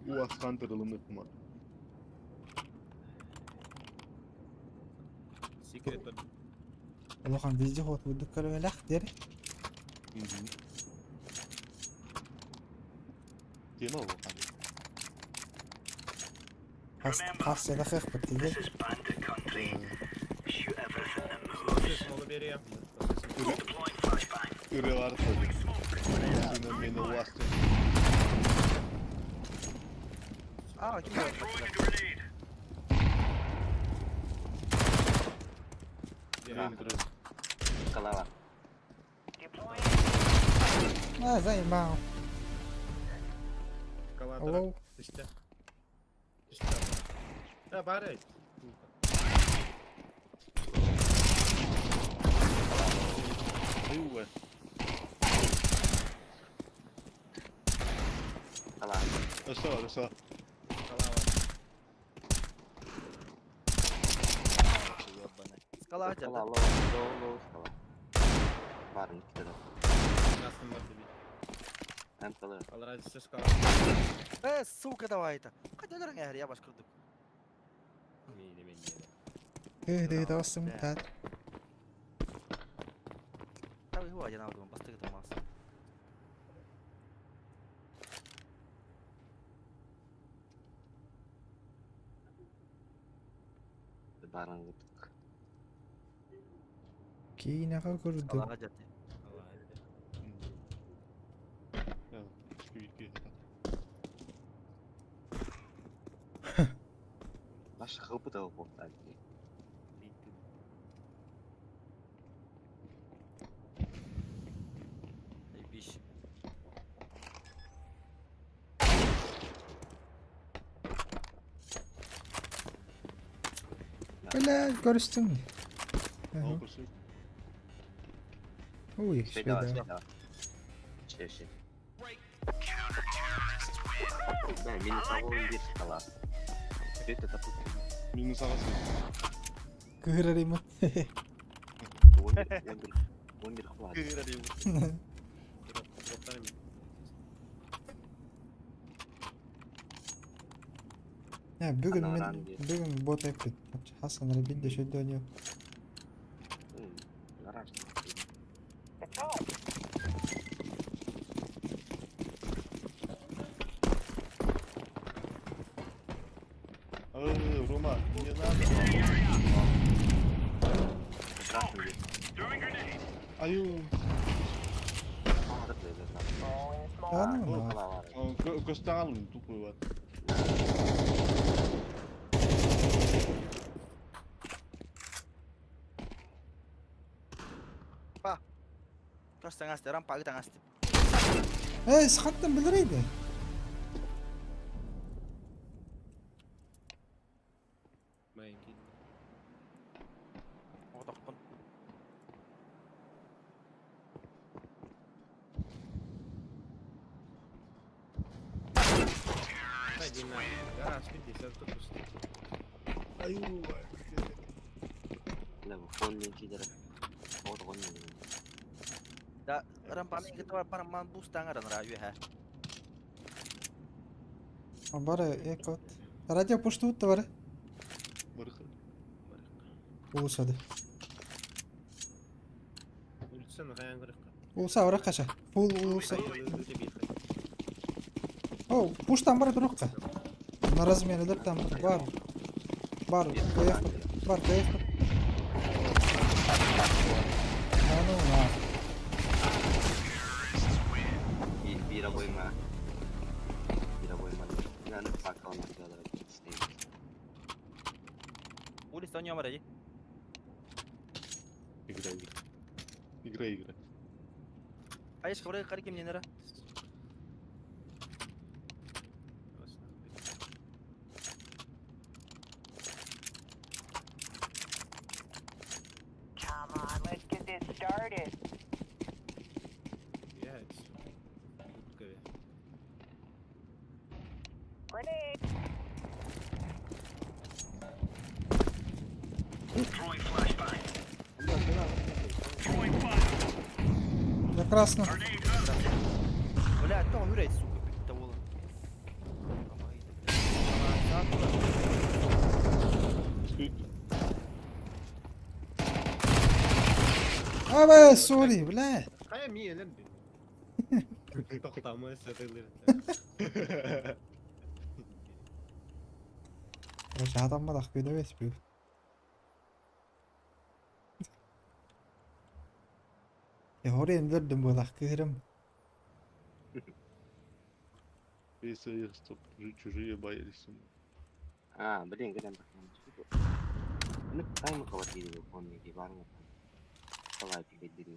[SPEAKER 8] У вас хантер ылымды кумар.
[SPEAKER 9] Секрет.
[SPEAKER 3] Улахан везде ход будут королях дери.
[SPEAKER 8] Тема bu.
[SPEAKER 3] Хас я дахех подтиге.
[SPEAKER 5] This is bandit country. Shoot everything that moves.
[SPEAKER 9] Смогу бери.
[SPEAKER 5] Deploying flashbang.
[SPEAKER 8] Üre var tabii. Şuna beni ulaştı.
[SPEAKER 6] Aa, kim
[SPEAKER 5] Throwing a grenade.
[SPEAKER 2] Kalava.
[SPEAKER 3] Заебал. Алло.
[SPEAKER 9] Işte. Ya bari.
[SPEAKER 8] Uwe.
[SPEAKER 2] Kalava.
[SPEAKER 8] Aşağı.
[SPEAKER 6] Скала
[SPEAKER 2] Kala
[SPEAKER 6] açıldı.
[SPEAKER 2] low kala. Var mı iki de.
[SPEAKER 9] Красным бар тебе.
[SPEAKER 2] Hem kalır.
[SPEAKER 9] Ал радио скала.
[SPEAKER 6] Сука, давай это. Хотя дорога, я башкырдым.
[SPEAKER 3] ده توصل متعاد.
[SPEAKER 6] Tahu itu aja nama tuh pasti kita mas.
[SPEAKER 2] Barang gitu.
[SPEAKER 3] Kina ka kurdu.
[SPEAKER 6] Allah aja deh.
[SPEAKER 8] Ya, küçük bir
[SPEAKER 2] Baş kapı da bu sanki.
[SPEAKER 6] Biş.
[SPEAKER 3] Wala, görüştün mü?
[SPEAKER 8] Olursa
[SPEAKER 3] Uy,
[SPEAKER 2] Şey de var,
[SPEAKER 3] şöyle.
[SPEAKER 2] şey de var. Şey. Ben mini tavuğun bir skala. Bir de tapu.
[SPEAKER 8] minus arası.
[SPEAKER 3] Kıhırarım mı?
[SPEAKER 2] Wonder kuat.
[SPEAKER 6] Kira dia.
[SPEAKER 3] Ya bugün
[SPEAKER 2] Ana
[SPEAKER 3] men
[SPEAKER 2] öğrendi.
[SPEAKER 3] bugün bot yaptık. Hasan'la bir de şu dönüyor.
[SPEAKER 2] Garaj.
[SPEAKER 8] Roma, niye ne
[SPEAKER 2] Etrafım bir.
[SPEAKER 8] Ayu.
[SPEAKER 2] Ağrı böyle.
[SPEAKER 3] Anladın mı?
[SPEAKER 2] Kala var.
[SPEAKER 8] Gösterelim tuku var.
[SPEAKER 6] Terus tengah sekarang pagi tengah step.
[SPEAKER 3] Sıkıntın biliriydi.
[SPEAKER 6] Oh takut.
[SPEAKER 2] La bu fon linki direkt. O da onun.
[SPEAKER 6] Da orang paling kita orang mampu setengah dan rayu ha.
[SPEAKER 3] Bara ekot. Radyo pushtu da var.
[SPEAKER 8] Barık.
[SPEAKER 3] Usadı.
[SPEAKER 9] Ultsana kayan kırık.
[SPEAKER 3] Usa ora kaça. Full usa. Oh, pushtan bara durukka. Narazmiyane de tam var. Var. Kayık. Var kayık. Ano na.
[SPEAKER 2] Bira boyma. Bira boyma. Yani bakalım bir kadar isteyim.
[SPEAKER 6] Ulis tahun yang mana je?
[SPEAKER 8] İgra.
[SPEAKER 6] Ayo sekarang kali game ni nara.
[SPEAKER 1] Come on, let's get this started. Grenade.
[SPEAKER 3] Прекрасно.
[SPEAKER 6] Boleh atau kamu dah suka kita bola.
[SPEAKER 3] Abi sorry bile.
[SPEAKER 9] Kayak mie lan. Tok tamu setelir.
[SPEAKER 3] Roş adam da kıydı ve spiyor. Ya oraya indirdim bu da kıyırım.
[SPEAKER 8] Если я стоп, чужие боялись.
[SPEAKER 2] Блин, грязно. Ну, дай мы кого-то фон linki var mı? Kolay bir bildirim.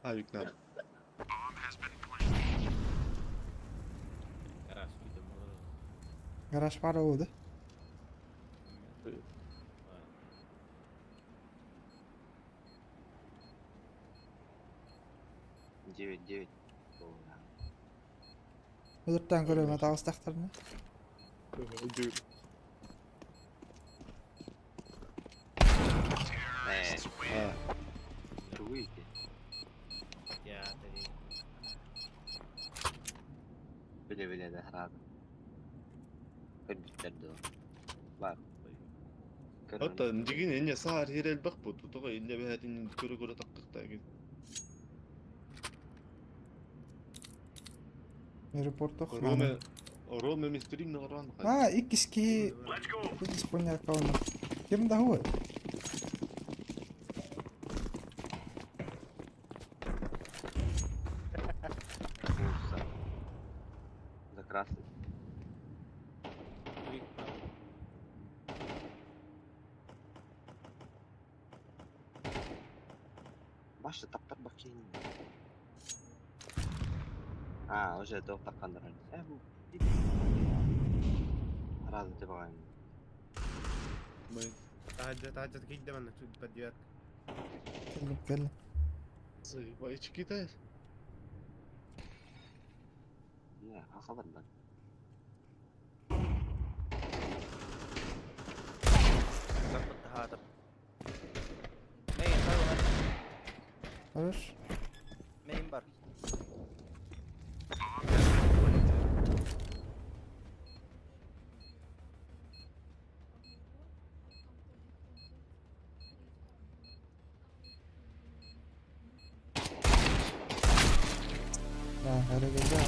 [SPEAKER 8] Ha yükler.
[SPEAKER 3] Garaj para oldu.
[SPEAKER 2] Девять.
[SPEAKER 3] Uzurttan görüyorum hata ıstaklarını.
[SPEAKER 2] Другие эти.
[SPEAKER 9] Ya tadi.
[SPEAKER 2] Bile de herhalde. Kırdıklardı o. Var.
[SPEAKER 8] Hatta ndigin enne sağır herel bak bu tutuğa ille bir hadin göre takkıkta git.
[SPEAKER 3] Аэропорт
[SPEAKER 8] Роме мистерим награн.
[SPEAKER 3] Икиски.
[SPEAKER 5] Let's go.
[SPEAKER 3] Икис понял аккаунт. Кем да хуй?
[SPEAKER 2] Улса. За красный. Başta taptar bakayım. Уже до таккандар. Bu. Разы деп алайын.
[SPEAKER 4] تهجد كده من بديات
[SPEAKER 3] كلم.
[SPEAKER 8] Vay içki de.
[SPEAKER 2] Не, хабардан.
[SPEAKER 6] هذا مين طيب
[SPEAKER 3] Хорош.
[SPEAKER 6] مين بر
[SPEAKER 3] هذا جدا.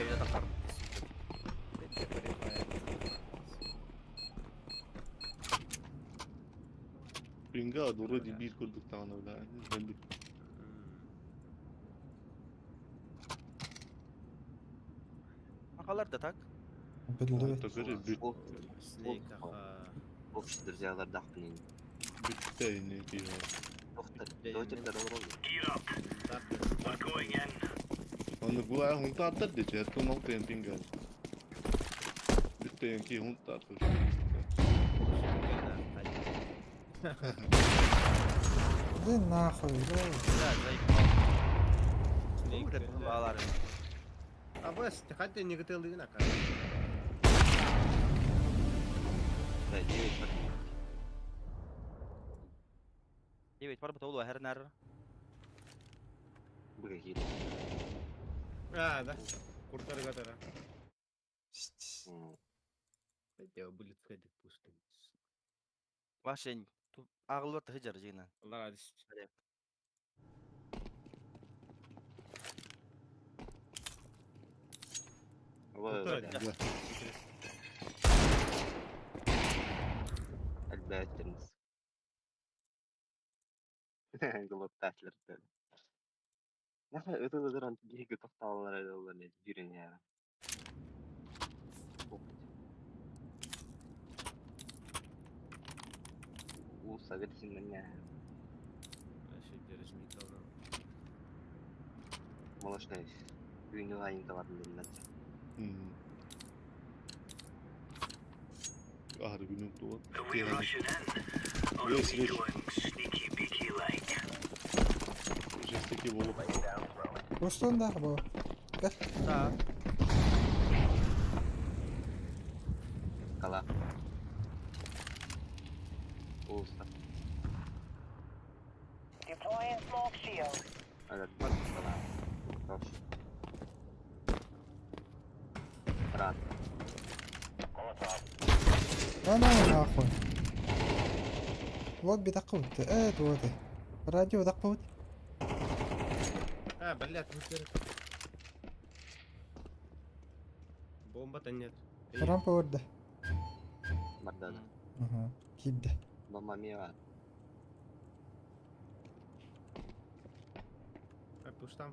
[SPEAKER 6] ده تقرب
[SPEAKER 8] Pinga doğru di bir kurduk tane öyle. Ben de
[SPEAKER 6] Akalar da tak.
[SPEAKER 3] بالله.
[SPEAKER 8] takırı bir
[SPEAKER 4] سنيك
[SPEAKER 2] Общий друзьялар дақпын.
[SPEAKER 8] bitti ne diyor.
[SPEAKER 2] Тоқтар. Дойтердер olur oldu.
[SPEAKER 5] Gear up. We're going in.
[SPEAKER 8] Onu bu ay hunta atar de çet tu nok tem pinga. Bitti ki hunta atar.
[SPEAKER 3] زي ناخذ.
[SPEAKER 6] لا زي
[SPEAKER 4] سنيك
[SPEAKER 6] bağlar.
[SPEAKER 4] بس تخدي انك تلي هناك
[SPEAKER 2] Ve evet bak.
[SPEAKER 6] Evet var بتقول her ner.
[SPEAKER 2] Buraya gir.
[SPEAKER 4] هذا كورتر قدر بدي بولت خدك بوستن
[SPEAKER 6] Başın tu ağlı da hıcar jina.
[SPEAKER 4] والله هذا
[SPEAKER 2] Elbetiniz. Gılıp taşlar böyle. Ne kadar ödül antı giygi tohtalar öyle olur ne yürün ya. Улса версиnden ya.
[SPEAKER 4] شجر اسمي
[SPEAKER 2] Молочный. Ünlü ayında var bunlar.
[SPEAKER 8] Ahır günün tuğu.
[SPEAKER 5] Are we rushing in? Or are
[SPEAKER 8] Yes,
[SPEAKER 5] we
[SPEAKER 8] yes.
[SPEAKER 5] doing sneaky peeky like?
[SPEAKER 8] Jesteki bolup.
[SPEAKER 3] وصلنا ده بابا. Gel.
[SPEAKER 6] Ta.
[SPEAKER 2] Kala. Улса.
[SPEAKER 1] Deploying smoke shield.
[SPEAKER 2] Evet bak kala. Koş. Rahat.
[SPEAKER 3] انا ناخذ. وقت دقوت. توته. الراديو دقوت.
[SPEAKER 4] بلعت مصير بومبا تنيت
[SPEAKER 3] رامبا ورده.
[SPEAKER 2] Bardada.
[SPEAKER 3] اها. كده.
[SPEAKER 2] Bomba mia var.
[SPEAKER 4] пустам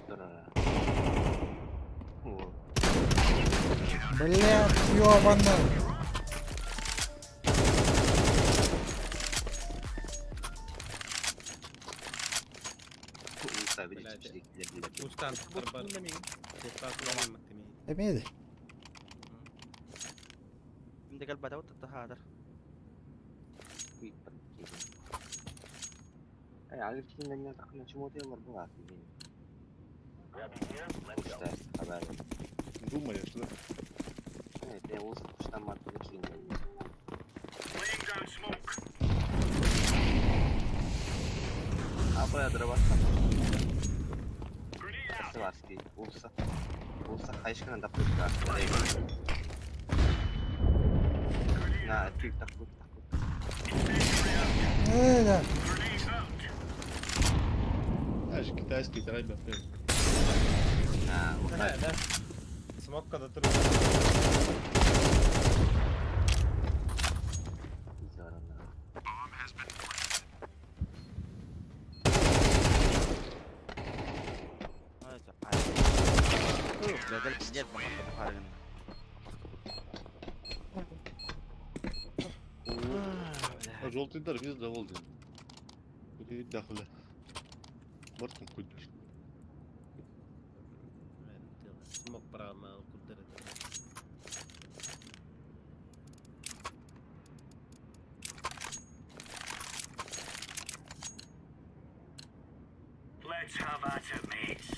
[SPEAKER 2] Dur ara.
[SPEAKER 3] Блядь, ёбаный.
[SPEAKER 2] Улса bir
[SPEAKER 4] Блядь.
[SPEAKER 2] hiçbir şekilde bile.
[SPEAKER 4] пустам барбар تطلع مكتمين
[SPEAKER 3] اميدي.
[SPEAKER 6] Şimdi gel bada وتت هذا.
[SPEAKER 2] Ay ayrıca şimdiden ya takımda şu model var bu var. İşte haber.
[SPEAKER 8] Думаешь, да?
[SPEAKER 2] Evet, Ulsa kuştan markalı kimden.
[SPEAKER 5] Laying down smoke.
[SPEAKER 2] Buraya dıra baksana.
[SPEAKER 5] Grenade out.
[SPEAKER 2] Sıvarski, Ulsa. Olsa kayışkına da pırtlar. Na, tük takut.
[SPEAKER 3] Да.
[SPEAKER 8] Знаешь, китайский драйвер.
[SPEAKER 2] На, вот так.
[SPEAKER 9] Да. Смог когда ты
[SPEAKER 2] Здорово.
[SPEAKER 6] Gagal pinjat mga kabuharan.
[SPEAKER 8] А желтый дар весь доволен. Куда дохля. Бортом куда.
[SPEAKER 4] Смог прямо куда.
[SPEAKER 5] Let's have at it, mates.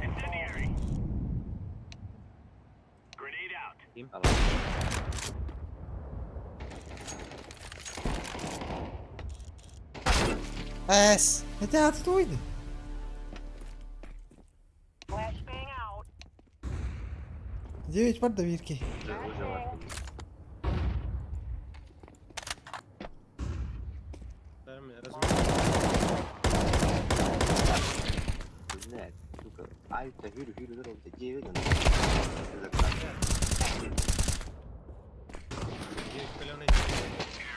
[SPEAKER 5] Incendiary. Grenade out.
[SPEAKER 3] Эс, это отстой.
[SPEAKER 5] Flashbang out.
[SPEAKER 3] 9 пар доверки.
[SPEAKER 2] Блядь, сука. Ай-то хюрю здорово, 9.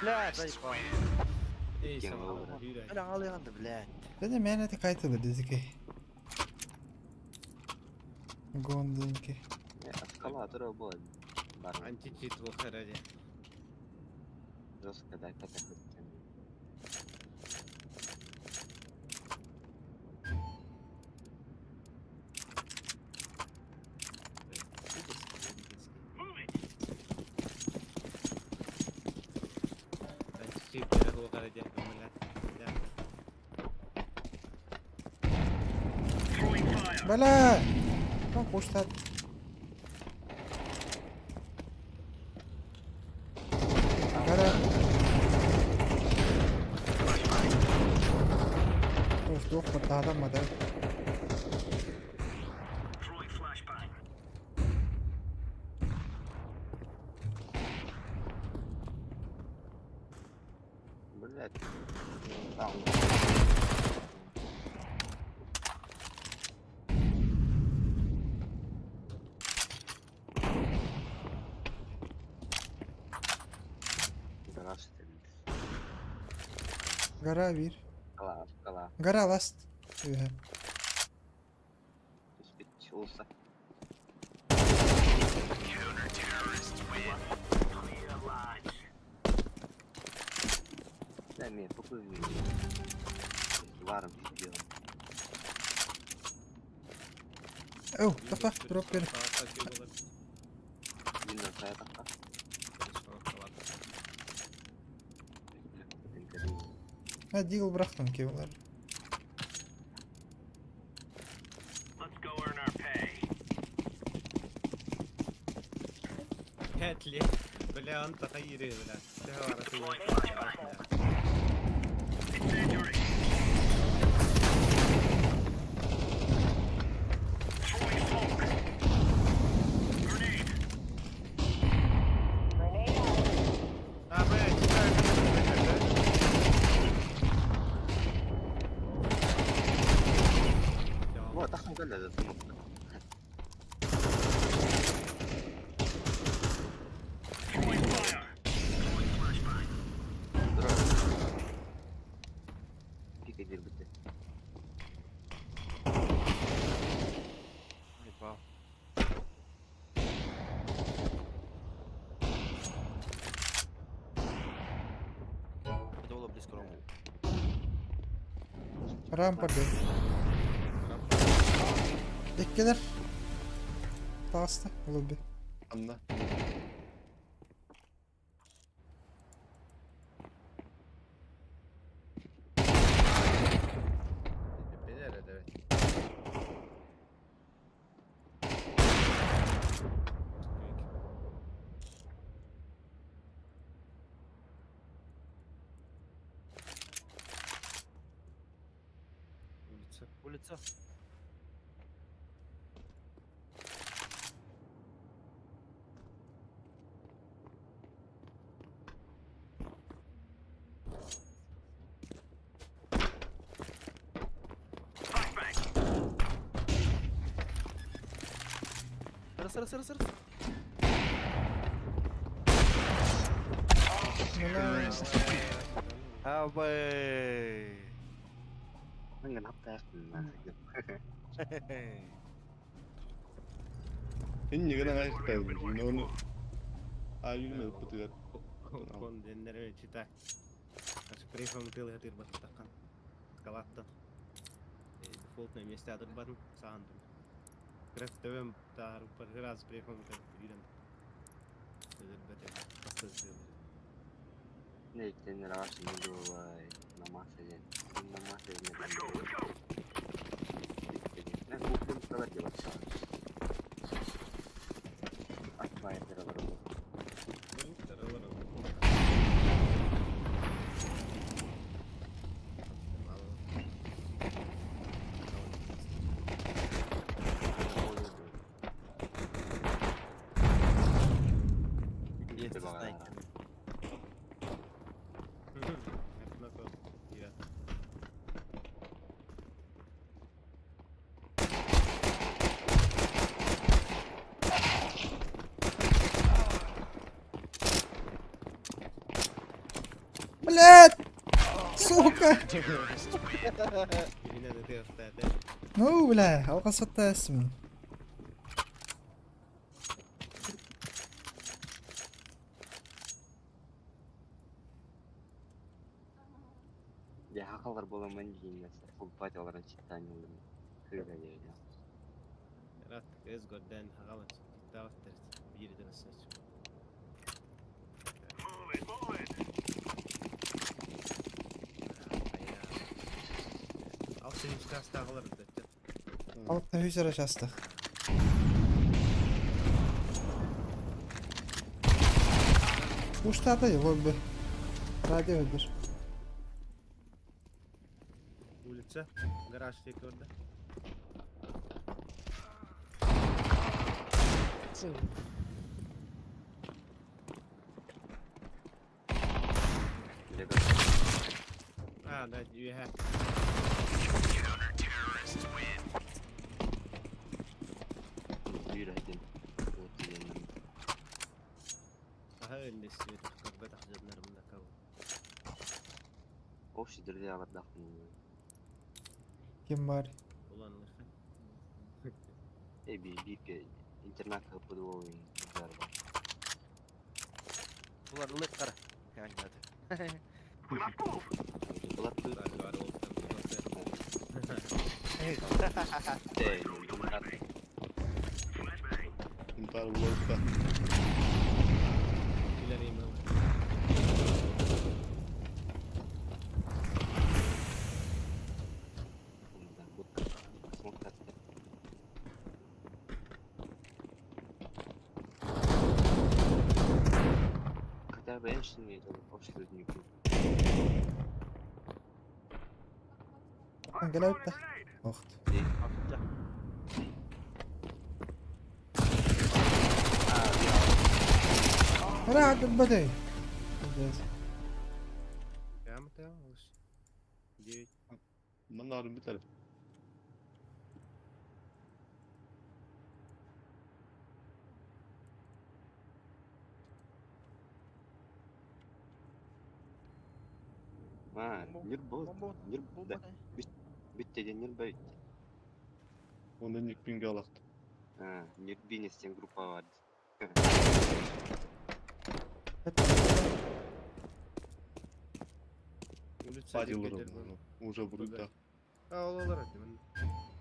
[SPEAKER 6] Bля, заебал.
[SPEAKER 4] Ey
[SPEAKER 2] Gene
[SPEAKER 4] sana
[SPEAKER 2] olur.
[SPEAKER 4] yürü.
[SPEAKER 6] Öyle ağlayandı bля.
[SPEAKER 3] Dedim yani de kayıtlı diziki. Гондинки.
[SPEAKER 2] Эскалатор обоим.
[SPEAKER 4] Античит в охране.
[SPEAKER 2] Жестко, да, как это.
[SPEAKER 4] Античит в охране.
[SPEAKER 3] Бля! Ну, пусть так. Гора. Ой, сдох, поддада, модель.
[SPEAKER 5] Throwing flashbang.
[SPEAKER 2] Блядь. Там.
[SPEAKER 3] Гора, вир.
[SPEAKER 2] Скала.
[SPEAKER 3] Гора, ласт. Үһә.
[SPEAKER 2] Спить olsa. Да, мне покой. Варом сделал.
[SPEAKER 3] Оу, тафа, дроп бер.
[SPEAKER 2] Видно, saya так.
[SPEAKER 3] Ha, дигл бырактым кебалар.
[SPEAKER 5] Let's go earn our pay.
[SPEAKER 4] 5 ليه بلا انت خيري بلا
[SPEAKER 5] Deploying flashbang. Incendiary. Throwing smoke. Grenade.
[SPEAKER 2] Вот, так он это смог.
[SPEAKER 5] Throwing fire. Throwing flashbang.
[SPEAKER 2] Здорово. Пикай дверь, будь ты.
[SPEAKER 6] Заебал. Это было близко, Рома.
[SPEAKER 3] Рампа бер. Ekkeler. Tasta, lobby.
[SPEAKER 8] Анна.
[SPEAKER 4] Бедер, evet.
[SPEAKER 6] Улица. Сыры. Абай.
[SPEAKER 2] Enggak nafas, nah gitu.
[SPEAKER 8] Inni gana ayıktaydın. Yine onu ayını öpütüler.
[SPEAKER 4] Kon denlere çita. Açık префом тыл хатыр баттакан. Калатта. Дефолтное месте адырбатын саандым. Граф төбем тар бір раз префом тыл үйрен. Ödülbete hastası.
[SPEAKER 2] Ne ikten rahatsız dulu namaz edin. Namaz edin. Ne hukum kadar diyor bak. Atma yeter olur.
[SPEAKER 6] Есть снайпер.
[SPEAKER 3] Блядь! Сука!
[SPEAKER 4] Birine de tefte.
[SPEAKER 3] Ну, бля, алгасатта اسمي.
[SPEAKER 2] Ya hakalar bolaman diyeyim full party olarak çıktanıyorum. Kıyla ya.
[SPEAKER 4] Rat ezgordan hagalat. Dağıttır. Bir de nasıl? Altın hiç kastağılar da.
[SPEAKER 3] Altta hüsara çastık. Uçta atayım oğlum be. Radyo öldür.
[SPEAKER 4] Улица. Гараж tek orada. Ah, that you have.
[SPEAKER 2] Yürü hadi.
[SPEAKER 4] Aha önde sizi takıp takacaklarımda kal.
[SPEAKER 2] O şeydir ya bak dakın.
[SPEAKER 3] Kim var?
[SPEAKER 4] Ulanlar.
[SPEAKER 2] Bir internet kapıda o oyun. Güzel bak.
[SPEAKER 6] Bunlar ılık kara. Yani hadi.
[SPEAKER 2] Bulat da
[SPEAKER 4] Galiba olsun.
[SPEAKER 2] bunlar.
[SPEAKER 8] Bunlar bulursa.
[SPEAKER 4] İleriyim ama.
[SPEAKER 2] Когда раньше не это после днюхи.
[SPEAKER 3] Hangi lavukta? Oxt.
[SPEAKER 6] Hafifçe.
[SPEAKER 3] Rahat بدأي.
[SPEAKER 4] Devam et ya. 9.
[SPEAKER 8] Bunların bir taraf.
[SPEAKER 2] Да. Bitti de nirbayt.
[SPEAKER 8] Ondan ilk bin galaktı.
[SPEAKER 2] Ha, Nirbini с тем группа vardı.
[SPEAKER 4] Улица.
[SPEAKER 8] Падилır onu. Уже burada.
[SPEAKER 4] Ha olur hadi.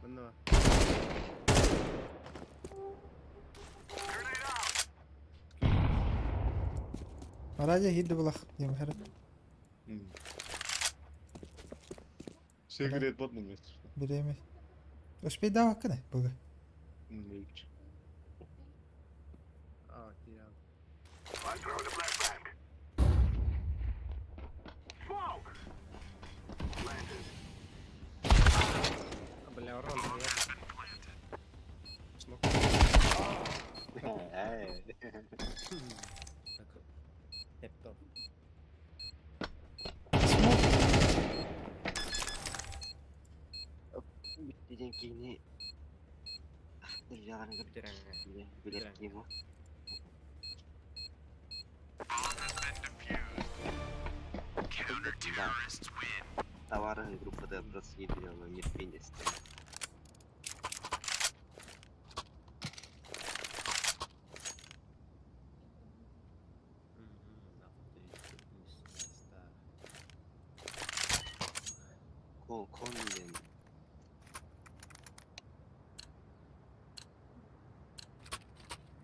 [SPEAKER 4] Ben de var.
[SPEAKER 3] Радио هيد بلخ يا محرم.
[SPEAKER 8] Sigaret batmıyor işte.
[SPEAKER 3] بريمي. وش بيدعوا كده بقى.
[SPEAKER 8] Ne biçim.
[SPEAKER 4] Aa ya.
[SPEAKER 5] I throw the flashbang. Smoke! Planted.
[SPEAKER 4] Бля, Орон, наверное. Смог. Так, Эптов.
[SPEAKER 2] Bittiden kini Dırjağını
[SPEAKER 4] Битирен.
[SPEAKER 2] bilir ki bu. Да. Товары группа Д просъединила нефть. Колден.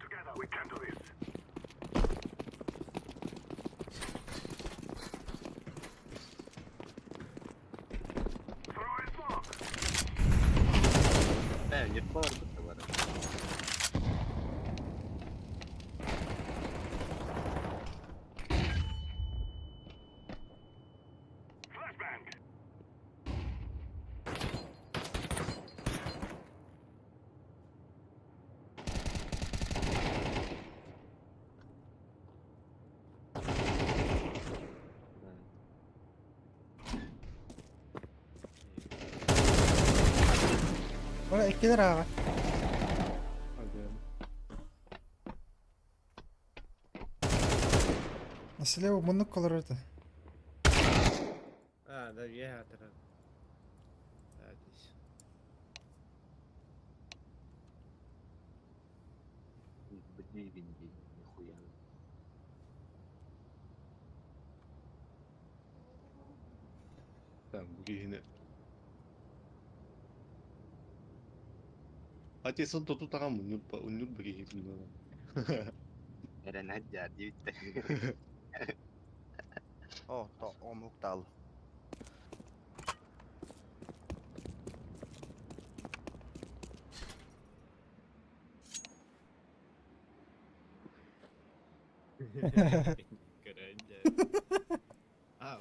[SPEAKER 5] Together we can do this. Throwing smoke.
[SPEAKER 2] Нет, бар bu tavara.
[SPEAKER 5] Flashbang.
[SPEAKER 3] Ora ikkiler abi. Слева мунук колор это.
[SPEAKER 4] Да, я это. Да, здесь.
[SPEAKER 2] Бдивинди, нихуя.
[SPEAKER 8] 자, 무기히네. Hadi sonunda tutakam unyut mugihi bunları.
[SPEAKER 2] Eren Haccar bitti.
[SPEAKER 6] Oh, to on muktal.
[SPEAKER 4] Keren aja.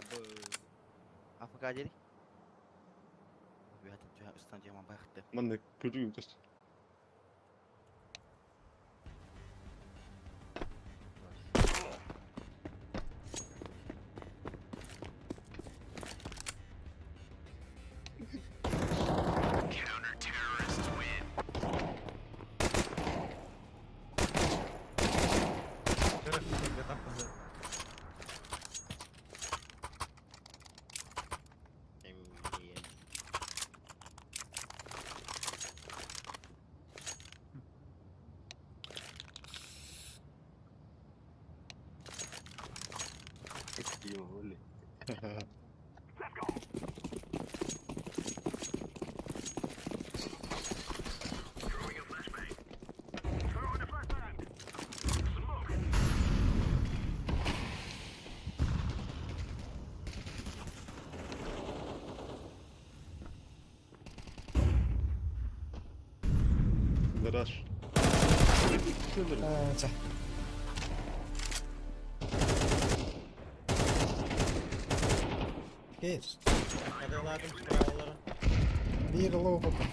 [SPEAKER 4] Bu.
[SPEAKER 6] Apa jadi? Biar tuh stanca mabakte.
[SPEAKER 8] 맞네, 교육이 웃겼어.
[SPEAKER 2] Ёли.
[SPEAKER 5] Let's go. Throwing a flashbang. Throwing a flashbang. Smoke.
[SPEAKER 8] Garaj.
[SPEAKER 3] 자. Bir.
[SPEAKER 4] Adalarım kuralları.
[SPEAKER 3] Bir low bakın.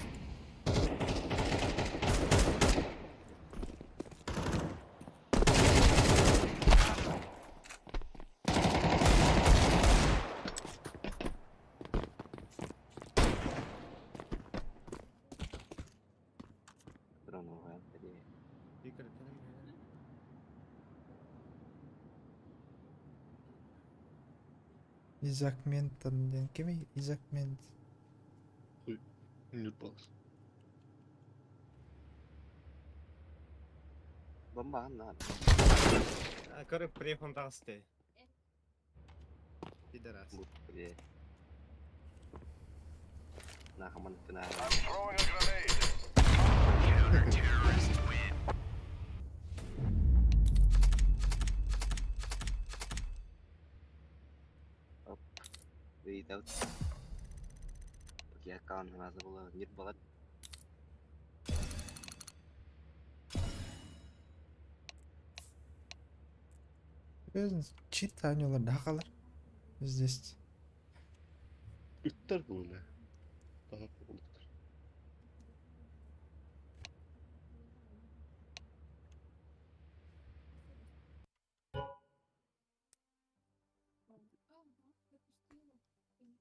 [SPEAKER 2] Дроновая батарея.
[SPEAKER 3] Isaac Menton diyen kimi? Isaac Ment.
[SPEAKER 8] Unyut balası.
[SPEAKER 2] Бомба, надо.
[SPEAKER 4] Коры приехал толстый. Пидорас.
[SPEAKER 2] Господи. Нахуй man kena.
[SPEAKER 5] I'm throwing a grenade.
[SPEAKER 2] Tahu. Pakai account nggak bola, nyet banget.
[SPEAKER 3] Чит ойnuyorlar daha kalır. Здесь.
[SPEAKER 8] Ütler böyle. Daha kolaydır.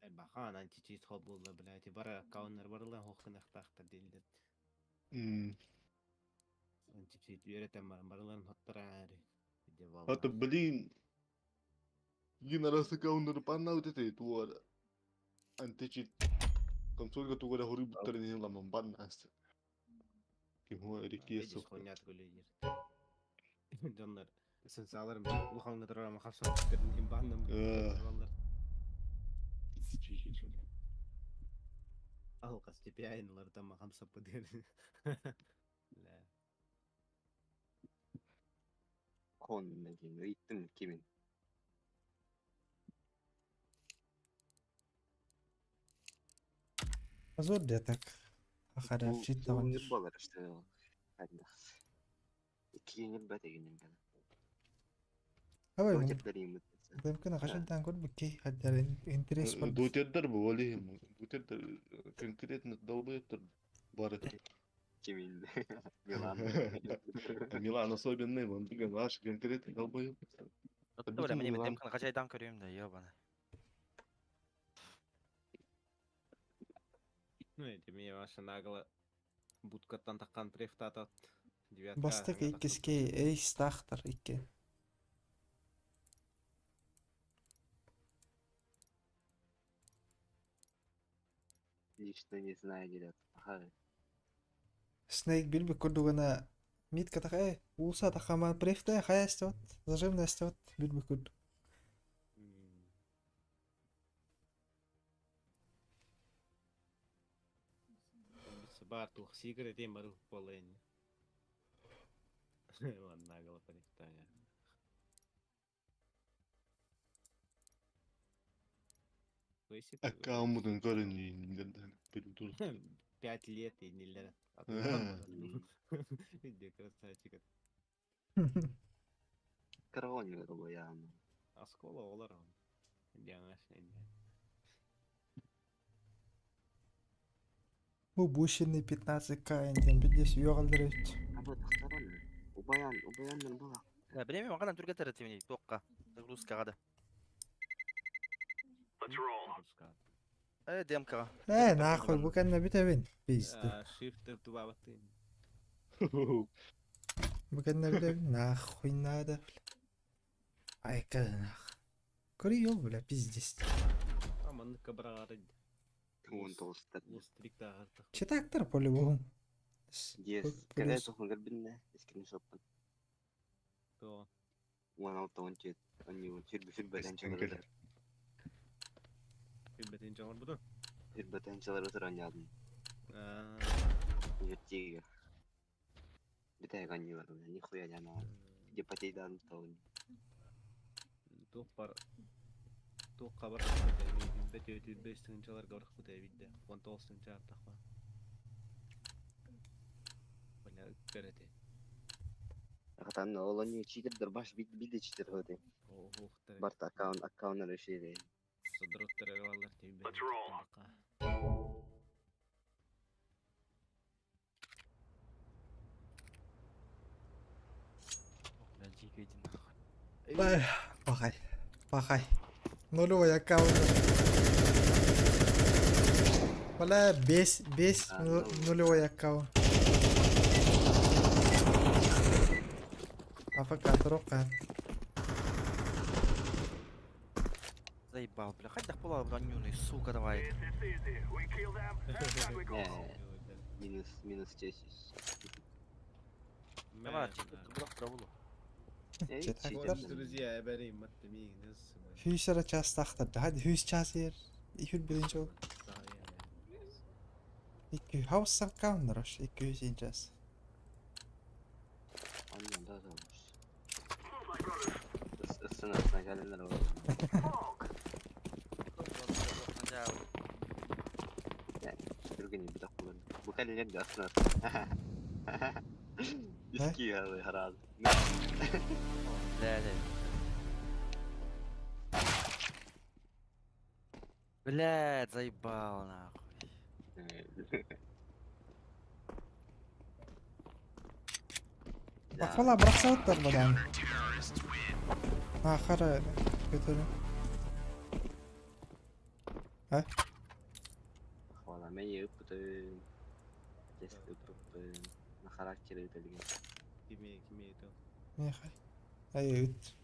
[SPEAKER 4] Бахан античит хол булды, блядь, и бара каунер барлы хохкынахтахтар дилдет. Античит үйретем барларын хоттараари.
[SPEAKER 8] Хата, блин. Гина раса каунер панна утете туара. Античит. Консольга тугара хори буттары нин ламан панна аста. Ким хуа эрикия
[SPEAKER 4] Видишь,
[SPEAKER 8] сокта.
[SPEAKER 4] хонят гулейдер. Жондар. Sen sağlarım. Bu hangi durama kapsam dedim kim bandım. Vallahi. Al kas tipi aynıları da makam sapı der. La.
[SPEAKER 2] 콘 내긴 의뜬 기민.
[SPEAKER 3] Azor detak. Ахара чит тагын.
[SPEAKER 2] Yıl balar işte. Hadi. 2 yıl bete ginin ben.
[SPEAKER 3] Авай
[SPEAKER 2] Projectlerim
[SPEAKER 3] ممكن عشان تنقول بكي حتى интерес бар.
[SPEAKER 8] Дутердер бу валим. Дутердер конкретно долбоётер бары.
[SPEAKER 2] kimin. Milan.
[SPEAKER 8] Милан особенный, он деген ваш конкретно долбоёт.
[SPEAKER 6] Öyle mi? Yemin temkin kaçaydan görüyorum da ya bana.
[SPEAKER 4] Ну, эти мне ваша нагло будкаттан таккан префтатат.
[SPEAKER 3] Бастык иккиске эйс тахтар икке.
[SPEAKER 2] Лично не знаю, дедят. Ага.
[SPEAKER 3] Снейк билбек курдугана митка такая, улса тахама префта хая стет, зажимная стет билбек курду.
[SPEAKER 4] Бартух сигарет им бару полени. Ладно, нагло префтая.
[SPEAKER 8] Аккаумутун көрүнү индерден билдир.
[SPEAKER 4] 5 лет и нелер. Иди красавчик.
[SPEAKER 2] Караван робоян.
[SPEAKER 4] Аскола олар он. Дианаш не.
[SPEAKER 3] Бу бушинный 15к инден бидес югалдырыт.
[SPEAKER 2] Абы тахтаран. Убаяндан була.
[SPEAKER 6] Ya bilemiyorum o kadar Türkiye tarafını Tokka. Rus kağıdı.
[SPEAKER 5] Let's roll.
[SPEAKER 6] DMK.
[SPEAKER 3] нахуй, бу канна битавин. Пизда.
[SPEAKER 4] Шифтер тубабаты.
[SPEAKER 3] Бу канна битавин, нахуй надо. Айка нах. Кори ёл, бля, пиздец.
[SPEAKER 4] Аман кабрары.
[SPEAKER 2] Тун толстар.
[SPEAKER 4] Устрикта артах.
[SPEAKER 3] Читактар по-любому.
[SPEAKER 2] Yes. Калай тухын гарбинне. Искрен шоппан.
[SPEAKER 4] То.
[SPEAKER 2] Уан чет. Они фирбен чалар.
[SPEAKER 4] Билбетин жамар буду.
[SPEAKER 2] Фирбен чалар отыранядын. Ертиге. Битай ганни бар. Нихуя жана. Депатейдан таун.
[SPEAKER 4] Тух бар. Тух кабар. Бете 5 чалар горх буду видде. 19 чартах бар. Бля, керете.
[SPEAKER 2] Атан олони читер баш биде читер ходе.
[SPEAKER 4] Ох, тер.
[SPEAKER 2] Барт аккаунт решили.
[SPEAKER 4] Содрот теревалар тебе.
[SPEAKER 5] Let's roll.
[SPEAKER 3] Пахай. Нулевой аккаунт. Бля, бес нулевой аккаунт. АФК, трока.
[SPEAKER 6] Заебал, бля. Хоть так пола бронюный, сука, давай.
[SPEAKER 5] It's easy. We kill them, and then we go.
[SPEAKER 2] Минус 10.
[SPEAKER 6] Давай, бırak bravulu.
[SPEAKER 4] Вот, друзья, эберим маттами, нес.
[SPEAKER 3] Hüsara ças taxtırdı. Hadi hüs ças yer. İkül birinci ol. 200 house counter 200 ças.
[SPEAKER 2] Annem daha da olmuş. Isınırsan gelenler olur. Другие не так было. Бухали лет гаснат. Искиялый град.
[SPEAKER 6] Да. Блядь, заебал нахуй.
[SPEAKER 3] Bak valla bıraksalar bana. Ahara götürün. Ha?
[SPEAKER 2] Valla men yıptım. Kesin yıptım. Ne karakteri ötelgen.
[SPEAKER 4] Kime itu?
[SPEAKER 3] Ne hay? Ay üt.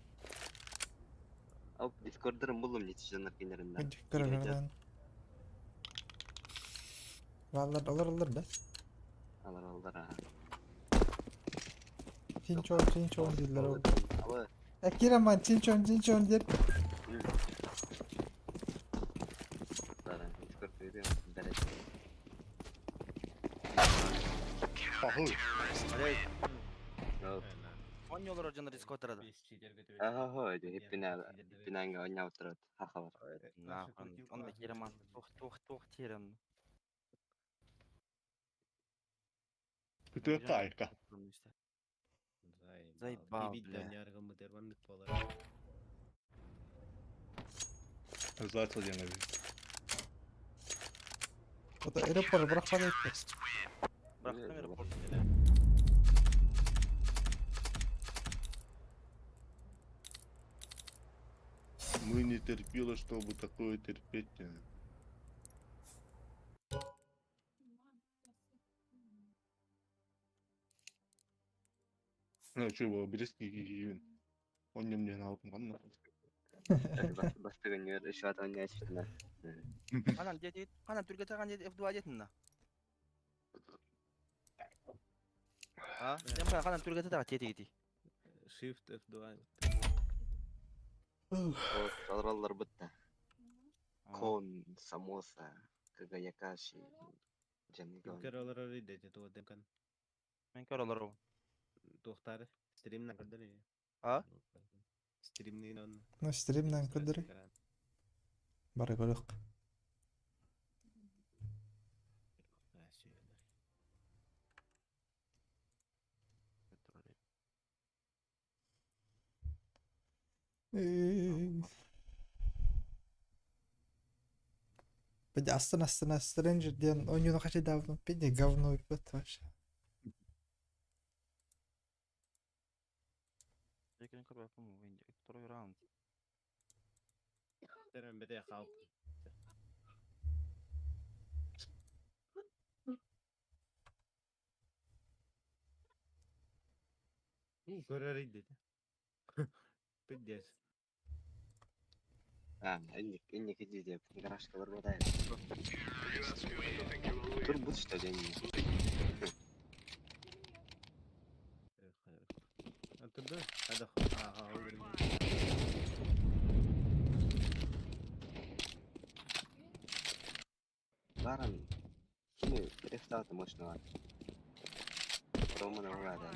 [SPEAKER 2] Abi Discord'dan buldum yetişenler kenarından.
[SPEAKER 3] Hadi kırardan. Vallahi alır da.
[SPEAKER 2] Alır ha.
[SPEAKER 3] Çinçon değiller o.
[SPEAKER 2] Ama
[SPEAKER 3] Kiraman çinçon der.
[SPEAKER 2] zaten Discord veriyor. Beleş.
[SPEAKER 8] Ahır.
[SPEAKER 6] Hadi.
[SPEAKER 2] Yok.
[SPEAKER 6] On yollar hocanı risk oturdu.
[SPEAKER 2] Aha hoydu. Hep binanga oynav oturdu. Haka var.
[SPEAKER 6] Ne yapalım? Onu da Kiraman. Tuh tirim.
[SPEAKER 8] Kötü kayka.
[SPEAKER 6] Заебал,
[SPEAKER 4] Бибит
[SPEAKER 6] бля.
[SPEAKER 4] донярга мытерваннык болар.
[SPEAKER 8] Zaten yani.
[SPEAKER 3] O da aeroport bırakmadı etti.
[SPEAKER 6] Bıraktım aeroport.
[SPEAKER 8] Мы не терпело, чтобы такое терпеть. Ну, что его, Брестский гигиен. Он не мне на алтын.
[SPEAKER 2] Bastığın yer şu an ne açtın?
[SPEAKER 6] Kanan dedi, kanan Türkiye takan dedi F2 dedin na. Ha? Sen bana kanan Türkiye takan dedi.
[SPEAKER 4] Shift F2.
[SPEAKER 2] O saldırılar bitti. Kon, samosa, kagayakashi. Canı
[SPEAKER 4] Кер олар рейде то демкан.
[SPEAKER 6] Ben kör olurum.
[SPEAKER 4] Тухтар стримнан кырдыр.
[SPEAKER 6] Ha?
[SPEAKER 4] Стримнен он.
[SPEAKER 3] Ne streamden kıdırı. Bara görük. Bence aslında Stranger diyen oyunu kaçı davran. Bence говно ипот вообще.
[SPEAKER 6] Я не кормлю, по-моему, второй раунд.
[SPEAKER 4] Терен бете халк. Көр рейде. Пиздец.
[SPEAKER 2] İnnik gidiyor. Garajda var burada. Dur bu işte deneyim.
[SPEAKER 4] Atırdı. Hadi. Aha öldürdüm.
[SPEAKER 2] Varan. Kimi F-Dağıtı maçına var. Romana var da.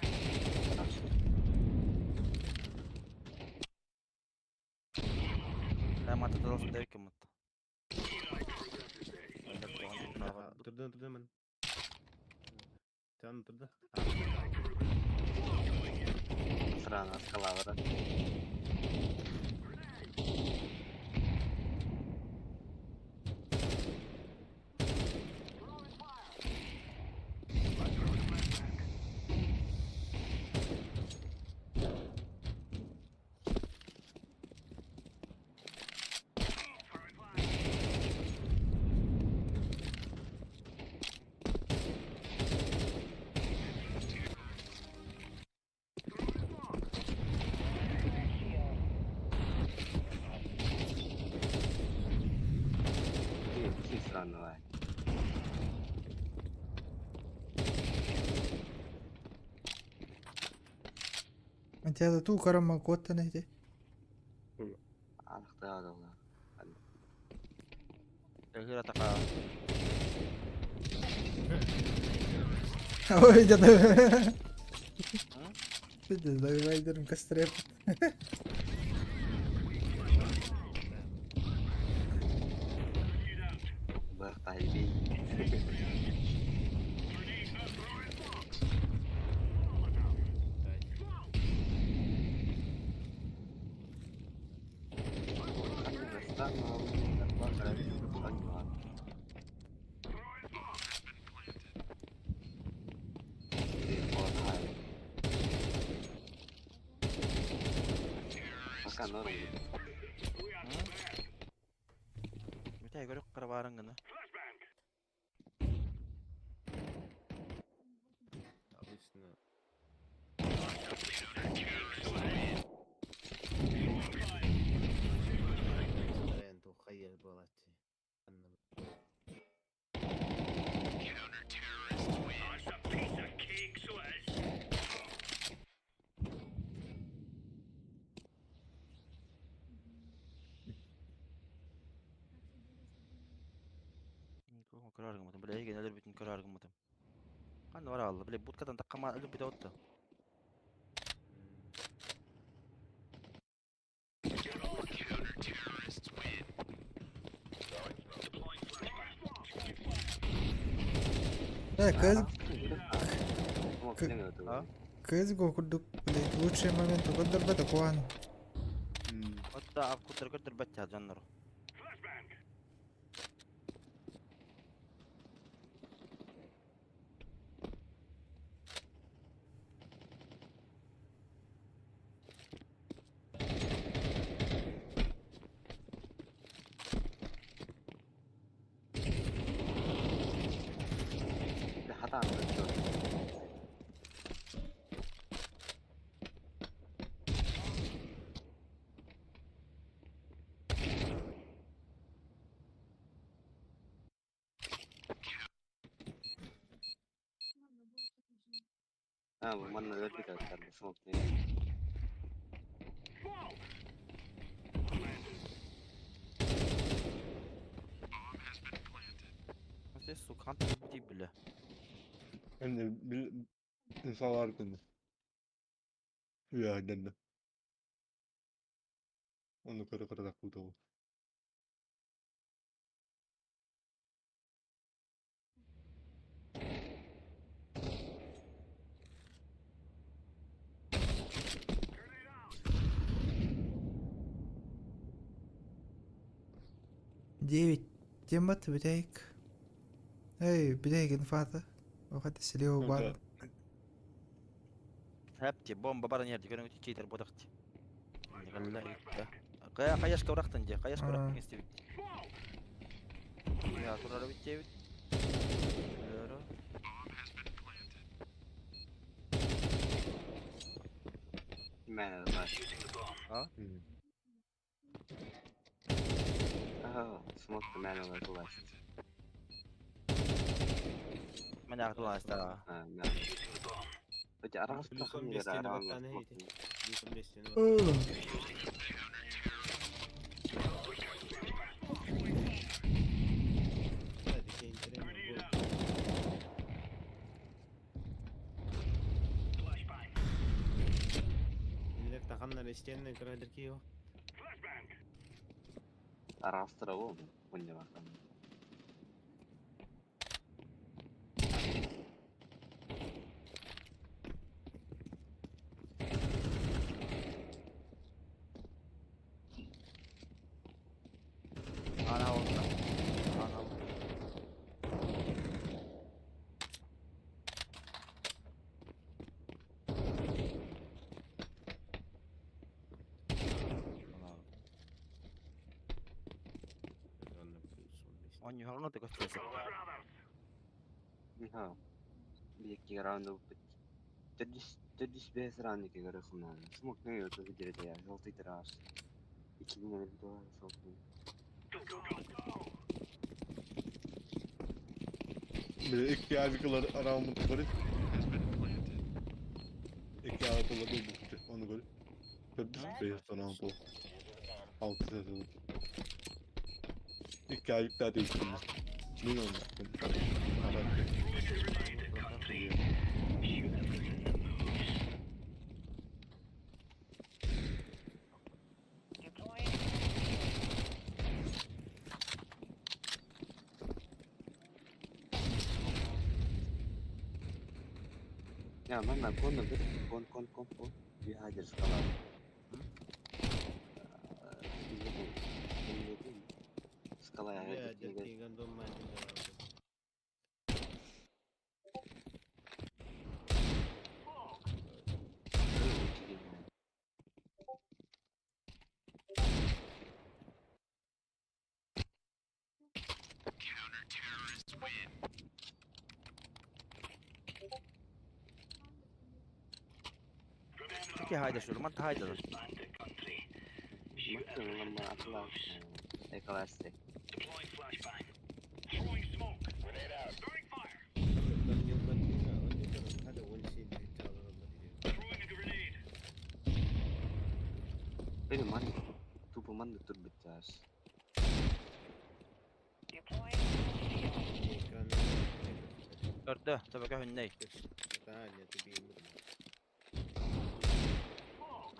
[SPEAKER 6] Ben matı da olsun devik umut.
[SPEAKER 4] Atırdı ben. Can atırdı.
[SPEAKER 2] Sırana askalavara. Kim sırana var?
[SPEAKER 3] Anti ada tu karama kuota ne de.
[SPEAKER 2] Alıkta adamlar.
[SPEAKER 6] Kira taka.
[SPEAKER 3] Oy jatuh. Sudah dari rider ke strap.
[SPEAKER 2] Bertahbi. Makan orang.
[SPEAKER 6] Tay görüp karabarın gına.
[SPEAKER 5] Flashbang.
[SPEAKER 4] Abi üstüne. Ben تخيل بولاتي.
[SPEAKER 5] That's a piece of cake, so it is.
[SPEAKER 6] Ko karar gımadım. Bile gelir bütün karar gımadım. Kan var Allah. Bile but katan takama ölüp bir de otta.
[SPEAKER 3] Кыз,
[SPEAKER 2] Смог снегу
[SPEAKER 6] А?
[SPEAKER 3] кыз гокудук, блядь, лучший момент угодно бета куан.
[SPEAKER 6] Otta akutter kutter bacca canları.
[SPEAKER 5] Flashbang.
[SPEAKER 2] حتى عن الشوط ومرنا ذلك كان بصوت
[SPEAKER 6] Nasıl su kan tipi bile.
[SPEAKER 8] Ben de bir insan var hakkında. Ya dendim. Onu kara kara takıldı o.
[SPEAKER 3] Девять. Темат بدايك. Ey بدايك انفاضة. وقت السليو بار.
[SPEAKER 6] Hepti bomba baran yerde görün ki çiğder bodakti. Galla itta. Kayaş kavraktan je. Kayaş kavraktan istebit. Ya turara bitti. Yoro.
[SPEAKER 2] معنى الماشي
[SPEAKER 6] ها؟
[SPEAKER 2] سموك معنى الله
[SPEAKER 6] من ياخذ الله استرا.
[SPEAKER 2] نعم بدي أعرف
[SPEAKER 4] Плюсом
[SPEAKER 2] تخمين
[SPEAKER 4] 200
[SPEAKER 2] على
[SPEAKER 4] баттан
[SPEAKER 2] الله
[SPEAKER 4] хейти. Плюсом 200 баттан. Hadi keyintirelim. Millet takanlar isteyenler kırılır ki yok.
[SPEAKER 2] أعرف ترى هو وني ما كان
[SPEAKER 6] Ana oldu. Ana oldu. Ogni giorno te questo
[SPEAKER 2] ها بيكي راوند تدش بيس راوند كي غير خمان سموك نيو تو فيديو ده يعني هو تدراس يكينا من الدور صوتي
[SPEAKER 8] Bir iki aylıklar aramı tutarı. İki aylıklar da buktu. Onu göre. Kötü bir sonra bu. Altı sezon. İki aylıklar değiştirdim. Bilmiyorum.
[SPEAKER 2] يا ماما كون في حاجة سكالات سكالا
[SPEAKER 4] Ya
[SPEAKER 2] يعني
[SPEAKER 4] jadi gandum mati.
[SPEAKER 6] Peki hayda şöyle man hayda.
[SPEAKER 2] Muhtemelen lama atlar. Ekalastik.
[SPEAKER 4] Ben yıldan hadi o şeyin bir çağlarında diyor.
[SPEAKER 2] Benim man. Tupuman da tur bittas.
[SPEAKER 4] Ekranı
[SPEAKER 6] Gördü. Tabii ki hünney.
[SPEAKER 4] Tanya تبي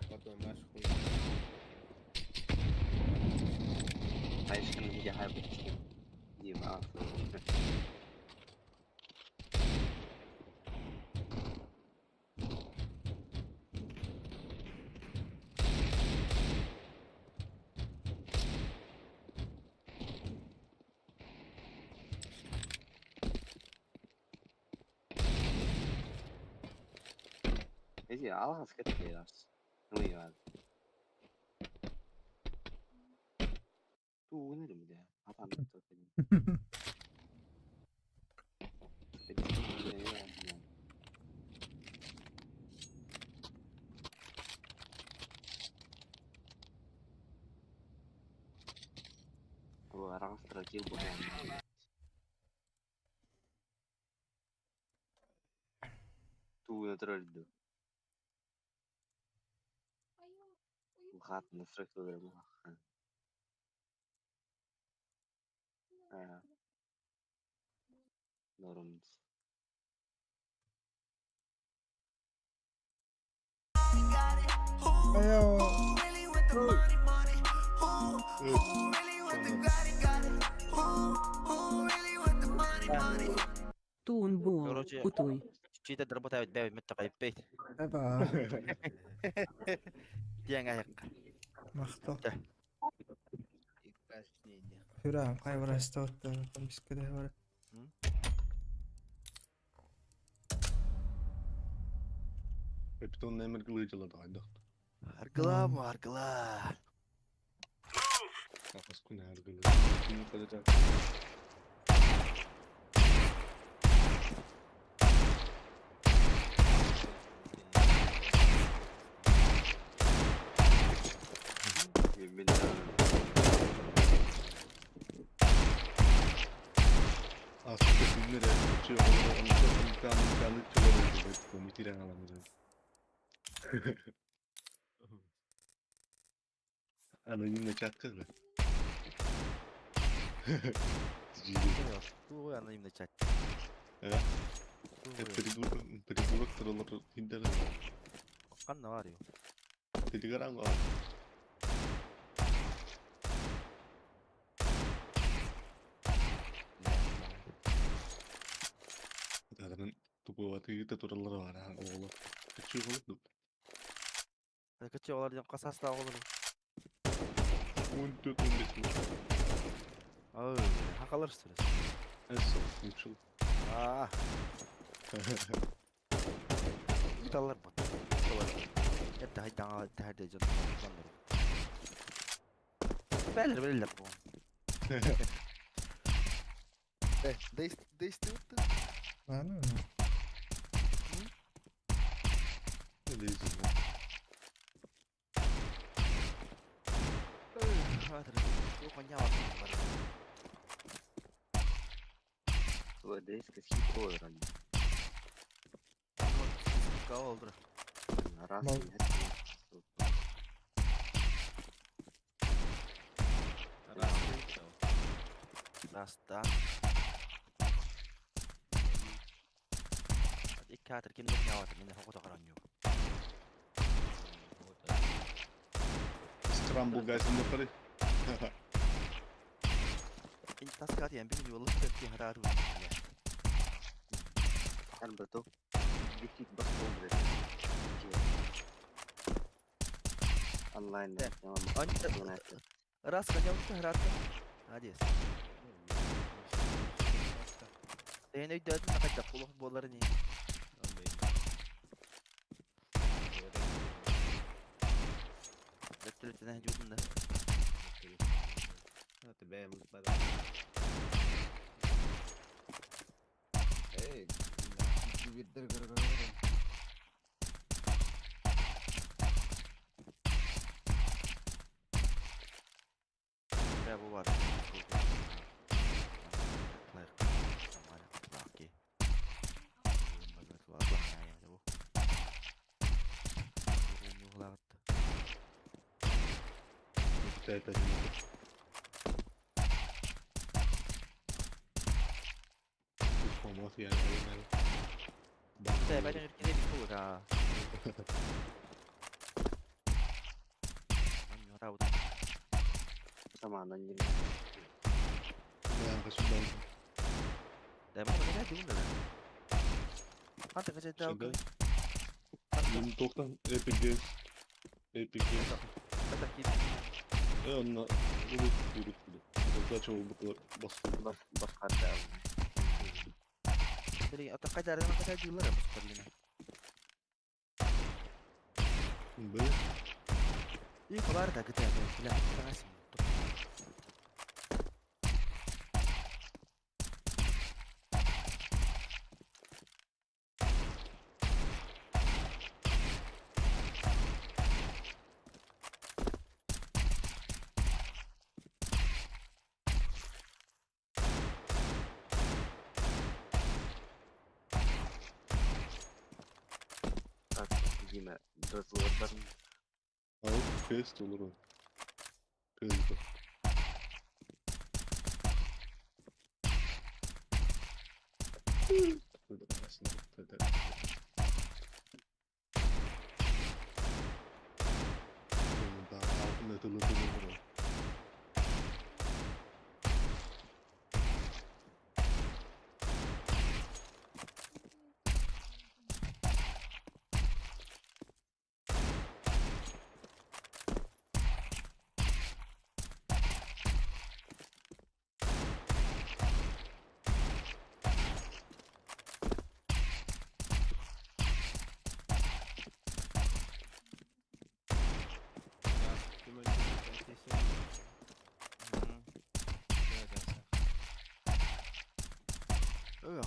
[SPEAKER 4] Потом машку.
[SPEAKER 2] Hayır şimdi bir daha bittim. Diyeyim ağzı. Neyse Allah'a sıkıntı biraz. Ne oluyor abi? Tu ne demek ya? Adam bitti benim. Benim ne ya? Bu arang terakhir bukan. Tu yang terlalu. Bukan nafrek tu dah bukan. Normal.
[SPEAKER 3] Ayo.
[SPEAKER 11] Tuun buo,
[SPEAKER 6] Короче,
[SPEAKER 11] kutui.
[SPEAKER 6] cheater работает 9 метров и 5.
[SPEAKER 3] Epa.
[SPEAKER 6] Dia ngayak.
[SPEAKER 3] Maqto.
[SPEAKER 4] Краснение.
[SPEAKER 3] Hürrem qayvarasta o'tdi. Miskada var.
[SPEAKER 8] Hep de onun emir kılıcıla da aynı.
[SPEAKER 6] Hargala mı hargala?
[SPEAKER 8] Kafası kuna her kılıcı. Kimi kalacak?
[SPEAKER 2] Yemin ederim.
[SPEAKER 8] Aslında filmde de çıkıyor. Onu imkanlı çıkıyor. Bu bitiren alamıyor. Anonim chat kız be.
[SPEAKER 6] Tuh yang lain chat.
[SPEAKER 8] Ya. Pribulak terlalu hindar.
[SPEAKER 6] Kan ne var ya?
[SPEAKER 8] Jadi sekarang kok. Kadang tubuh waktu kita turun lerah Allah. Kecil banget tuh.
[SPEAKER 6] Kecil olan yang kasas tahu lu.
[SPEAKER 8] Untuk.
[SPEAKER 6] Oh, hakalar stres.
[SPEAKER 8] Eso, muncul.
[SPEAKER 6] Ah. Gitarlar bak. Hatta hadi canım. Beler bu. Değişti mi?
[SPEAKER 3] Mana?
[SPEAKER 8] Ne diyeceğim?
[SPEAKER 6] Hadi. Yok nyawa.
[SPEAKER 2] Bu da eski hip olur hani.
[SPEAKER 6] Kau oldu.
[SPEAKER 2] Rasa
[SPEAKER 6] Rasta. Ikka terkin lu nyawa terkin aku tak orang yuk.
[SPEAKER 8] Skram bu guys ne yapar?
[SPEAKER 6] Intas kat yang bin yolu terkin hararu.
[SPEAKER 2] kan betul. Dikit bas over. Online ya.
[SPEAKER 6] Ras kan jauh harata. Hadi. Ini udah nak cak puluh bola ni. Betul tanah judun dah.
[SPEAKER 4] Hadi be mutbada.
[SPEAKER 2] Бирдер gara-gara.
[SPEAKER 6] Ya bu var. Layık. Nормально. Лаки. Var lan ya yani bu. Bu yuhlattı.
[SPEAKER 8] Это один. Помог я, наверное.
[SPEAKER 6] Kita banyak kita di situ dah. Mana tahu tuh.
[SPEAKER 2] Sama anjing.
[SPEAKER 8] Я хочу дом.
[SPEAKER 6] Dah mana mana di mana? Kan tak kerja tahu.
[SPEAKER 8] Şimdi benim toktan Epic Games. Epic Games.
[SPEAKER 6] Kata kita.
[SPEAKER 8] Onunla bulut. Kaç oldu bu kadar basit.
[SPEAKER 2] Bas kata.
[SPEAKER 6] Dari otak kerja ada kerja juga lah bos tadi ini.
[SPEAKER 8] Böyle.
[SPEAKER 6] Ini kabar dah kita ada. Bila kita kasih.
[SPEAKER 2] Gimana? Terus lebar.
[SPEAKER 8] Al quest olur o. Quest. Burada aslında daha altın hatırladığım olur.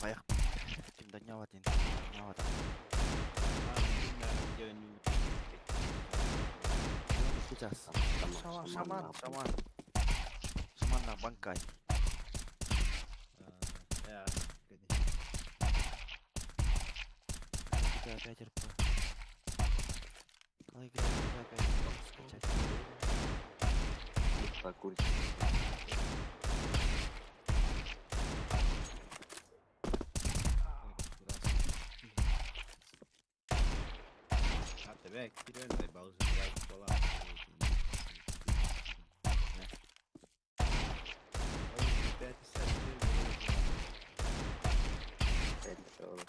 [SPEAKER 6] Kayak tim dan nyawa tin. Nyawa tak. Kucas. Saman nak bangkai.
[SPEAKER 4] Ya, gini.
[SPEAKER 6] Kita belajar apa? Kalau kita belajar kucas.
[SPEAKER 2] Lupa kursi.
[SPEAKER 4] Belki girelim de bazı belki falan. Belki sen
[SPEAKER 2] Belki olur.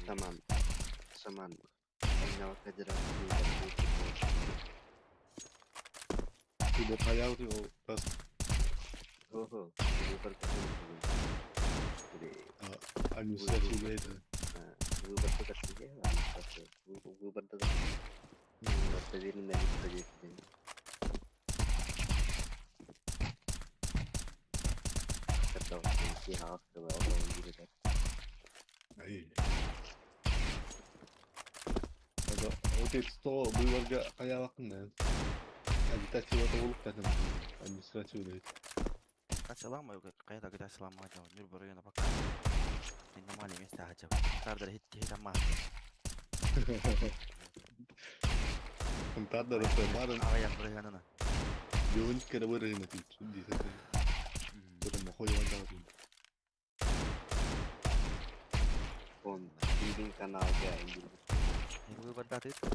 [SPEAKER 2] Tamam. Saman. Nyawa federasi.
[SPEAKER 8] Sudah kayak tuh pas
[SPEAKER 2] Oh,
[SPEAKER 8] administrasi itu.
[SPEAKER 2] Gue berdekat juga lah. Gue berdekat. Berdekat dari proyek ini. Kata si half ke orang gitu kan.
[SPEAKER 8] Iya. Ada oke sto keluarga kayak wakna. Agitasi waktu uluk kan administrasi udah itu.
[SPEAKER 6] Selama juga kayak tak kita selama aja. Nyuruh baru yang apa kan? Ini nama ini mesti aja. Ntar dari hit mah.
[SPEAKER 8] Ntar dari kemarin.
[SPEAKER 6] Apa yang berikan mana?
[SPEAKER 8] Jauh kira berikan nanti di sana. Terus mau yang ada tu.
[SPEAKER 2] Pon, ini kanal dia ini.
[SPEAKER 6] Ini gue berdat itu.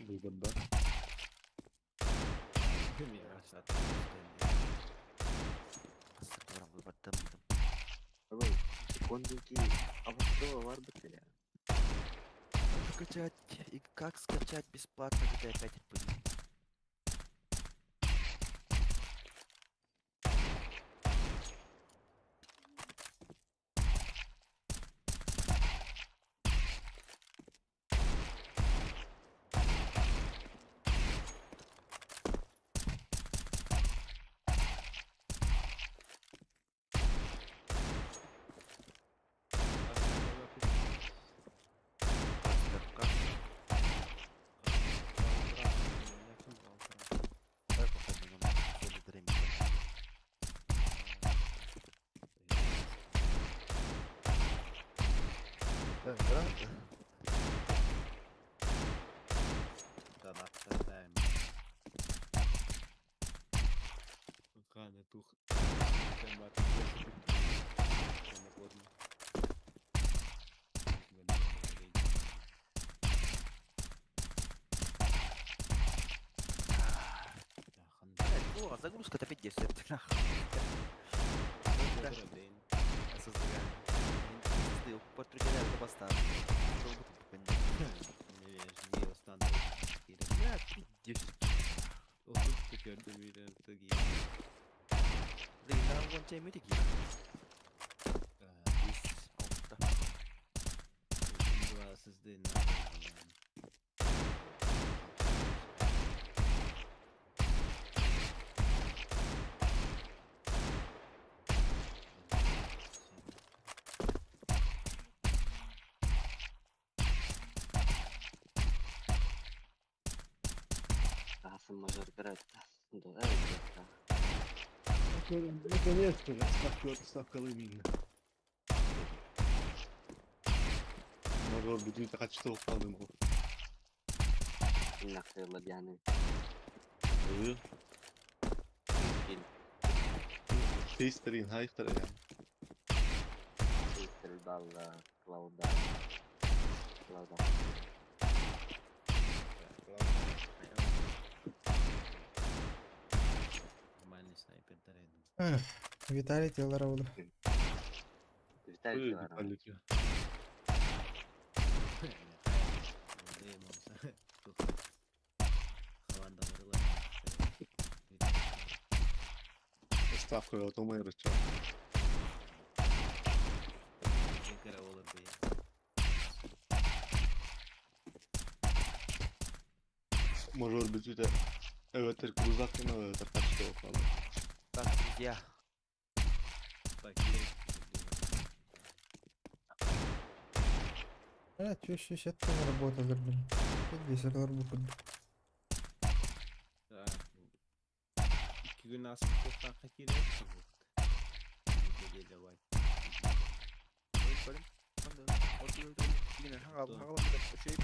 [SPEAKER 8] Gue berdat.
[SPEAKER 4] Ini rasa
[SPEAKER 6] orang gue berdat.
[SPEAKER 2] Apa? Секунду ки. А вот что, вар быстрее.
[SPEAKER 6] Скачать. И как скачать бесплатно GTA 5 RP?
[SPEAKER 4] Та-да-та-да. Кане тух. Тембар.
[SPEAKER 6] О, загрузка-то 50. Нахуй. Создаю. Потрудяю до бастана.
[SPEAKER 4] Не остану.
[SPEAKER 6] Я 10.
[SPEAKER 4] Oturup gördüm bir artık iyi.
[SPEAKER 6] Değil lan bu şey müthiş ya. Biz altta.
[SPEAKER 4] Duasız değil.
[SPEAKER 2] Hasan major Gretта. Да, это.
[SPEAKER 8] Наконец-то ставкалы мина. Мажор будет так что впадем.
[SPEAKER 2] Нахрен yani.
[SPEAKER 8] Buyur. Testerin hayftar ya.
[SPEAKER 2] Twitter dalla Cloud. Cloud.
[SPEAKER 4] Нормальный снайпер дарит.
[SPEAKER 3] Виталий Теларауда.
[SPEAKER 2] Виталий
[SPEAKER 8] Buyur Vitaly'ci. Ставка otomu yarışacağım. Major bütü de evet kruz hakkında evet kaçtı o falan.
[SPEAKER 6] Так, друзья.
[SPEAKER 3] Чё еще сейчас там работа блин. Где сервер буквально.
[SPEAKER 4] 2 gün asmışlıktan fakir yapsın. Gece var.
[SPEAKER 6] Böyle. Oturuyor. Yine hangi bir şey bu.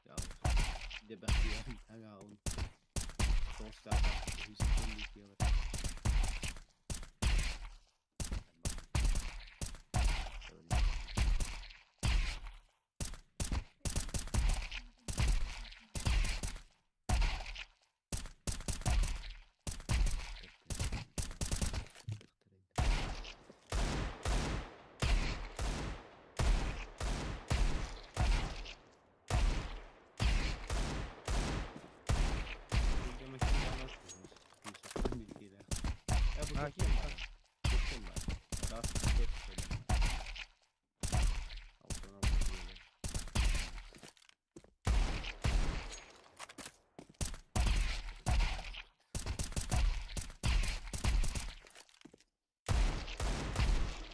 [SPEAKER 4] Ya de bakıyorum hala on. Sonuçta hüsnü diyorlar.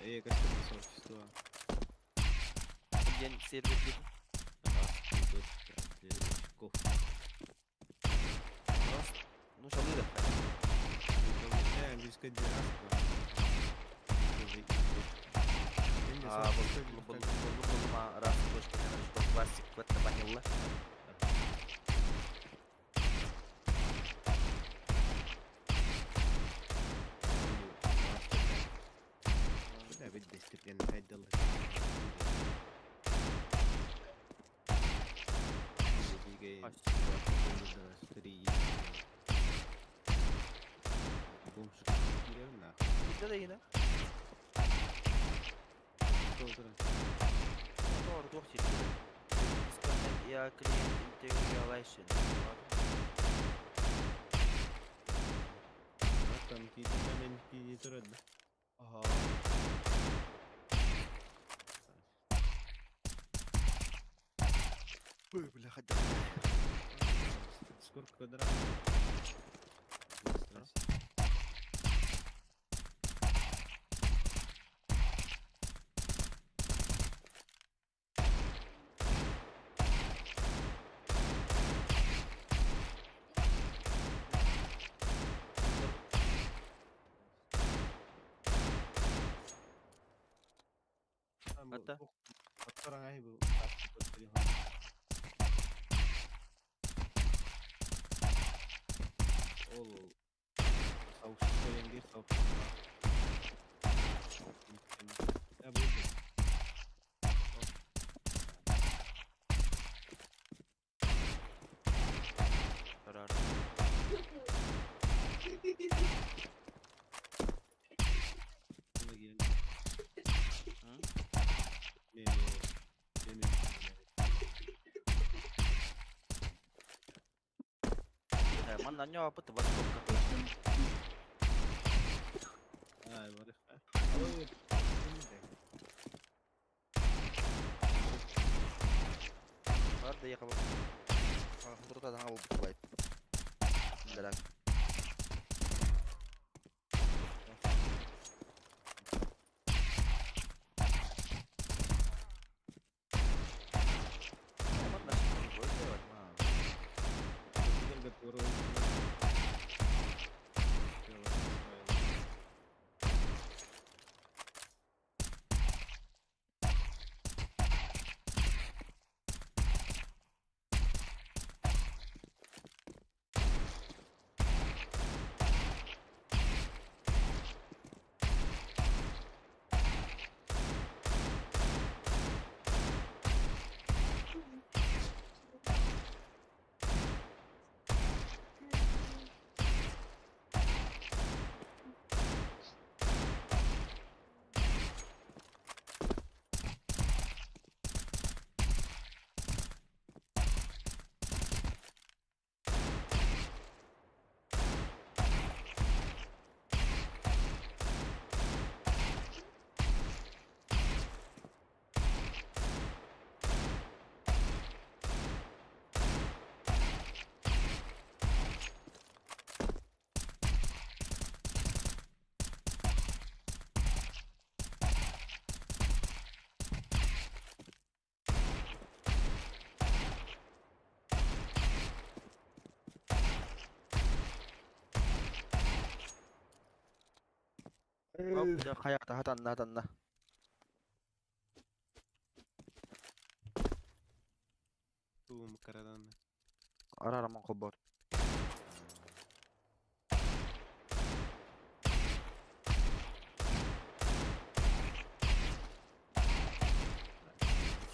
[SPEAKER 4] Якось таке сообщество.
[SPEAKER 6] День сервер где?
[SPEAKER 4] Для новичков.
[SPEAKER 6] Ну, шалыда.
[SPEAKER 4] Английская диаспора.
[SPEAKER 6] Belum раз точка что классик в это поняла.
[SPEAKER 4] Да, ведь дисциплина 5 долларов.
[SPEAKER 6] Где да yine? Doğru doğru çekiyor. Disconnect ya client integration.
[SPEAKER 4] Там какие-то маленькие не трудно.
[SPEAKER 6] Ага. Ой, бля, хотя.
[SPEAKER 4] Сколько квадратов? bu
[SPEAKER 6] Hatta
[SPEAKER 4] kotor ay bu taktik telefon. Ol savaş koyan bir savaş. Ya bu
[SPEAKER 6] karar.
[SPEAKER 4] lagi
[SPEAKER 6] Hı?
[SPEAKER 4] Benim
[SPEAKER 6] Man nanyo apa tuh bas kok.
[SPEAKER 4] ay marif. Oh,
[SPEAKER 6] Var da ya kamu. Kalau menurut ada nggak butuh baik. Enggak. Man nasi kamu gue lewat mah.
[SPEAKER 4] Tinggal keturun.
[SPEAKER 6] Oh, udah kayak tanah.
[SPEAKER 4] Tuh makaran.
[SPEAKER 6] Arah ramang kobor.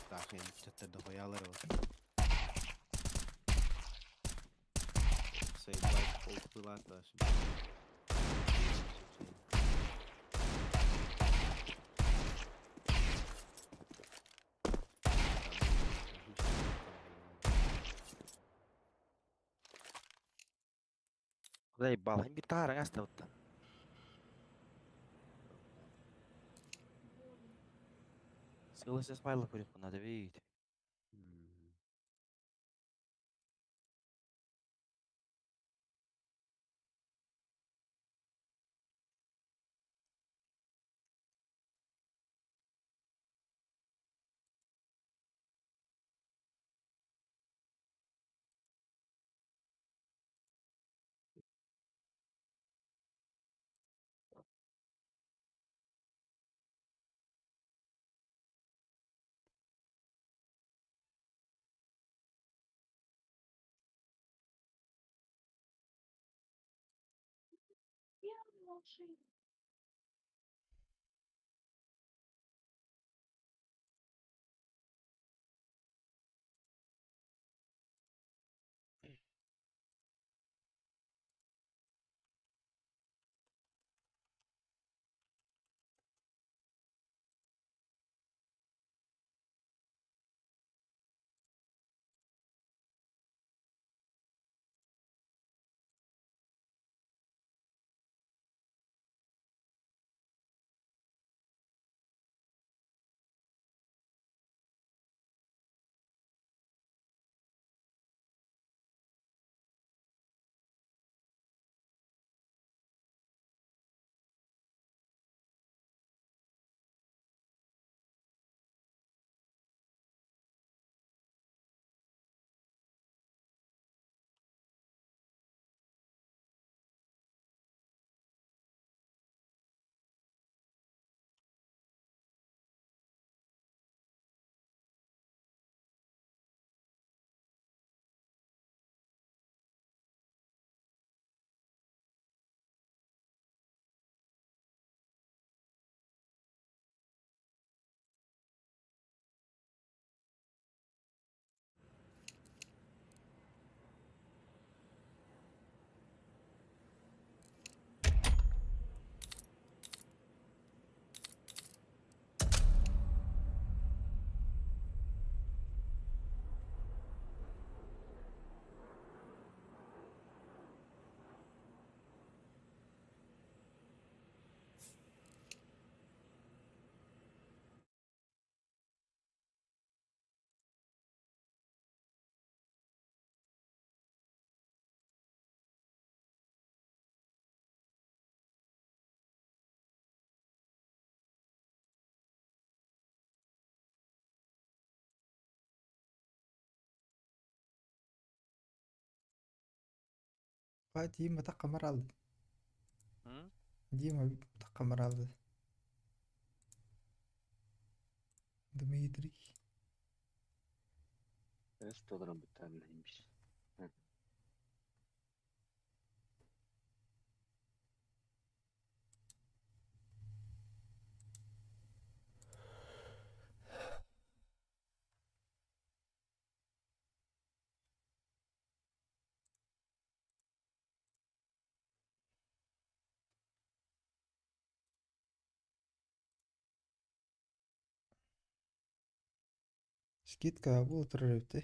[SPEAKER 4] Tahin chatta da koyalar o. Say black folk pılata şimdi.
[SPEAKER 6] Dai bala invitar ngas tau ta. Selesai file ko na David.
[SPEAKER 3] Дима тақамар алды.
[SPEAKER 6] М?
[SPEAKER 3] Дима тақамар алды. Дмитрий.
[SPEAKER 2] $100 бітарна импиш.
[SPEAKER 3] Скидка бұл тұрыр өтті.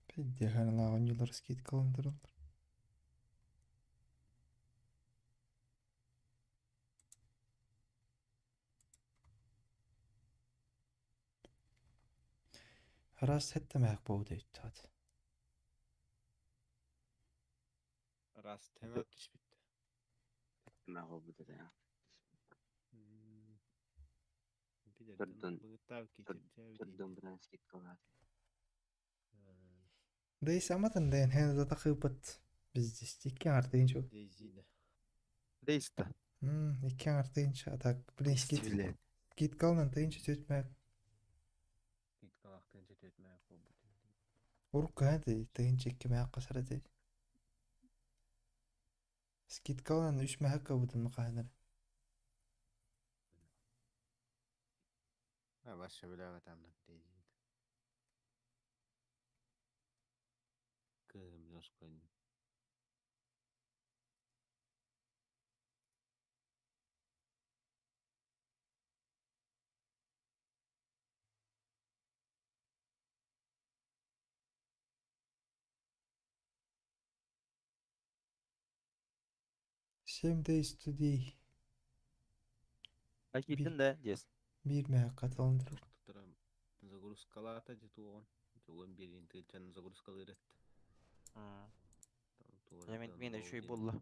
[SPEAKER 3] Пәдде ғанылаған жылар скидка алындырылыр. Раз хәтті мәк болды өйтті.
[SPEAKER 4] Раз тәмәк түспетті.
[SPEAKER 2] Нема болбута да.
[SPEAKER 4] Бидерден бұғыттау
[SPEAKER 2] Түрдөн бірін скидка алады.
[SPEAKER 3] Дейс аматын дейін хәнді тақыпыт. Бізді стеккен артайын шо.
[SPEAKER 4] Дейзиді.
[SPEAKER 6] Дейсті.
[SPEAKER 3] Еккен артайын шо. Так, білін скидка алынан тайын шо сөйтмәк.
[SPEAKER 4] Скидка лақтын жететмәк болды.
[SPEAKER 3] Ұрыққа әді тайын шекке мәк қасыр әді. Скидка алынан үш мәк қабыдың мұқайыныр.
[SPEAKER 4] Башы біләғі тамдық дейзиді. Кығым жосқойын.
[SPEAKER 3] Same days today.
[SPEAKER 6] Акиттен да, дес.
[SPEAKER 3] Bir мәк қаталындырыр.
[SPEAKER 4] Тұрам загрузкалата жетуған. Жоғын берін тыйчан загрузкалы үретті.
[SPEAKER 6] Мен еще и болла.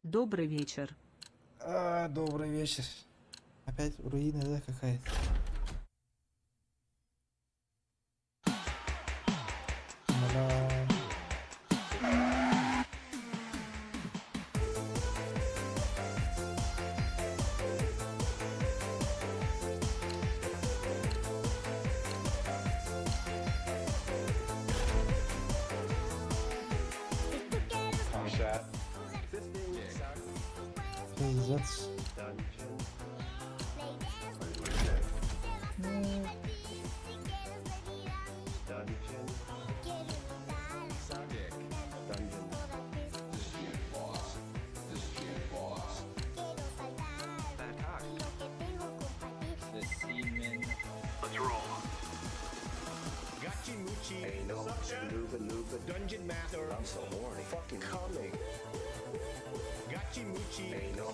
[SPEAKER 11] Добрый вечер.
[SPEAKER 3] Добрый вечер. Опять руина, да, какая-то? Пиздец.
[SPEAKER 5] Dungeon Master. I'm so horny. Fucking coming. Gachimuchi. Hey, no.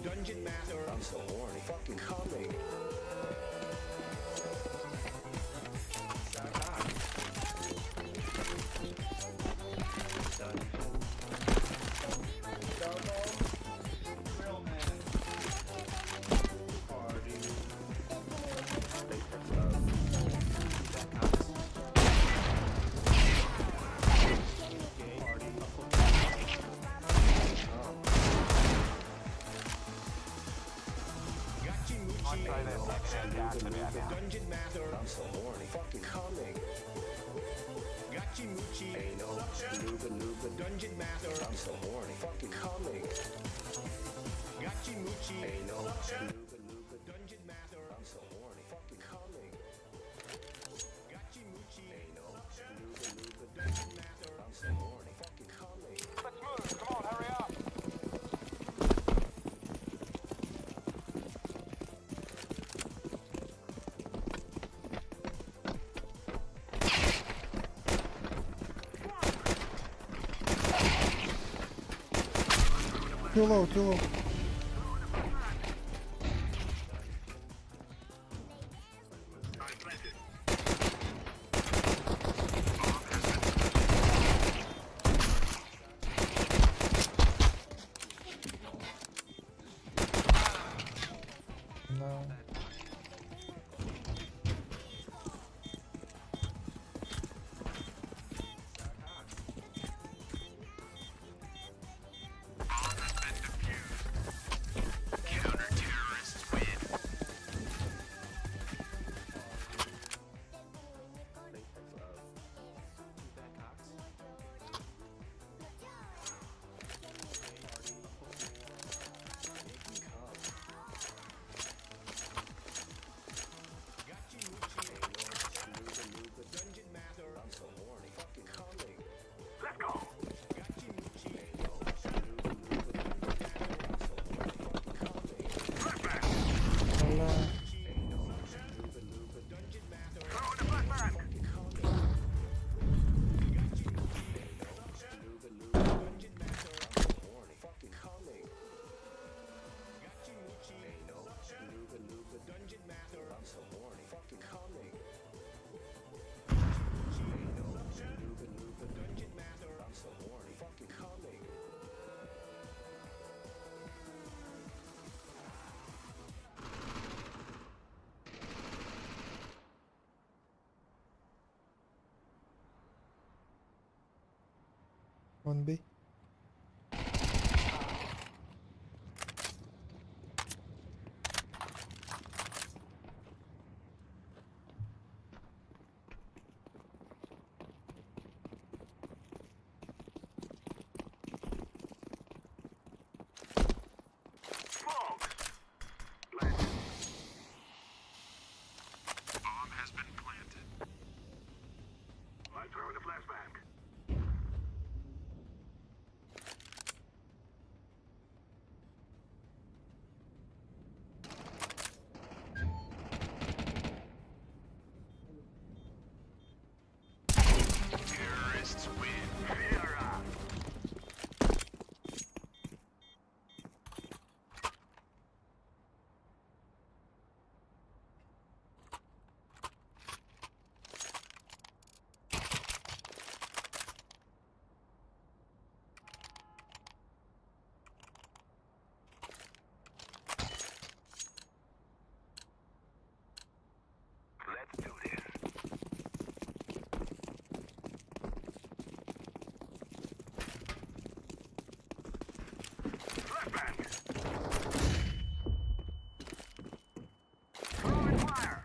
[SPEAKER 5] Dungeon Master. I'm so horny. Fucking coming. Dungeon Master. I'm so horny. Fucking coming. Gachimuchi. Hey, no. Dungeon Master. I'm so horny. Fucking coming. Gachimuchi. Hey, no. Dungeon Master. I'm so horny. Fucking coming. Gachimuchi. Hey, no. Dungeon Master. I'm so horny. Fucking coming. Let's move. Come on, hurry up.
[SPEAKER 3] Too low, too low. No. Allah. One B.
[SPEAKER 5] I'm throwing a flashbang. Terrorists win. Fiera. Let's do this. Flashbang. Throwing fire.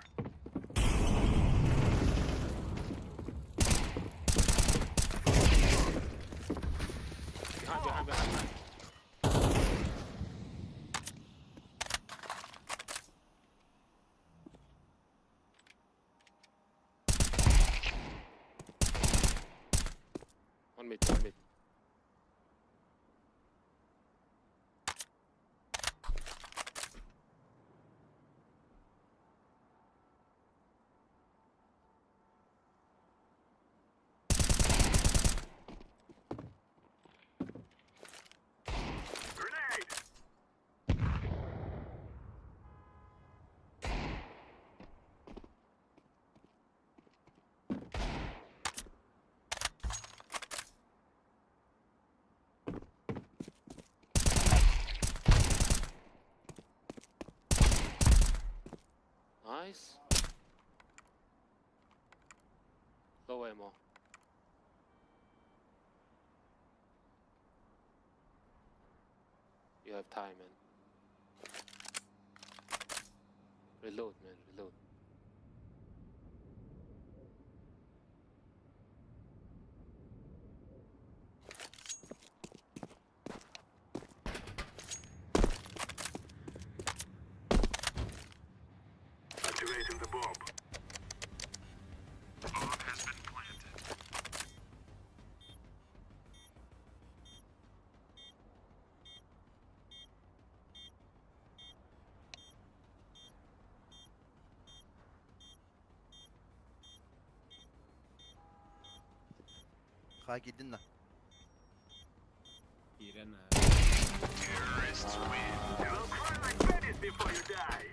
[SPEAKER 4] Behind. One mid.
[SPEAKER 5] Grenade.
[SPEAKER 4] Nice. Low ammo. You have time, man. Reload, man. Reload.
[SPEAKER 5] Activating the bomb. Bomb has been planted.
[SPEAKER 6] Hak edin lan.
[SPEAKER 4] Iren.
[SPEAKER 5] Terrorists You will cry like babies before you die.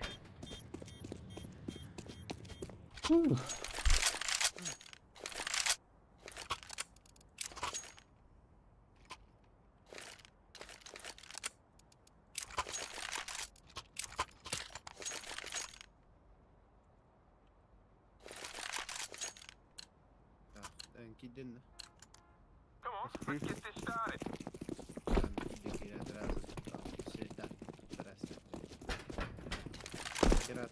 [SPEAKER 4] Kiden.
[SPEAKER 5] Come on, let's get this started.
[SPEAKER 4] Kira atrás. Seta. Atrás. Kira.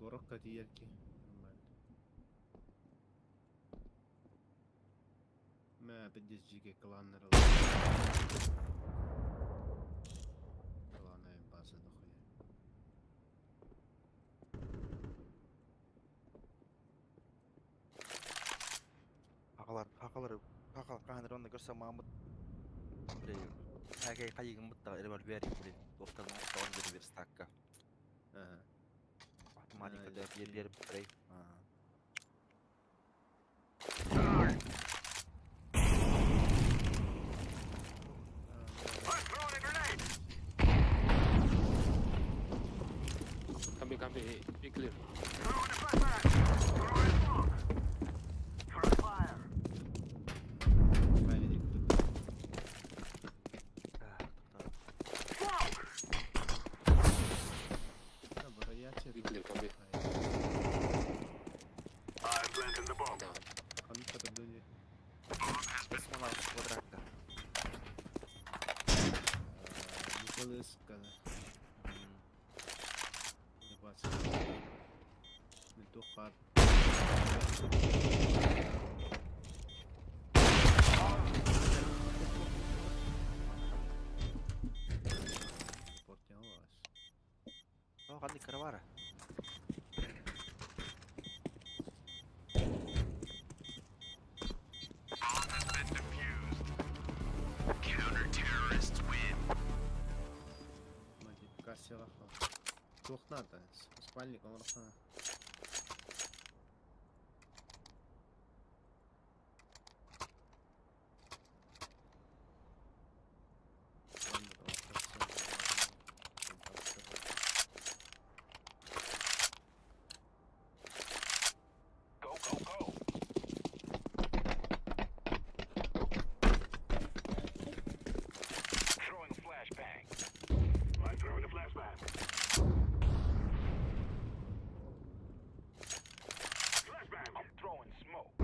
[SPEAKER 4] Горох катиерки. ما بديش جيجي كلان نرى كلان ينباسط اخويا
[SPEAKER 6] Haqalar kanır onda görse Mahmut bir hagay qayıgın mutta erber beri bir dostlarım hasta onu bir stakka.
[SPEAKER 4] Aha.
[SPEAKER 6] Ahmanika da bir birey.
[SPEAKER 5] I'm throwing a grenade.
[SPEAKER 9] Come be clear.
[SPEAKER 5] Throwing a flashbang. Throwing smoke. Throwing fire.
[SPEAKER 4] Kaybedip
[SPEAKER 5] Smoke.
[SPEAKER 4] da buraya çevir.
[SPEAKER 9] Clear, come be.
[SPEAKER 5] I'm planting the bomb.
[SPEAKER 4] Kanı kadar dönüyor.
[SPEAKER 6] Bismillah kvadrakta.
[SPEAKER 4] Nicholas kada. Ne basa. Ne tokar. Portyan var.
[SPEAKER 6] Oh kan di Karawara.
[SPEAKER 4] Модификация лаха. Тухната. Спальник он лаха.
[SPEAKER 5] Go, go, go. Throwing a flashbang. I'm throwing a flashbang. Flashbang. I'm throwing smoke.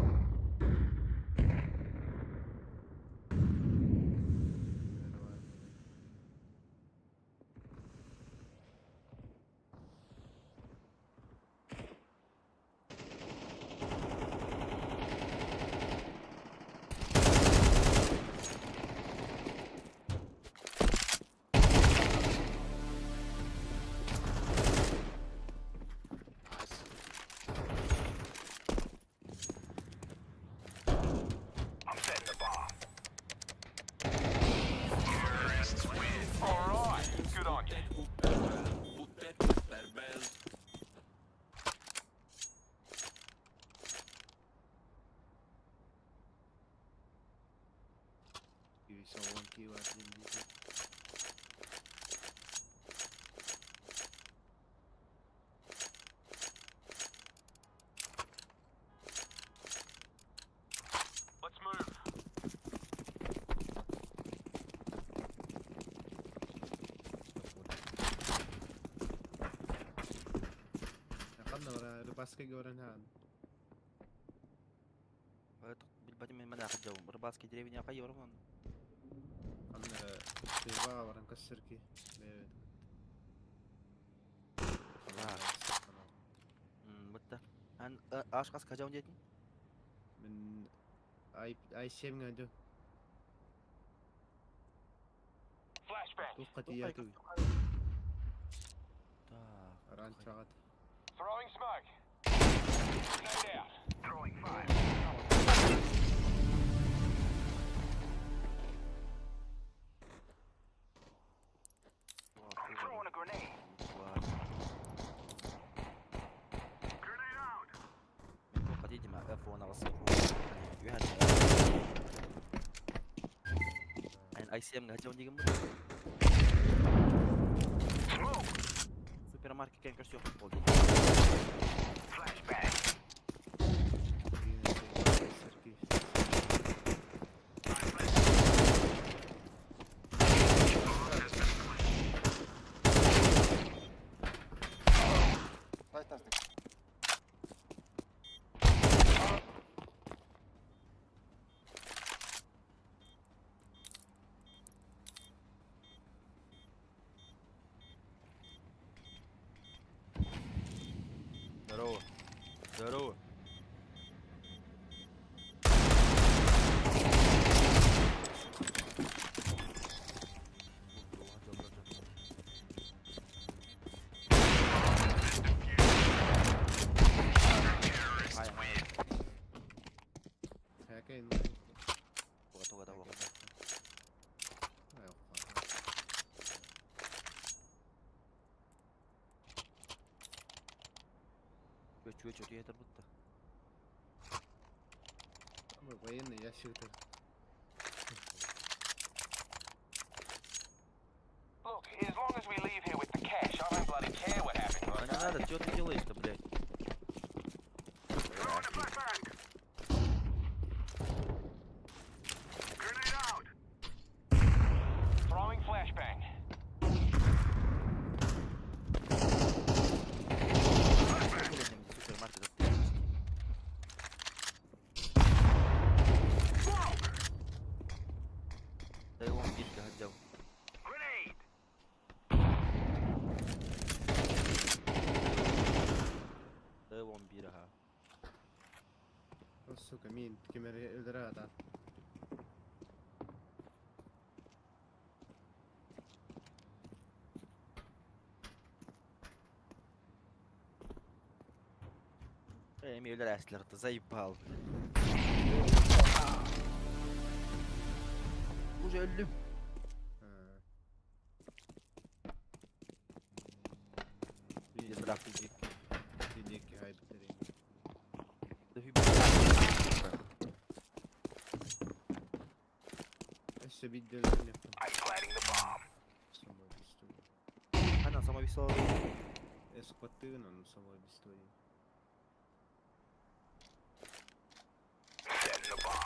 [SPEAKER 5] I'm setting the bomb. Terrorists win. All right. Good on you.
[SPEAKER 4] Gibi savun ki var şimdi.
[SPEAKER 5] Let's move.
[SPEAKER 4] Yakında var. Rıbaska gören ha.
[SPEAKER 6] بالبدء من مناخ الجو رباسكي دеревня قيورون.
[SPEAKER 4] Kanlara teva var نكسر كي.
[SPEAKER 6] متى ان اشخاص كجاون جيتني
[SPEAKER 4] من اي شيء من عنده.
[SPEAKER 5] Flashbang.
[SPEAKER 4] توقتياتو. ران شغط.
[SPEAKER 5] Throwing smoke. Grenade out. Throwing fire.
[SPEAKER 6] ICM nggak jauh dingin. Supermarket kan kasih aku pol.
[SPEAKER 5] Flashbang.
[SPEAKER 6] Здорово. Здорово.
[SPEAKER 4] Хакин.
[SPEAKER 6] Tuga tahu.
[SPEAKER 4] Ayo.
[SPEAKER 6] Чё dia terbutta.
[SPEAKER 4] Мы военные, я шутер.
[SPEAKER 5] Look, as long as we leave here with the cash, I don't bloody care what happens.
[SPEAKER 6] Да не надо, чё ты делаешь-то, блядь?
[SPEAKER 5] Throwing a flashbang. Grenade out. Throwing flashbang.
[SPEAKER 6] Супермаркет.
[SPEAKER 5] Smoke.
[SPEAKER 6] Да его битка отдел.
[SPEAKER 5] Grenade.
[SPEAKER 6] Да его бира, ха.
[SPEAKER 4] Oh, suka min, kimmer öldürada.
[SPEAKER 6] Эмиль Рестлер, ты заебал. Уже ölüm. Bir bırak diyecek.
[SPEAKER 4] Diyecek ki haydi direkt. Еще видел телефон.
[SPEAKER 5] I'm planting the bomb.
[SPEAKER 4] Самой истории.
[SPEAKER 6] Ana sama bir soru.
[SPEAKER 4] Эскватын он самой истории.
[SPEAKER 5] Setting the bomb.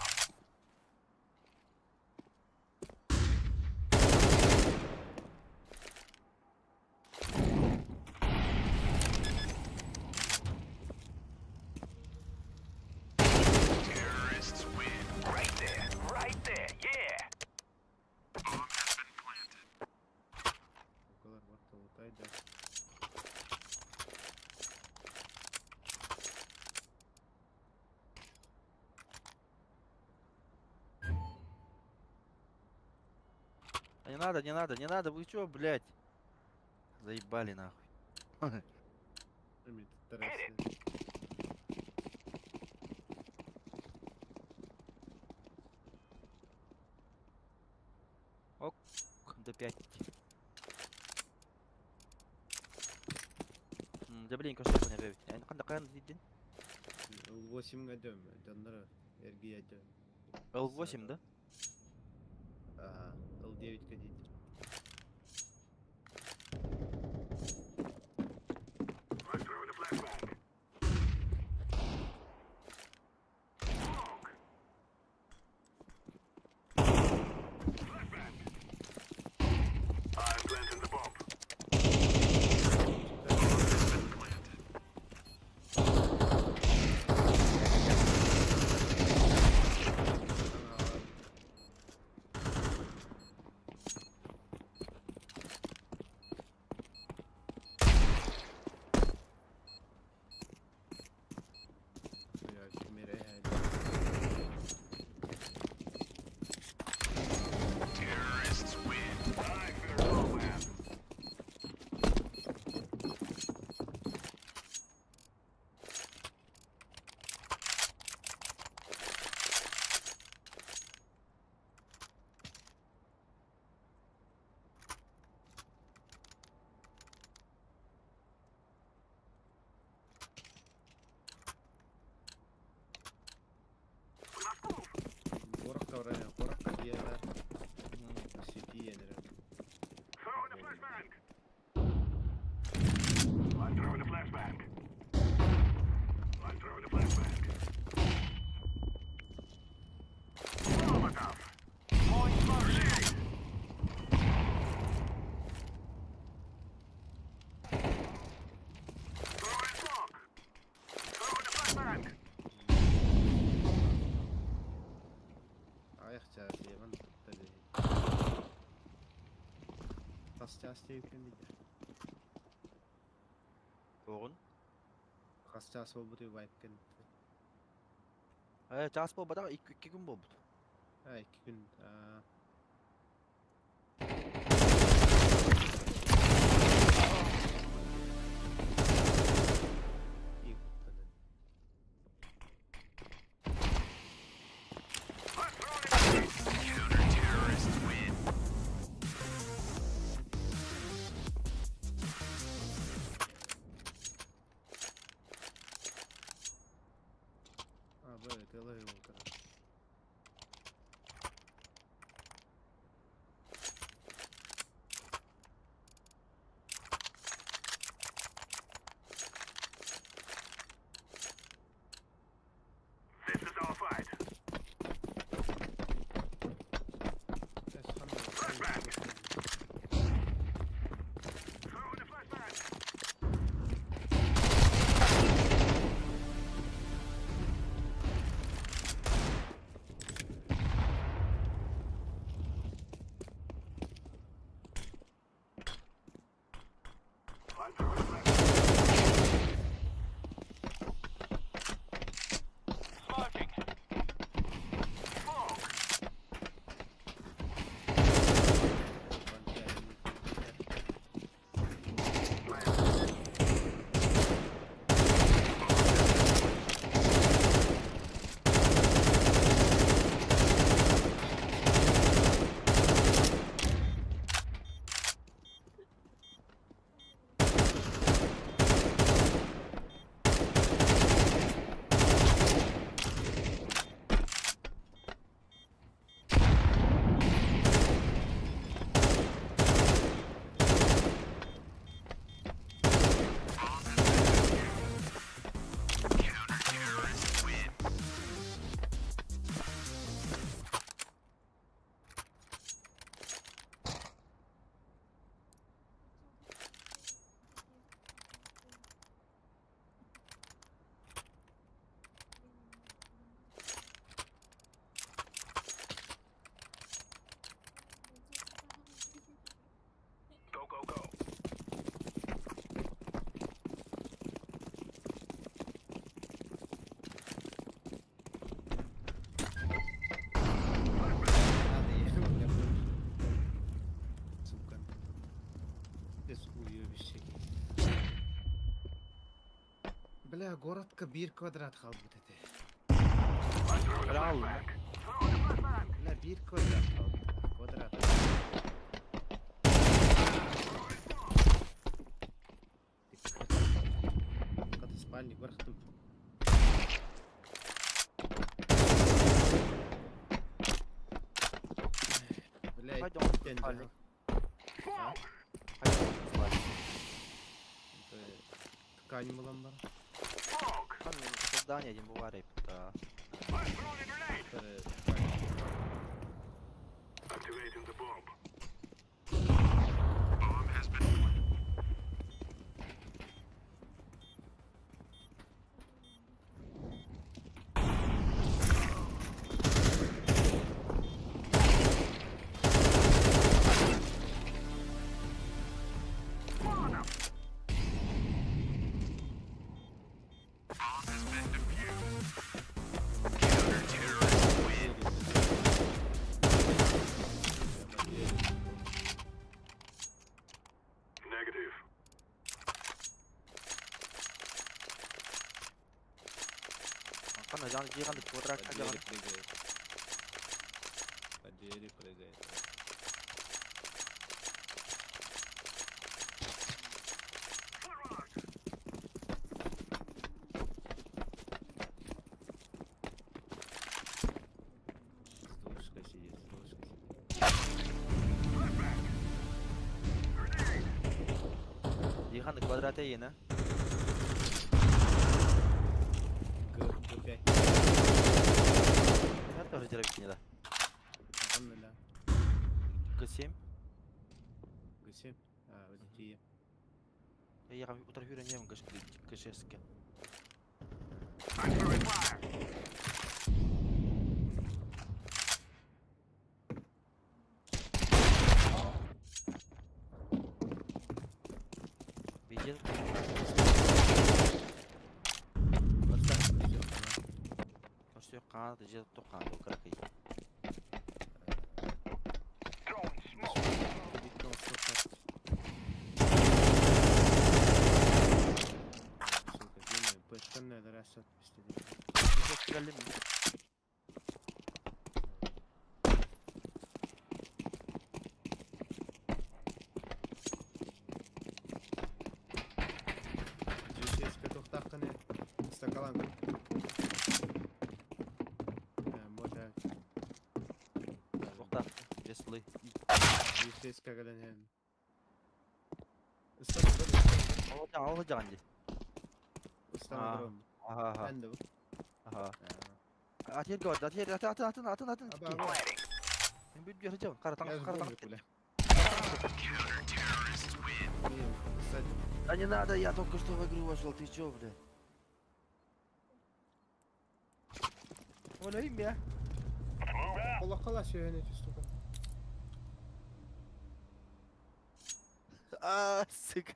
[SPEAKER 5] Terrorists win. Right there, yeah. Bomb has been planted.
[SPEAKER 4] O kadar vakti olsaydı.
[SPEAKER 6] Не надо, вы чё, блядь? Заебали нахуй.
[SPEAKER 4] Эмиль, тарасы.
[SPEAKER 6] Ок, до 5. Да блин, кажется, не бевит. Кандай dedin?
[SPEAKER 4] L8 гадем, донора, эрги ядем.
[SPEAKER 6] L8, да?
[SPEAKER 4] Ага, L9 гадит.
[SPEAKER 5] I'm throwing a flashbang. Smoke. Flashbang. I'm planting the bomb.
[SPEAKER 4] Kasacağız sevken dedi.
[SPEAKER 6] Oğun.
[SPEAKER 4] Kasacağız o bu diyor vayken.
[SPEAKER 6] Jas bu bada 2 gün oldu.
[SPEAKER 4] Ha 2 gün. İyi kurtardı. Böyle delay oldu.
[SPEAKER 5] This is our fight. Throw in the flashbang. I'm throwing a flashbang. Smoking. Smoke. Go, go, go.
[SPEAKER 4] Сука. Без уебище. Бля, городка 1 квадрат қалды деді.
[SPEAKER 6] Bravo.
[SPEAKER 4] Бля, 1 квадрат қалды. Квадрат. Қата спальник бұрықтым. Бля,
[SPEAKER 6] Пойдем в
[SPEAKER 4] кен
[SPEAKER 6] спальник.
[SPEAKER 4] А? Ткань болам бар.
[SPEAKER 6] Kan soldania din buvare putta.
[SPEAKER 5] Activating the bomb. Bomb has been. Negative.
[SPEAKER 6] Kan jangan jiran di kuadrat aja kan.
[SPEAKER 4] Подери прыгает. Слушка сидит, слушка сидит.
[SPEAKER 6] Jiran di kuadrat aja na.
[SPEAKER 4] Г5.
[SPEAKER 6] Я тоже терапия да.
[SPEAKER 4] Alhamdulillah.
[SPEAKER 6] К7.
[SPEAKER 4] Г7. Вот эти.
[SPEAKER 6] Я утро хюра не могу К6.
[SPEAKER 5] I'm throwing fire.
[SPEAKER 6] Где-то Koşuyor kanat diye tokan o krakayı. Çok geldim mi?
[SPEAKER 4] GCS'ke toxtaqqa ne? Stakalan. Moda.
[SPEAKER 6] Toxta. Besli.
[SPEAKER 4] GCS'ke gelen hem.
[SPEAKER 6] Alacaksın diye.
[SPEAKER 4] Istamadım.
[SPEAKER 6] Aha aha.
[SPEAKER 4] Ben de bu.
[SPEAKER 6] Aha. At yer gördü. At yer atın.
[SPEAKER 4] Abi abi.
[SPEAKER 6] Ben bir yarayacağım. Karadan.
[SPEAKER 4] Bile.
[SPEAKER 6] Да не надо, я только что в игру вошел, ты чё, бля? Olayım ya.
[SPEAKER 4] Allah Allah şey ne üstü.
[SPEAKER 6] Aa, sık.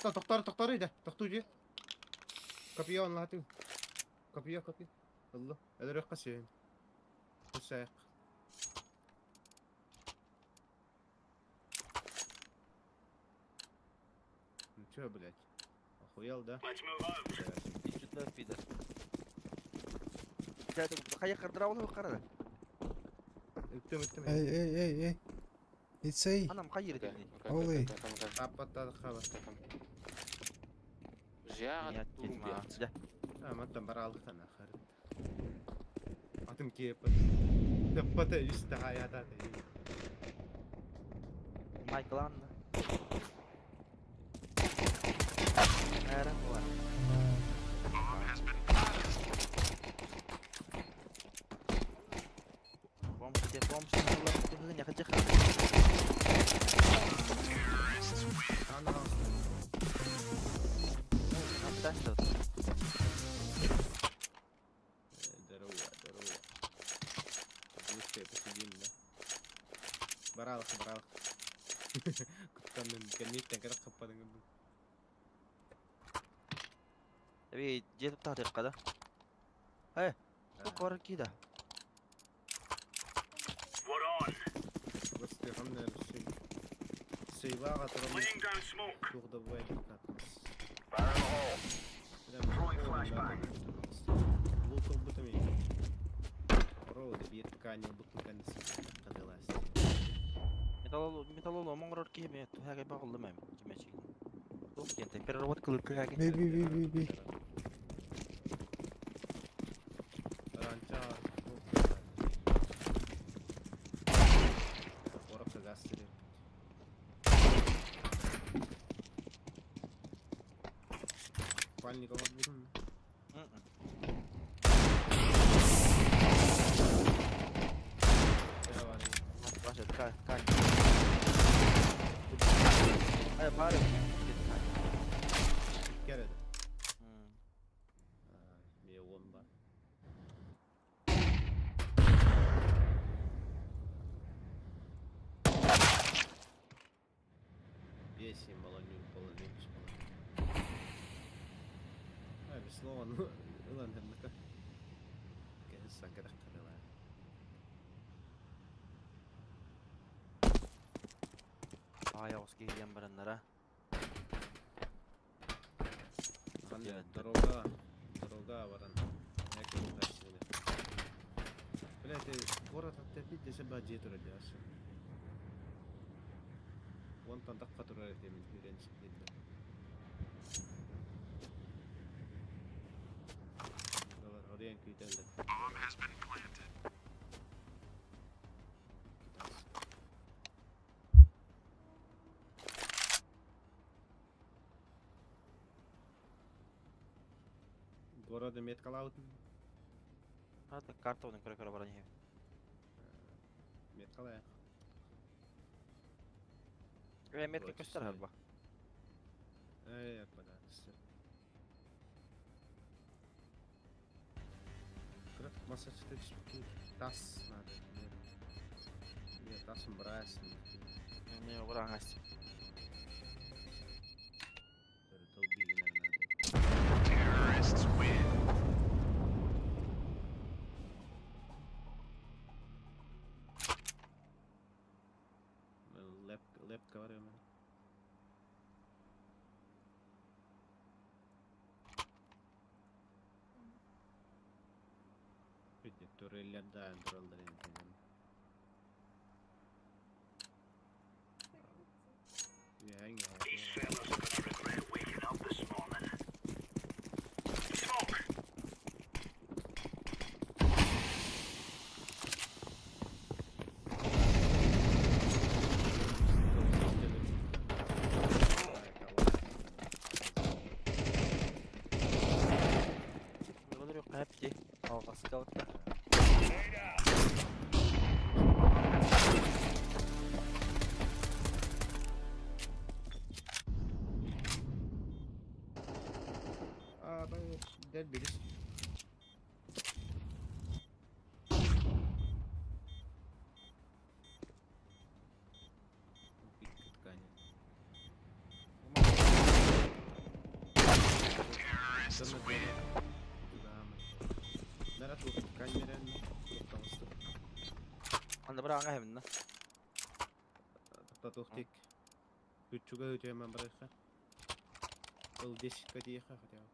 [SPEAKER 4] Doktor. Doktorcu. Kapıyı anlatın. Kapıyı. Allah. Eder yok kaçıyor. Kusaya. Чё, блядь? Охуел, да?
[SPEAKER 5] Let's move out.
[SPEAKER 6] Ищут пидор. Я это хая кардравал кара.
[SPEAKER 4] Үттім.
[SPEAKER 3] Эй. Ицей.
[SPEAKER 6] Анам хайыр дени.
[SPEAKER 3] Олай.
[SPEAKER 4] Апаттады хабар.
[SPEAKER 6] Я кетма. Да.
[SPEAKER 4] Маттан баралықтан ақыры. Атым кеп. Таппата үсті хаятады.
[SPEAKER 6] Майкл Анна. Era boa. Vamos ter lá tudo ganhar que já.
[SPEAKER 4] Ana.
[SPEAKER 6] Não testa.
[SPEAKER 4] Здорово. Быстрее посидим, да? Баралых. Куттанын кеннеттен кара каппадың.
[SPEAKER 6] Tapi dia tak ada kada. Kok كده.
[SPEAKER 5] What on?
[SPEAKER 4] بس خلنا الشيء السيباغة ترى
[SPEAKER 5] Laying down smoke.
[SPEAKER 4] تاخذ بوين
[SPEAKER 5] Fire in the hole. Throwing flashbang.
[SPEAKER 4] لوطو بتمي رود بيت كاني بكم كان قدلاس
[SPEAKER 6] Металлолом монгрор кеме туһаге багылдымам кимечи. Тух кенте перервот кылып кыяге.
[SPEAKER 3] Би.
[SPEAKER 4] ранча ورقة غاسلي пальников отбудем.
[SPEAKER 6] Başa kan. Bari.
[SPEAKER 4] Kere de. Bir yolum var. Весим молоднюю половинку. Без слова, ну ладно, ну-ка. Конечно, когда ходила.
[SPEAKER 6] Ayağız gelgen baranlara.
[SPEAKER 4] Дорога баран. Некий тащили. Блядь, город оттепить, если бы одеть родился. Вон там так, который темень ференс видно. Орен күйтелді.
[SPEAKER 5] Bomb has been planted.
[SPEAKER 4] Города меткалаутын.
[SPEAKER 6] Hadi kartonu kara baran yev.
[SPEAKER 4] Меткалая.
[SPEAKER 6] Metke göster abi bak.
[SPEAKER 4] Yapmadan işte. Крэк массачтык тас надо. Нет, тасым брайсын.
[SPEAKER 6] Ne uğran has.
[SPEAKER 4] Lepka var hemen. Bitti tureller daha durallar yani. Hangi
[SPEAKER 5] These fellas are gonna regret waking up this morning. Smoke!
[SPEAKER 6] Buralar yok hep şey. Havası kalıp da.
[SPEAKER 4] Ben der biriz.
[SPEAKER 6] Anda bırak hemen lan.
[SPEAKER 4] Татухтик. Күчүгө өтөмөн барайка. Ул 10 кадийка хотя бы.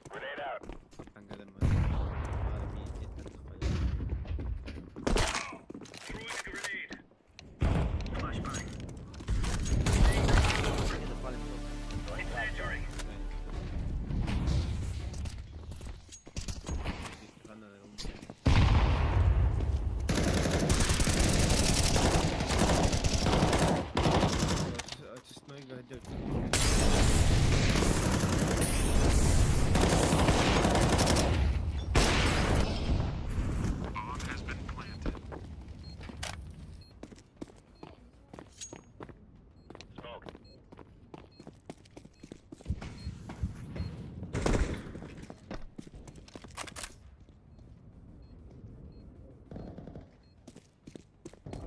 [SPEAKER 5] Grenade out. Throwing a grenade. Flashbang. Incendiary.
[SPEAKER 4] Очистной гадюк.
[SPEAKER 5] Bomb has been planted. Smoke.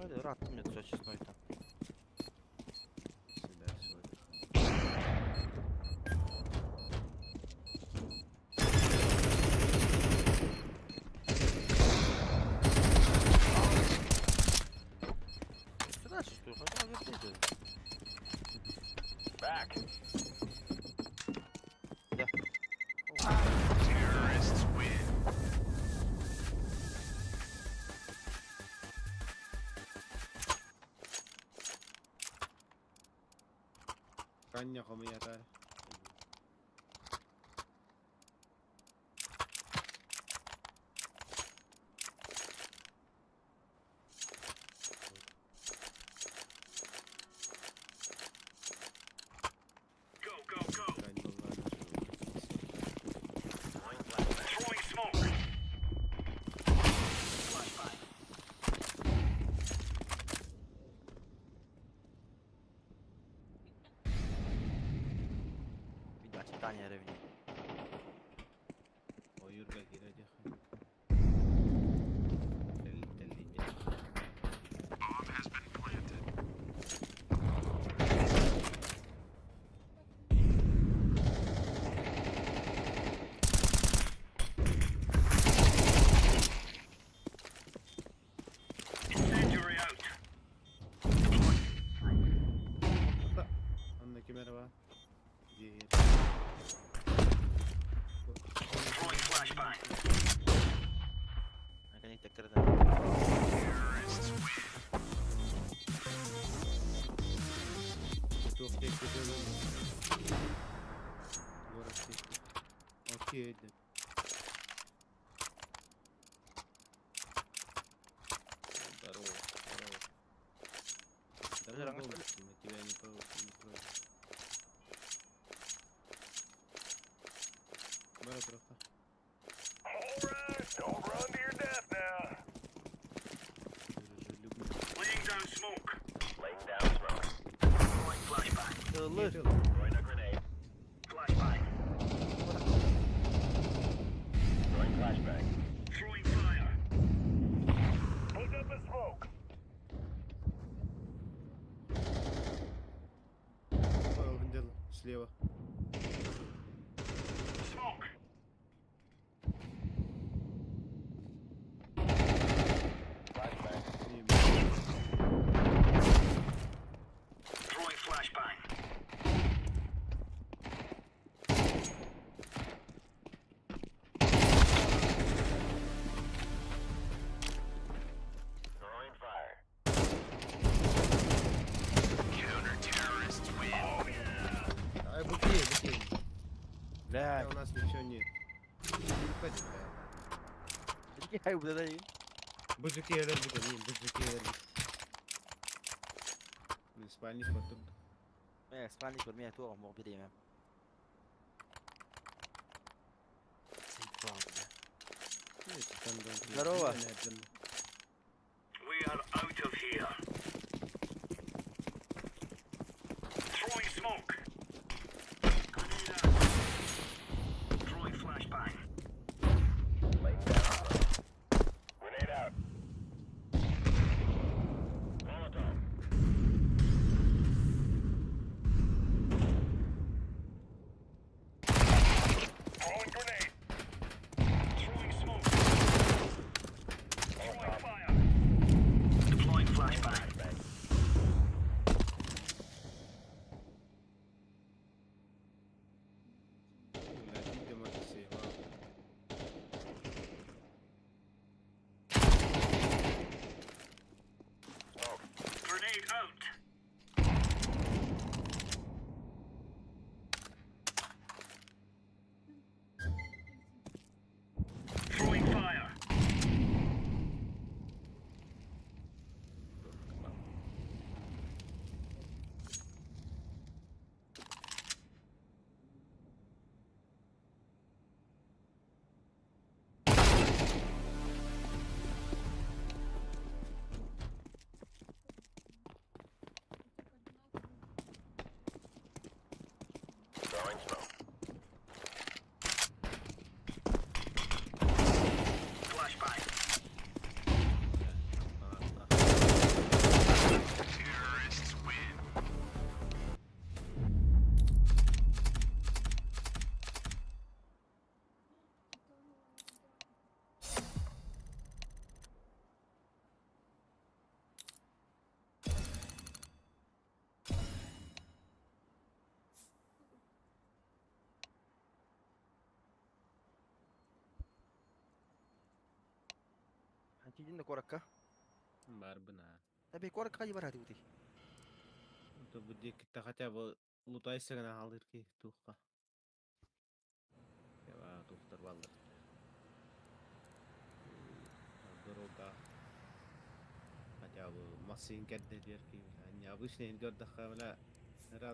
[SPEAKER 6] Hadi rahatım yatıyor açısın oydan. Sıra açıyor. Hadi al
[SPEAKER 5] Back.
[SPEAKER 6] Ya.
[SPEAKER 5] Terrorists win.
[SPEAKER 4] Каня хомията.
[SPEAKER 5] Go, go, go. Throwing smoke. Flashbang.
[SPEAKER 6] Bir daha tane yere bineyim.
[SPEAKER 4] O yurga girecek. Telli.
[SPEAKER 5] Bomb has been planted. Incendiary out.
[SPEAKER 4] Andaki merhaba.
[SPEAKER 5] Throwing flashbang.
[SPEAKER 6] Kanka ne tekrar edelim.
[SPEAKER 5] Terrorists win.
[SPEAKER 4] Tuhtek gidiyorum. Orası. Okey. Здорово. Давай
[SPEAKER 6] Ранга
[SPEAKER 4] голос, мы тебя не просим. Бара трохи.
[SPEAKER 5] Alright, don't run to your death now. Laying down smoke. Laying down smoke. Throwing flashbang.
[SPEAKER 6] Yıllar.
[SPEAKER 5] Throwing a grenade. Flashbang. Throwing flashbang. Throwing fire. Put up a smoke.
[SPEAKER 4] слева.
[SPEAKER 5] Smoke.
[SPEAKER 4] Не,
[SPEAKER 5] Throwing flashbang. Throwing fire. Counter-terrorists win.
[SPEAKER 4] Ай, быстрее.
[SPEAKER 6] Блядь,
[SPEAKER 4] У нас ничего нет. Хватит, да.
[SPEAKER 6] иди хай удадай.
[SPEAKER 4] Бөжекейлер бүген, мен бөжекейлер. Мен спальник бар тұрды.
[SPEAKER 6] Мен спальник бар, мен туғам мог берейін. Здорово.
[SPEAKER 5] We are out of here. Throwing smoke. Grenade out. Throwing flashbang. Laying down. Grenade out. Molotov. Throwing grenade. Throwing smoke. Throwing fire. Deploying flashbang. Grenade out. Throwing fire. Throwing smoke. Flashbang. Terrorists win.
[SPEAKER 6] Hantidin da korakka.
[SPEAKER 4] Бар бына.
[SPEAKER 6] Tabii korak kaji бар hadi.
[SPEAKER 4] То буде kita хотя бы лутайся гана алыр ки тухка. Я тухтар балдар. Дорога. Хотя бы машин кәдде дер ки. Необычный гөрдә хавла